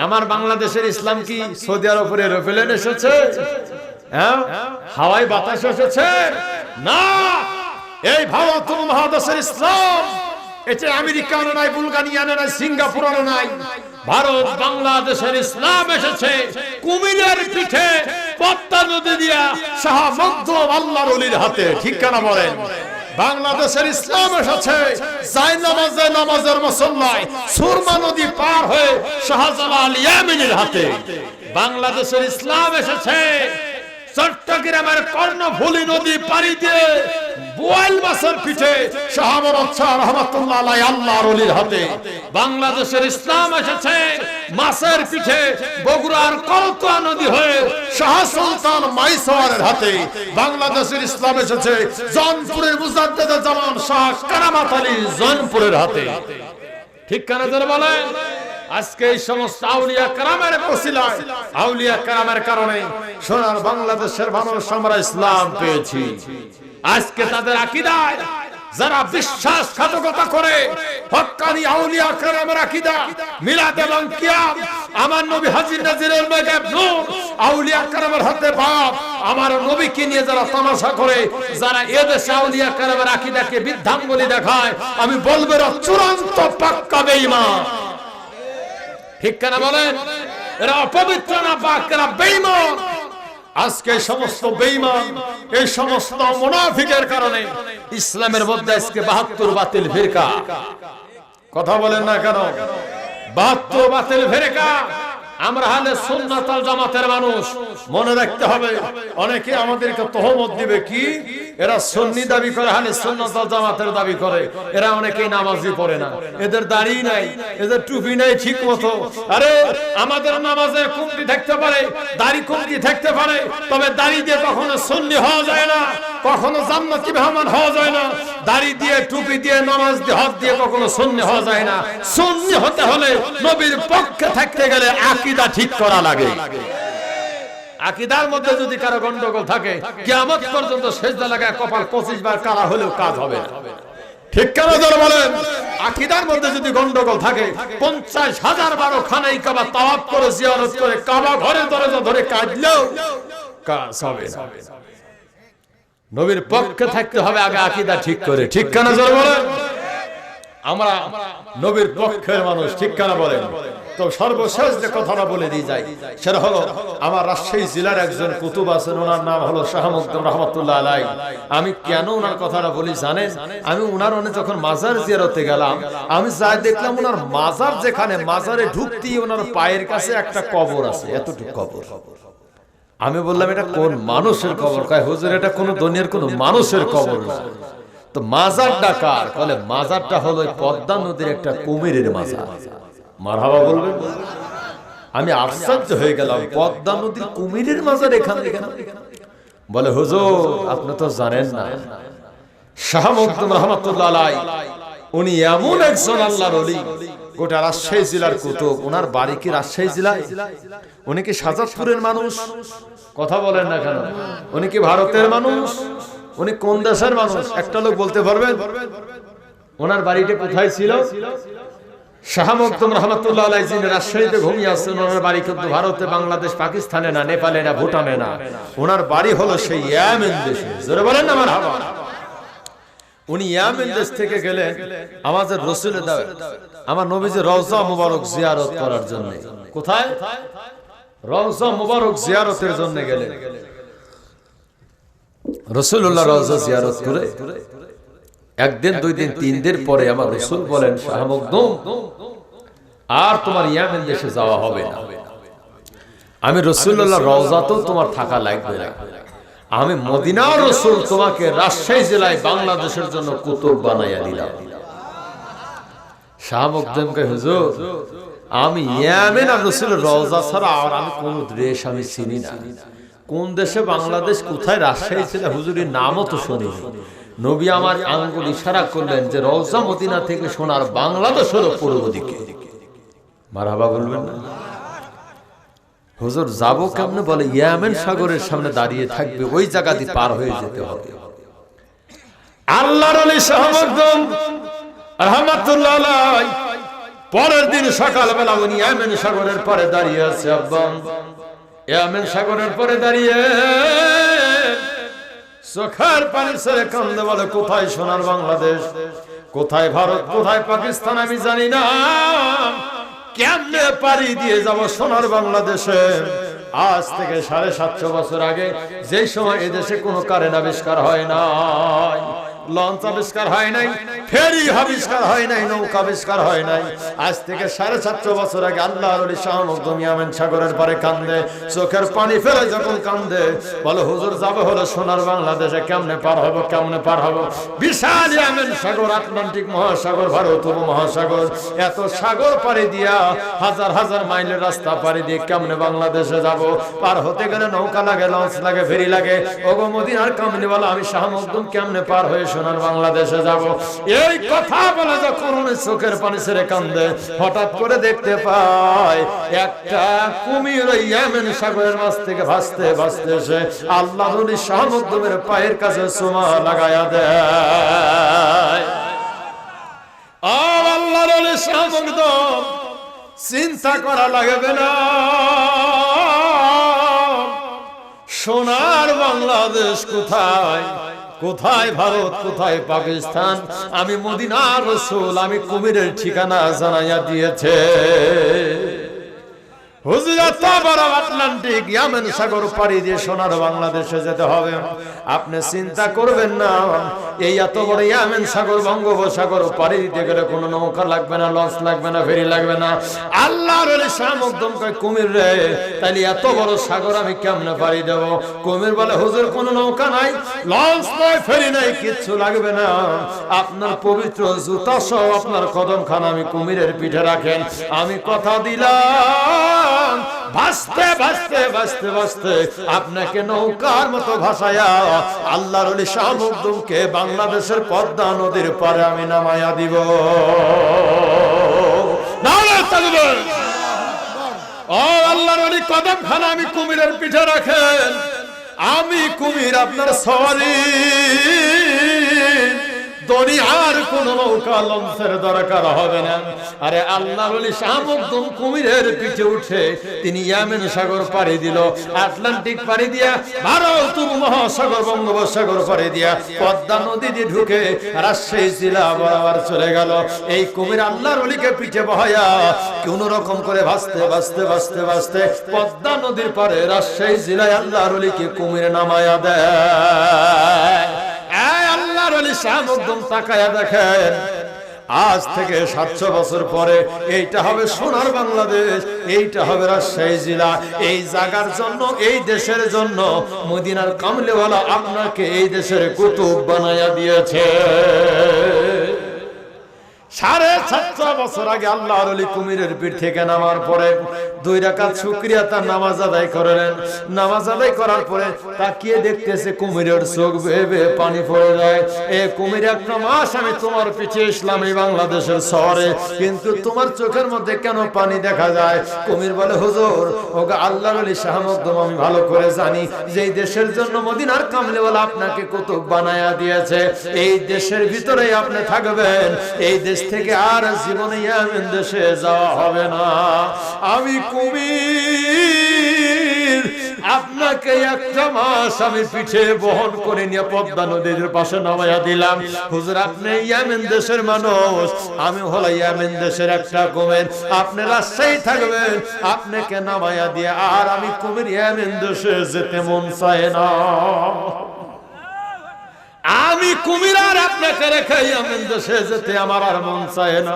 আমার বাংলাদেশের ইসলাম কি সৌদি আরবের এরোপ্লেন এসেছে? হ্যাঁ, হাওয়ায় বাতাস এসেছে? না, এই ভারত মহাদেশের ইসলাম এটা আমেরিকানো নাই, বুলগারিয়ানো নাই, সিঙ্গাপুরানো নাই। ভারত বাংলাদেশের ইসলাম এসেছে কুমিরের পিঠে পদ্মা নদী দিয়া শাহ মখদুম আল্লাহর ওলির হাতে। ঠিক কেনা বলেন? বাংলাদেশের ইসলাম এসেছে নামাজের মুসল্লায় সুরমা নদী পার হয়ে শাহজালাল ইয়ামিনীর হাতে। বাংলাদেশের ইসলাম এসেছে চট্টগ্রামের কর্ণফুলী নদী পাড়ি দিয়ে বোয়াল মাছের পিঠে শাহ মুরাদ শাহ রাহমাতুল্লাহ আলাইহি আল্লাহর ওলির হাতে। বাংলাদেশের ইসলাম এসেছে মাছের পিঠে বগুড়ার করতোয়া নদী হয়ে শাহ সুলতান মাইসওয়ারের হাতে। বাংলাদেশের ইসলাম এসেছে জৌনপুরের মুজাদ্দেদ জামান শাহ কারামাত আলী জৌনপুরের হাতে। ঠিক কেনা যারা বলেন? আজকে এই সমস্ত আউলিয়া কেরামের ওসিলায়, আউলিয়া কেরামের কারণে সোনার বাংলাদেশের মানুষ আমরা ইসলাম পেয়েছি। আজকে তাদের আকীদায় যারা বিশ্বাসঘাতকতা করে, হক্কানি আউলিয়া কেরামের আকীদা মিলাদ এবং কিয়াম, আমার নবী হাজী নাজিরের মেগাব নূর, আউলিয়া কেরামের হাতে বাপ, আমার নবীকে নিয়ে যারা তামাশা করে, যারা এদেশে আউলিয়া কেরামের আকীদাকে বৃদ্ধাঙ্গুলি দেখায়, আমি বলবো এরা চূড়ান্ত পাক্কা বেঈমান। ঠিক কেনা বলেন? এরা অপবিত্র না পাক, এরা বেঈমান। আজকে সমস্ত বেঈমান, এই সমস্ত মুনাফিকের কারণে ইসলামের মধ্যে আজকে 72 বাতিল ফিরকা। কথা বলেন না কেন? 72 বাতিল ফিরকা। আমরা আহলে সুন্নাত ওয়াল জামাতের মানুষ, মনে রাখতে হবে। অনেকে আমাদেরকে তহমত দিবে, কি এরা সুন্নি দাবি করে, আহলে সুন্নাত ওয়াল জামাতের দাবি করে, এরা অনেকেই নামাজই পড়ে না, এদের দাড়ি নাই, এদের টুপি নাই ঠিক মতো। আরে আমাদের নামাজে কমতি থাকতে পারে, দাড়ি কমতি থাকতে পারে, তবে দাড়ি দিয়ে কখনো সুন্নি হওয়া যায় না, কখনো জান্নাতি মেহমান হওয়া যায় না। দাড়ি দিয়ে টুপি দিয়ে নামাজ দিয়ে হজ দিয়ে কখনো সুন্নি হওয়া যায় না। সুন্নি হতে হলে নবীর পক্ষে থাকতে গেলে আকীদা ঠিক করা লাগে। আকীদার মধ্যে যদি কারো গন্ডগোল থাকে, কিয়ামত পর্যন্ত সিজদা লাগায় কপাল 25 বার কালা হলেও কাজ হবে না। ঠিক কেন যারা বলেন? আকীদার মধ্যে যদি গন্ডগোল থাকে, 50,000 বারো খানাই কাবা তাওয়াফ করে জিয়ারত করে কাবা ঘরের দরজা ধরে কাঁদলেও কাজ হবে না। নবীর পক্ষে থাকতে হবে আগে আকীদা ঠিক করে। ঠিক কেন যারা বলেন? আমরা নবীর পক্ষের মানুষ। ঠিক কেন বলেন? তো সর্বশেষ যে কথাটা বলে দিয়ে যাই সেটা হলো আমার রাজশাহী জেলার একজন কুতুব আছেন, ওনার নাম হলো শাহ মখদুম রহমতুল্লাহ আলাই। আমি কেন ওনার কথাটা বলি জানেন? আমি ওনার যখন মাজার জিয়ারতে গেলাম, আমি যাই দেখলাম ওনার মাজার, যেখানে মাজারে ঢুকতেই ওনার পায়ের কাছে একটা কবর আছে, এতটুকু কবর। আমি বললাম এটা কোন মানুষের কবর? কয় হুজুর এটা কোন দুনিয়ার কোন মানুষের কবর না। তো মাজার ডাকার বলে মাজারটা হলো পদ্মা নদীর একটা কুমিরের মাজার। মারহাবা বলবেন? আমি আশ্চর্য হয়ে গেলাম, পদ্মা নদীর কুমিরের মাজার এখানে? বলে হুজুর আপনি তো জানেন না, শাহ মখদুম রহমতুল্লাহ আলাই উনি এমন একজন আল্লাহর ওলি, গোটা রাজশাহী জেলার কুতুব। ওনার বাড়ি কি রাজশাহী জেলায়? উনি কি শাহজাদপুরের মানুষ? কথা বলেন না কেন? উনি কি ভারতের মানুষ? উনি কোন দেশের মানুষ? একটা লোক বলতে পারবেন? ওনার বাড়িটা কোথায় ছিল? শাহ মখদুম রহমতুল্লাহ আলাই যিনি রাজশাহীতে ঘুমিয়ে আসছেন, ওনার বাড়ি কিন্তু ভারতে, বাংলাদেশ, পাকিস্তানে না, নেপালে না, ভুটানে না। ওনার বাড়ি হলো সেই ইয়েমেন দেশে। জোরে বলেন না মারহাবা। উনি ইয়েমেন দেশ থেকে গেলেন আমাদের রাসূলের দাওয়াত, আমার নবীজি রওজা মুবারক জিয়ারত করার জন্য। কোথায়? রওজা মুবারক জিয়ারতের জন্য গেলেন। রাসূলুল্লাহ রওজা জিয়ারত করে একদিন, দুই দিন, তিন দিন পরে আমার রাসূল বলেন, শাহ মখদুম আর তোমার ইয়েমেন দেশে যাওয়া হবে না। আমি রাসূলুল্লাহ রওজাতেও তোমার থাকা লাগবে না। আমি মদিনার রাসূল তোমাকে রাজশাহী জেলায় বাংলাদেশের জন্য কুতুব বানাইয়া দিলাম। শাহ মখদুম কে হুজুর আমি ইয়েমেন আর রাসূলের রওজা ছাড়া আর আমি কোন দেশ আমি চিনি না। কোন দেশে? বাংলাদেশ। কোথায়? রাজশাহী জেলা। হুজুরের নামও তো শুনি। নবী আমার আঙ্গুল ইশারা করলেন যে রওজা মদিনা থেকে সোনার বাংলাদেশ হলো পূর্ব দিকে। মারহাবা বলবেন না? হুজুর যাবো কেমনে? বলে ইয়েমেন সাগরের সামনে দাঁড়িয়ে থাকবে, ওই জায়গাতে পার হয়ে যেতে হবে। আল্লাহর ওলি শাহ মখদুম রহমাতুল্লাহ আলাইহি পরের দিন সকালবেলা উনি ইয়েমেন সাগরের পরে দাঁড়িয়ে আছে। আব্বা ইয়েমেন সাগরের পরে দাঁড়িয়ে চোখের পানি ছেড়ে কান্দে, বলে কোথায় সোনার বাংলাদেশ, কোথায় ভারত, কোথায় পাকিস্তান আমি জানি না, কেমনে পাড়ি দিয়ে যাব সোনার বাংলাদেশে। আজ থেকে 750 বছর আগে যে সময় এদেশে কোনো কারেন্ট আবিষ্কার হয় নাই, লঞ্চ আবিষ্কার হয় নাই, ফেরি আবিষ্কার হয় নাই, নৌকা আবিষ্কার হয় নাই, আজ থেকে 750 বছর আগে আল্লাহর ওলি শাহ মখদুম ইয়েমেন সাগরের পারে কান্দে, চোখের পানি ফেলে যখন কান্দে, বলে হুজুর যাবে হলো সোনার বাংলাদেশে, কেমনে পার হবো, কেমনে পার হবো? বিশাল ইয়েমেন সাগর, আটলান্টিক মহাসাগর, ভারত উপমহাসাগর, এত সাগর পাড়ি দিয়া হাজার হাজার মাইলের রাস্তা পাড়ি দিয়ে কেমনে বাংলাদেশে যাব? পার হতে গেলে নৌকা লাগে, লঞ্চ লাগে, ফেরি লাগে। ওগো মদিনার কামলিওয়ালা, আমি শাহ মখদুম কেমনে পার হয়ে সোনার বাংলাদেশে যাব? এই কথা বলে যখন উনি চোখের পানি ছেড়ে কান্দে, হঠাৎ করে দেখতে পায় একটা কুমির ইয়েমেন সাগরের মাছ থেকে ভাসতে ভাসতে এসে আল্লাহর ওলি শাহ মখদুমের পায়ের কাছে চুমা লাগায়া দেয়। আর আল্লাহর ওলি শাহ মখদুম চিন্তা করা লাগবে না, সোনার বাংলাদেশ কোথায়, কোথায় ভারত, কোথায় পাকিস্তান, আমি মদিনার রাসূল, আমি কুমিরের ঠিকানা জানাইয়া দিয়েছে। হুজুর এত বড় আটলান্টিক ইয়েমেন সাগর পাড়ি দিয়ে সোনার বাংলাদেশে যেতে হবে, আপনি চিন্তা করবেন না। এই এত বড় ইয়েমেন সাগর, বঙ্গোপসাগর পাড়ি দিতে গেলে কোনো নৌকা লাগবে না, লঞ্চ লাগবে না, ফেরি লাগবে না। আল্লাহর ওলি শাহ মখদুম কয় কুমির রে, তাইলে এত বড় সাগর আমি কেমনে পাড়ি দেব? কুমির বলে হুজুর কোনো নৌকা নাই, লঞ্চ নাই, ফেরি নাই, কিচ্ছু লাগবে না। আপনার পবিত্র জুতা সহ আপনার কদমখানা আমি কুমিরের পিঠে রাখেন, আমি কথা দিলাম ভাসতে ভাসতে ভাসতে ভাসতে আপনাকে নৌকার মতো ভাসায়া আল্লাহর ওলি শাহ মখদুমকে বাংলাদেশের পদ্মা নদীর পারে আমি নামায়া দিব। নারে তাকবীর! ও আল্লাহর ওলি কদমখানা আমি কুমিরের পিঠে রাখেন, আমি কুমির আপনার সওয়ারি দুনিয়ার কোন নৌকা লঞ্চের দরকার হবে না। আরে আল্লাহর ওলি শাহ মখদুম কুমিরের পিঠে উঠে তিনি ইয়েমেন সাগর পাড়ি দিল, আটলান্টিক পাড়ি দিয়া ভারত মহাসাগর বঙ্গোপসাগর পাড়ি দিয়া পদ্মা নদী দিয়ে ঢুকে রাজশাহী জেলা বরাবর চলে গেল। এই কুমির আল্লাহর ওলিকে পিঠে বহায়া কোন রকম করে ভাসতে ভাসতে ভাসতে ভাসতে পদ্মা নদীর পারে রাজশাহী জেলায় আল্লাহর ওলিকে কুমিরে নামায়া দেয়। আল্লাহর ওলি শাহ মখদুম তাকায়া দেখেন, আজ থেকে 700 বছর পরে এইটা হবে সোনার বাংলাদেশ, এইটা হবে রাজশাহী জেলা। এই জায়গার জন্য, এই দেশের জন্য মদিনার কামলেওয়ালা আপনাকে এই দেশের কুতুব বানায়া দিয়েছে। 750 বছর আগে আল্লাহর ওলি কুমিরের পিঠ থেকে নামার পরে 2 রাকাত শুকরিয়া তার নামাজ আদায় করলেন। নামাজ আদায় করার পরে তাকিয়ে দেখতেছে কুমিরের চোখ বেয়ে বেয়ে পানি পড়ে যায়। এ কুমির, একটা মাস আমি তোমার পিছে ইসলাম এই বাংলাদেশের শহরে, কিন্তু তোমার চোখের মধ্যে কেন পানি দেখা যায়? কুমির বলে, হুজুর, ওগো আল্লাহর ওলি শাহ মখদুম, আমি ভালো করে জানি যে এই দেশের জন্য মদিনার কামলেওয়ালা আপনাকে কুতুব বানায়া দিয়েছে। এই দেশের ভিতরেই আপনি থাকবেন, এই দেশ থেকে আর জীবনে ইয়েমেন দেশে যাওয়া হবে না। আমি কুমির আপনাকে একটা মাস আমি পিঠে বহন করে নিয়ে পদ্মা নদীর পাশে নামাইয়া দিলাম। হুজুর, আপনি ইয়েমেন দেশের মানুষ, আমি হলো ইয়েমেন দেশের একটা কুমির। আপনি রাজশাহী থাকবেন, আপনাকে নামাইয়া দিয়ে আর আমি কুমির ইয়েমেন দেশে যেতে মন চায় না। আমি কুমির আর আপনাকে রেখে ইয়েমেন দেশে যেতে আমার আর মন চায় না।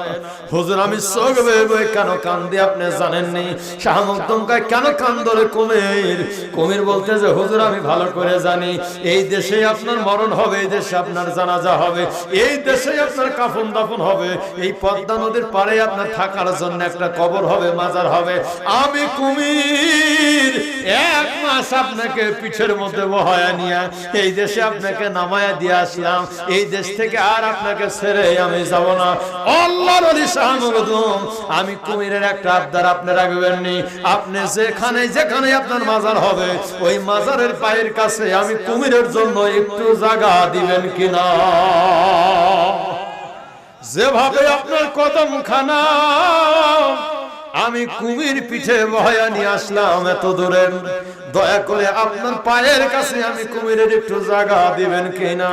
হুজুর, আমি চোখ বেয়ে বেয়ে কেন কান্দি আপনি জানেননি? শাহ মখদুম কয়, কেন কান্দরে কুমির? কুমির বলতে যে, হুজুর, আমি ভালো করে জানি এই দেশে আপনার মরণ হবে, এই দেশে আপনার জানাজা হবে, এই দেশে আপনার কাফন দাফন হবে, এই পদ্মা নদীর পাড়ে আপনার থাকার জন্য একটা কবর হবে, মাজার হবে। আমি কুমির 1 মাস আপনাকে পিঠের মধ্যে বহায়া নিয়ে এই দেশে আপনাকে নামায়া দিয়ে আসলাম। এই দেশ থেকে আর আপনাকে ছেড়ে আমি যাব না। আল্লাহর ওলি শাহ মখদুম, আমি কুমিরের একটা আবদার আপনি রাখবেন নি। আপনি যেখানে যেখানে আপনার মাজার হবে, ওই মাজারের পায়ের কাছে আমি কুমিরের জন্য একটু জায়গা দিবেন কিনা? যেভাবে আপনার কদম খানা আমি কুমির পিঠে বহায়া নিয়ে আসলাম এত দূরে, দয়া করে আপনার পায়ের কাছে আমি কুমিরের একটু জায়গা দিবেন কিনা?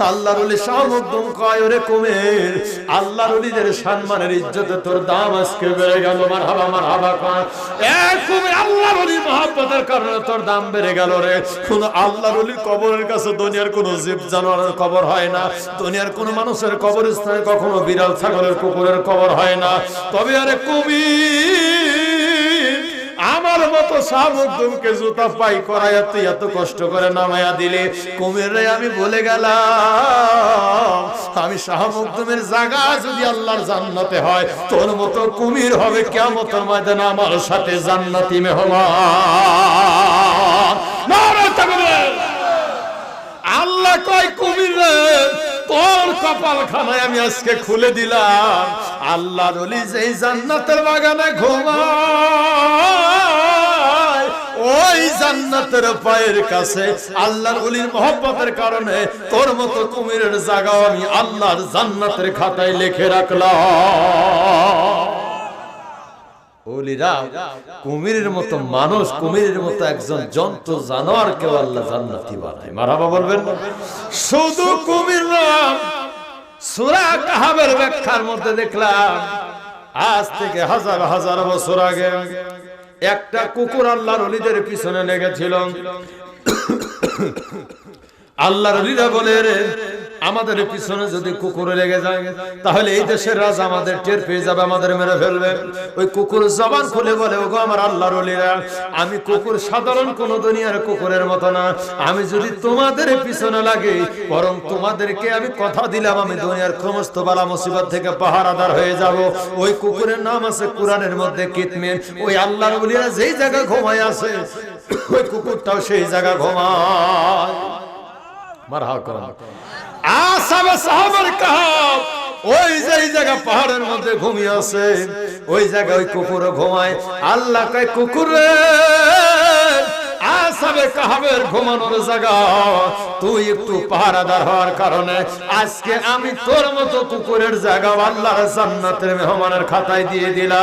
আল্লাহর ওলি শাহ মখদুম কয়, ওরে কুমির, আল্লাহর ওলিদের সম্মানের ইজ্জতে তোর দাম আজকে বেড়ে গেল। মারহাবা মারহাবা কয়, এ কুমির, আল্লাহর ওলির মহব্বতের কারণে তোর দাম বেড়ে গেল রে। কোন আল্লাহর ওলির কবরের কাছে দুনিয়ার কোন জীব জানোয়ারের কবর হয় না, দুনিয়ার কোন মানুষের কবরস্থানে কখনো বিড়াল ছাগলের কুকুরের কবর হয় না। তবে আরে কুমির, আমার মতো শাহ মখদুমকে জুতা পাই করায়া তুই এত কষ্ট করে নামায়া দিলে। কুমির রে, আমি বলে গেলাম, আমি শাহ মখদুমের জায়গা যদি আল্লাহর জান্নাতে হয়, তোর মতো কুমির হবে কিয়ামতের ময়দানে আমার সাথে জান্নাতি মেহমান। নারে তাকবীর! আল্লাহ কয়, কুমির রে, তোর কপালখানায় আমি আজকে খুলে দিলাম। আল্লাহর ওলি যেই জান্নাতের বাগানে ঘুমায়, ওই জান্নাতের পায়ের কাছে আল্লাহর ওলির মহব্বতের কারণে তোর মতো কুমিরের জায়গা আমি আল্লাহর জান্নাতের খাতায় লিখে রাখলাম। ওলিরা কুমিরের মতো মানুষ, কুমিরের মতো একজন জন্তু জানোয়ারকেও আল্লাহ জান্নাতি বানায়। মারহাবা বলবেন? শুধু কুমির না, সূরা কাহফের ব্যাখ্যার মধ্যে দেখলাম আজ থেকে হাজার হাজার বছর আগে একটা কুকুর আল্লাহর ওলিদের পিছনে লেগেছিল। আল্লাহর ওলিরা বলে, রে আমাদের পিছনে যদি কুকুরে লেগে যায় তাহলে এই দেশের রাজা আমাদের টের পেয়ে যাবে, আমাদের মেরে ফেলবে। ওই কুকুর জবান খুলে বলে, ওগো আমার আল্লাহর ওলিরা, আমি কুকুর সাধারণ কোন দুনিয়ার কুকুরের মতো না। আমি যদি তোমাদের পিছনে লাগে, বরং তোমাদেরকে আমি কথা দিলাম আমি দুনিয়ার সমস্ত বালা মুসিবত থেকে পাহারাদার হয়ে যাব। ওই কুকুরের নাম আছে কোরআনের মধ্যে কিতমিন। ওই আল্লাহর ওলিরা যেই জায়গা ঘুমায় আছে, ওই কুকুরটাও সেই জায়গা ঘুমায়। মারহাবা করেন। আসহাবে সাহাবার কাহাফ ওই যে জায়গা পাহাড়ের মধ্যে ঘুমিয়ে আছে, ওই জায়গায় ওই কুকুর ঘুমায়। আল্লাহ কয়, কুকুর রে, আসহাবে আসাবে কাহাবের ঘুমানোর জায়গা, তুই একটু পাহারাদার হওয়ার কারণে আজকে আমি তোর মতো কুকুরের জায়গা আল্লাহর জান্নাতের মেহমানের খাতায় দিয়ে দিলাম।